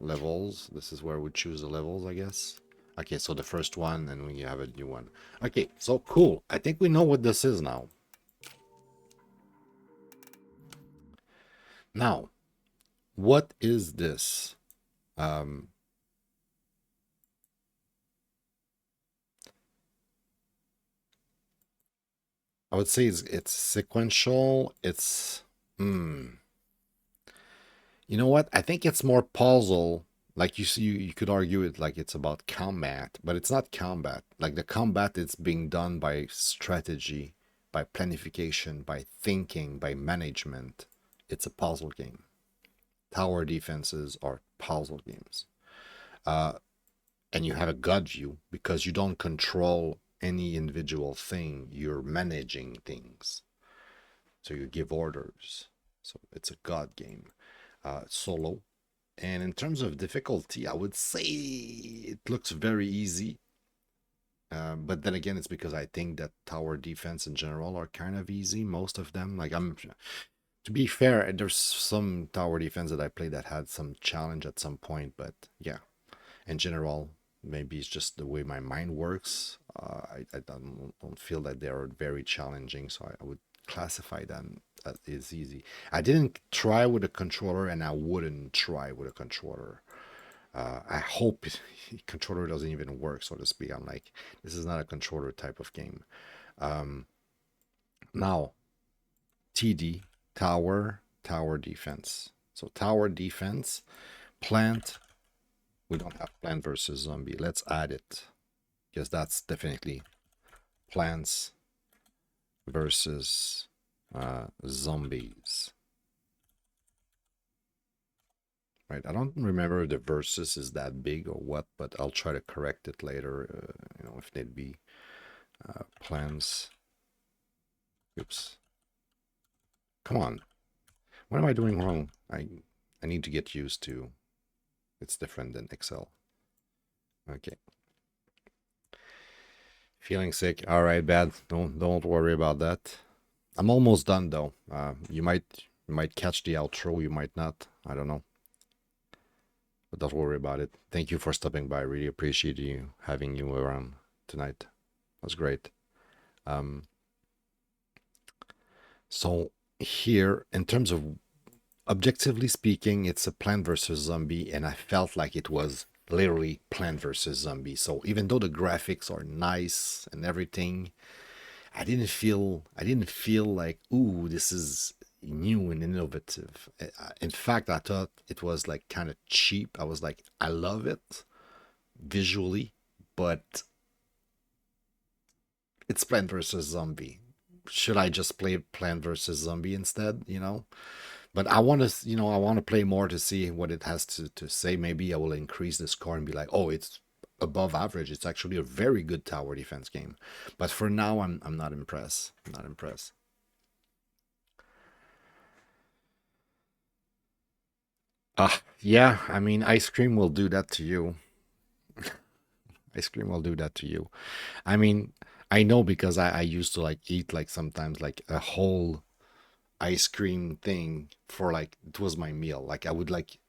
levels. This is where we choose the levels, I guess. Okay, so the first one, and we have a new one. Okay, so cool. I think we know what this is now. Now, what is this? I would say it's sequential. It's you know what? I think it's more puzzle. Like you see, you could argue it like it's about combat, but it's not combat. Like the combat is being done by strategy, by planification, by thinking, by management. It's a puzzle game. Tower defenses are puzzle games. And you have a gut view because you don't control any individual thing. You're managing things. So you give orders. So it's a god game. Solo. And in terms of difficulty, I would say it looks very easy. But then again, it's because I think that tower defense in general are kind of easy. Most of them, like To be fair, there's some tower defense that I played that had some challenge at some point, but yeah, in general, maybe it's just the way my mind works. I don't feel that they are very challenging, so I would classify them as easy. I didn't try with a controller, and I wouldn't try with a controller. I hope controller doesn't even work, so to speak. I'm like, this is not a controller type of game. Now, TD, tower defense. So tower defense, plant. We don't have plant versus zombie. Let's add it, because that's definitely plants versus zombies. Right, I don't remember if the versus is that big or what, but I'll try to correct it later, if need be. Plans. Oops. Come on. What am I doing wrong? I need to get used to. It's different than Excel. Okay. Feeling sick. All right, bad. Don't worry about that. I'm almost done though. You might catch the outro. You might not. I don't know. But don't worry about it. Thank you for stopping by. I really appreciate having you around tonight. That was great. So here, in terms of objectively speaking, it's a plant versus zombie, and I felt like it was literally plant versus zombie. So even though the graphics are nice and everything, I didn't feel like, ooh, this is new and innovative. In fact, I thought it was like kind of cheap. I was like, I love it visually, but it's Plant vs. Zombie. Should I just play Plant vs. Zombie instead, But I want to play more to see what it has to say. Maybe I will increase the score and be like, oh, it's above average. It's actually a very good tower defense game. But for now, I'm not impressed. I'm not impressed. Yeah, I mean, ice cream will do that to you. Ice cream will do that to you. I mean, I know because I used to like eat like sometimes like a whole ice cream thing for like, it was my meal. Like I would like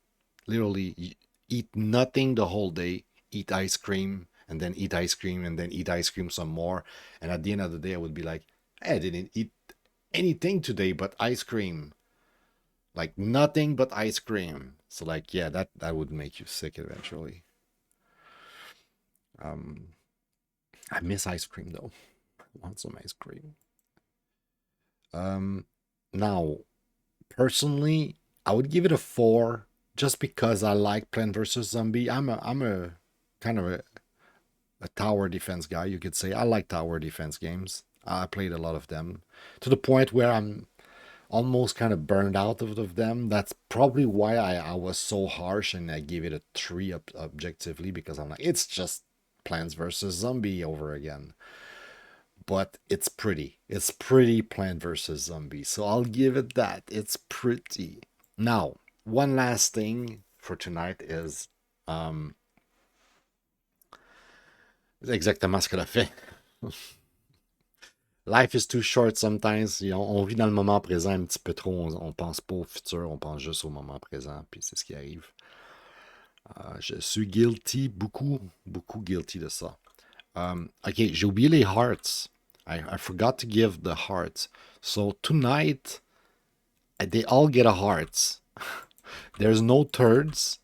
literally eat nothing the whole day, eat ice cream, and then eat ice cream, and then eat ice cream some more. And at the end of the day, I would be like, hey, I didn't eat anything today but ice cream. Like nothing but ice cream. So like, yeah, that would make you sick eventually. I miss ice cream though. I want some ice cream. Now, personally, I would give it a 4 just because I like Plant vs. Zombie. I'm a kind of a tower defense guy, you could say. I like tower defense games. I played a lot of them to the point where I'm almost kind of burned out of them. That's probably why I was so harsh and I gave it a 3 objectively, because I'm like, it's just Plants vs. Zombie over again. But it's pretty. It's pretty Plant vs. Zombie. So I'll give it that. It's pretty. Now, one last thing for tonight is exactement ce qu'elle a fait. Life is too short sometimes. On vit dans le moment présent un petit peu trop. On pense pas au futur, on pense juste au moment présent. Puis c'est ce qui arrive. Je suis guilty, beaucoup guilty de ça. Ok, j'ai oublié les hearts. I forgot to give the hearts. So tonight, they all get a heart. There's no turds.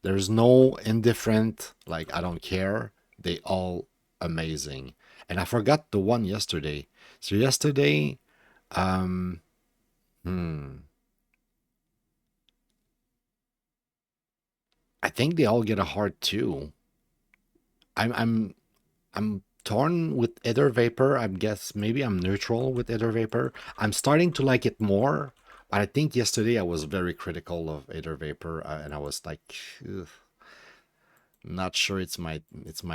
There's no indifferent, like, I don't care. They all amazing. And I forgot the one yesterday. So yesterday, I think they all get a heart too. I'm torn with Ether Vapor. I guess maybe I'm neutral with Ether Vapor. I'm starting to like it more, but I think yesterday I was very critical of Ether Vapor, and I was like, ugh, not sure it's my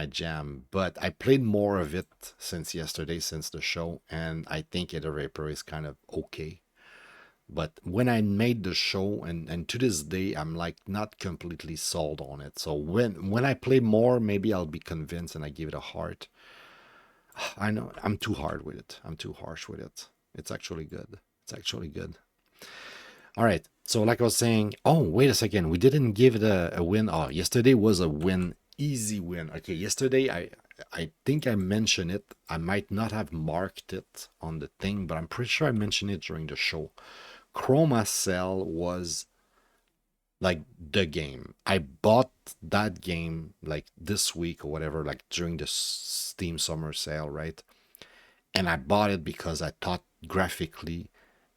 jam. But I played more of it since yesterday, since the show, and I think Ether Vapor is kind of okay. But when I made the show, and to this day, I'm like not completely sold on it. So when I play more, maybe I'll be convinced and I give it a heart. I know I'm too hard with it. I'm too harsh with it. It's actually good. It's actually good. All right. So like I was saying, oh, wait a second. We didn't give it a win. Oh, yesterday was a win. Easy win. Okay, yesterday I think I mentioned it. I might not have marked it on the thing, but I'm pretty sure I mentioned it during the show. Chroma Cell was like the game. I bought that game like this week or whatever, like during the Steam summer sale, right? And I bought it because I thought graphically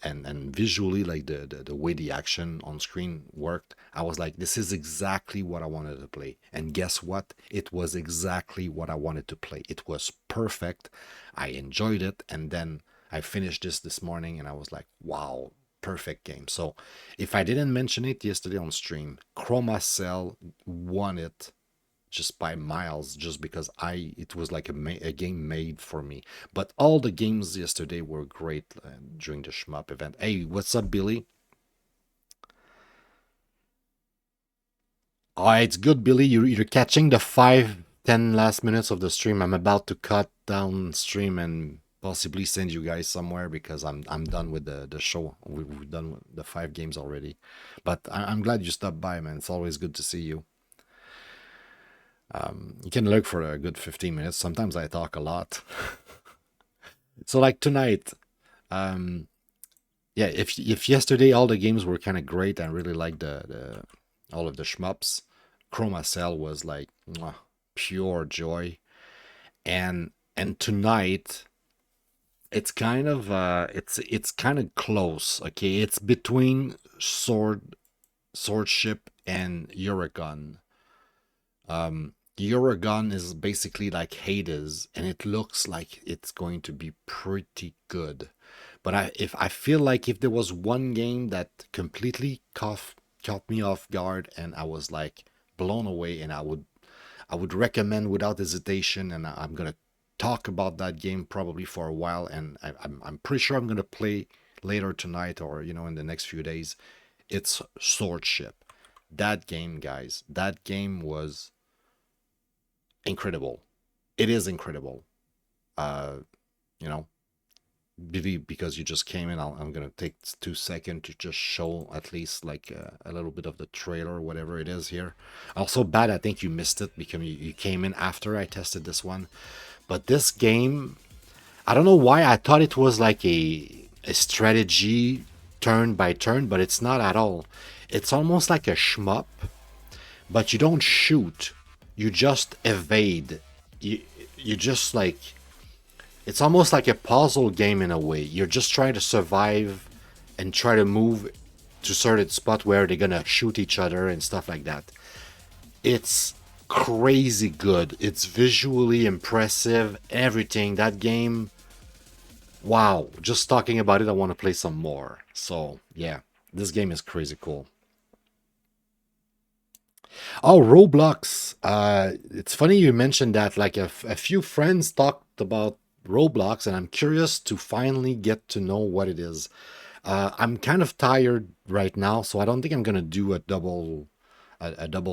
and visually, like the way the action on screen worked, I was like, this is exactly what I wanted to play. And guess what? It was exactly what I wanted to play. It was perfect. I enjoyed it. And then I finished this morning and I was like, wow, perfect game. So if I didn't mention it yesterday on stream, Chroma Cell won it just by miles, just because it was like a game made for me. But all the games yesterday were great during the shmup event. Hey, what's up, Billy? Oh, it's good, Billy. You're catching the 5-10 last minutes of the stream. I'm about to cut down stream and possibly send you guys somewhere because I'm done with the show. We've done with the 5 games already. But I'm glad you stopped by, man. It's always good to see you. You can look for a good 15 minutes. Sometimes I talk a lot. So like tonight, yeah, if yesterday all the games were kind of great, I really liked the all of the shmups. Chroma Cell was like mwah, pure joy. And tonight it's kind of it's kind of close, okay? It's between Swordship and Uragun. Uragun is basically like Hades, and it looks like it's going to be pretty good. But I feel like if there was one game that completely caught me off guard, and I was like blown away, and I would recommend without hesitation, and I'm gonna talk about that game probably for a while, and I'm pretty sure I'm gonna play later tonight or in the next few days. It's Swordship. That game, guys, that game was incredible. It is incredible. You know, because you just came in, I'm gonna take 2 seconds to just show at least like a little bit of the trailer, whatever it is here. Also, bad, I think you missed it because you came in after I tested this one. But this game, I don't know why I thought it was like a strategy turn by turn, but it's not at all. It's almost like a shmup, but you don't shoot. You just evade. You just like, it's almost like a puzzle game in a way. You're just trying to survive and try to move to certain spot where they're gonna shoot each other and stuff like that. It's crazy good. It's visually impressive. Everything. That game, wow. Just talking about it, I want to play some more. So yeah, this game is crazy cool. Oh, Roblox. It's funny you mentioned that. Like a few friends talked about Roblox, and I'm curious to finally get to know what it is. I'm kind of tired right now, so I don't think I'm gonna do a double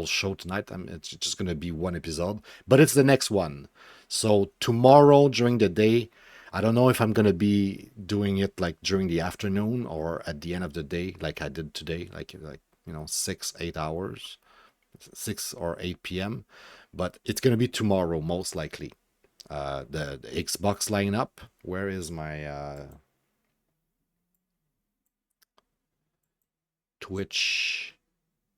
show tonight. It's just gonna be one episode, but it's the next one. So tomorrow during the day, I don't know if I'm gonna be doing it like during the afternoon or at the end of the day, like I did today, like 6-8 hours. 6 or 8 p.m. But it's gonna be tomorrow most likely. The Xbox lineup. Where is my Twitch?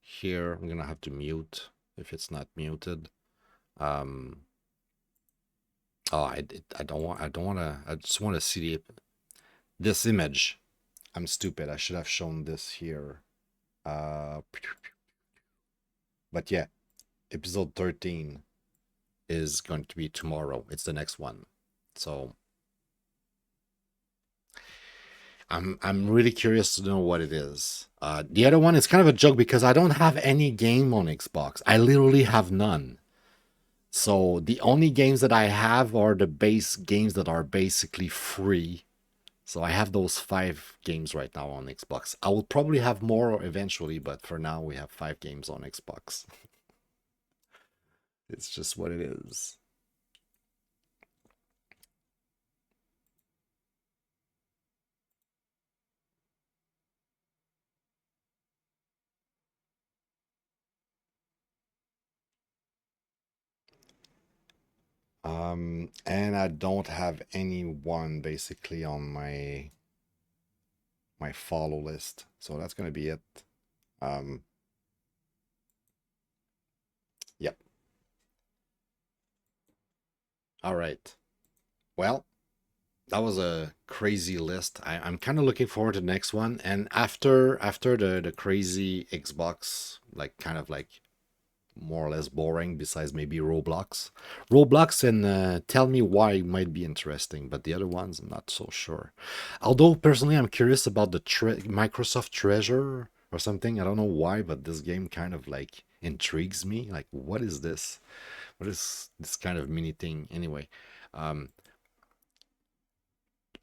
Here, I'm gonna have to mute if it's not muted. Oh, I don't want to. I just want to see this image. I'm stupid. I should have shown this here. But yeah, episode 13 is going to be tomorrow. It's the next one. So I'm really curious to know what it is. The other one is kind of a joke because I don't have any game on Xbox. I literally have none. So the only games that I have are the base games that are basically free. So I have those 5 games right now on Xbox. I will probably have more eventually, but for now we have 5 games on Xbox. It's just what it is. And I don't have anyone basically on my follow list, so that's gonna be it. Yep. All right. Well, that was a crazy list. I'm kind of looking forward to the next one. And after the crazy Xbox, like kind of like more or less boring, besides maybe Roblox. Roblox and Tell Me Why might be interesting, but the other ones I'm not so sure. Although personally I'm curious about the Microsoft Treasure or something. I don't know why, but this game kind of like intrigues me. Like, what is this? What is this kind of mini thing? Anyway,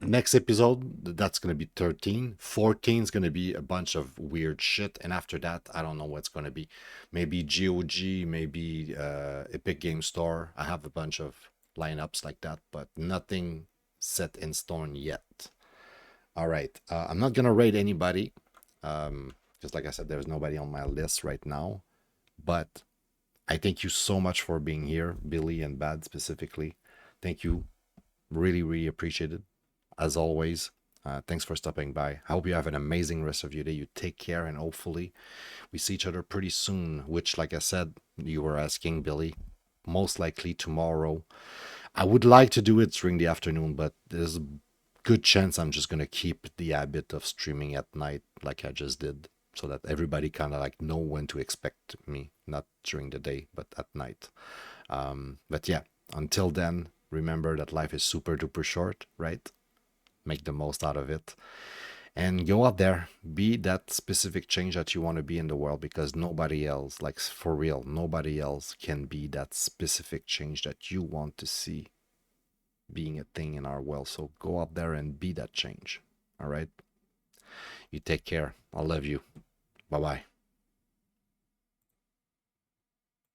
next episode, that's going to be 13. 14 is going to be a bunch of weird shit. And after that, I don't know what's going to be. Maybe GOG, maybe Epic Game Store. I have a bunch of lineups like that, but nothing set in stone yet. All right. I'm not going to rate anybody. Just like I said, there's nobody on my list right now. But I thank you so much for being here, Billy and Bad specifically. Thank you. Really, really appreciate it. As always, thanks for stopping by. I hope you have an amazing rest of your day. You take care, and hopefully we see each other pretty soon, which, like I said, you were asking, Billy, most likely tomorrow. I would like to do it during the afternoon, but there's a good chance I'm just going to keep the habit of streaming at night like I just did, so that everybody kind of like know when to expect me, not during the day, but at night. But yeah, until then, remember that life is super duper short, right? Make the most out of it and go out there, be that specific change that you want to be in the world, because nobody else, like for real, nobody else can be that specific change that you want to see being a thing in our world. So go out there and be that change. All right, you take care. I love you. Bye bye.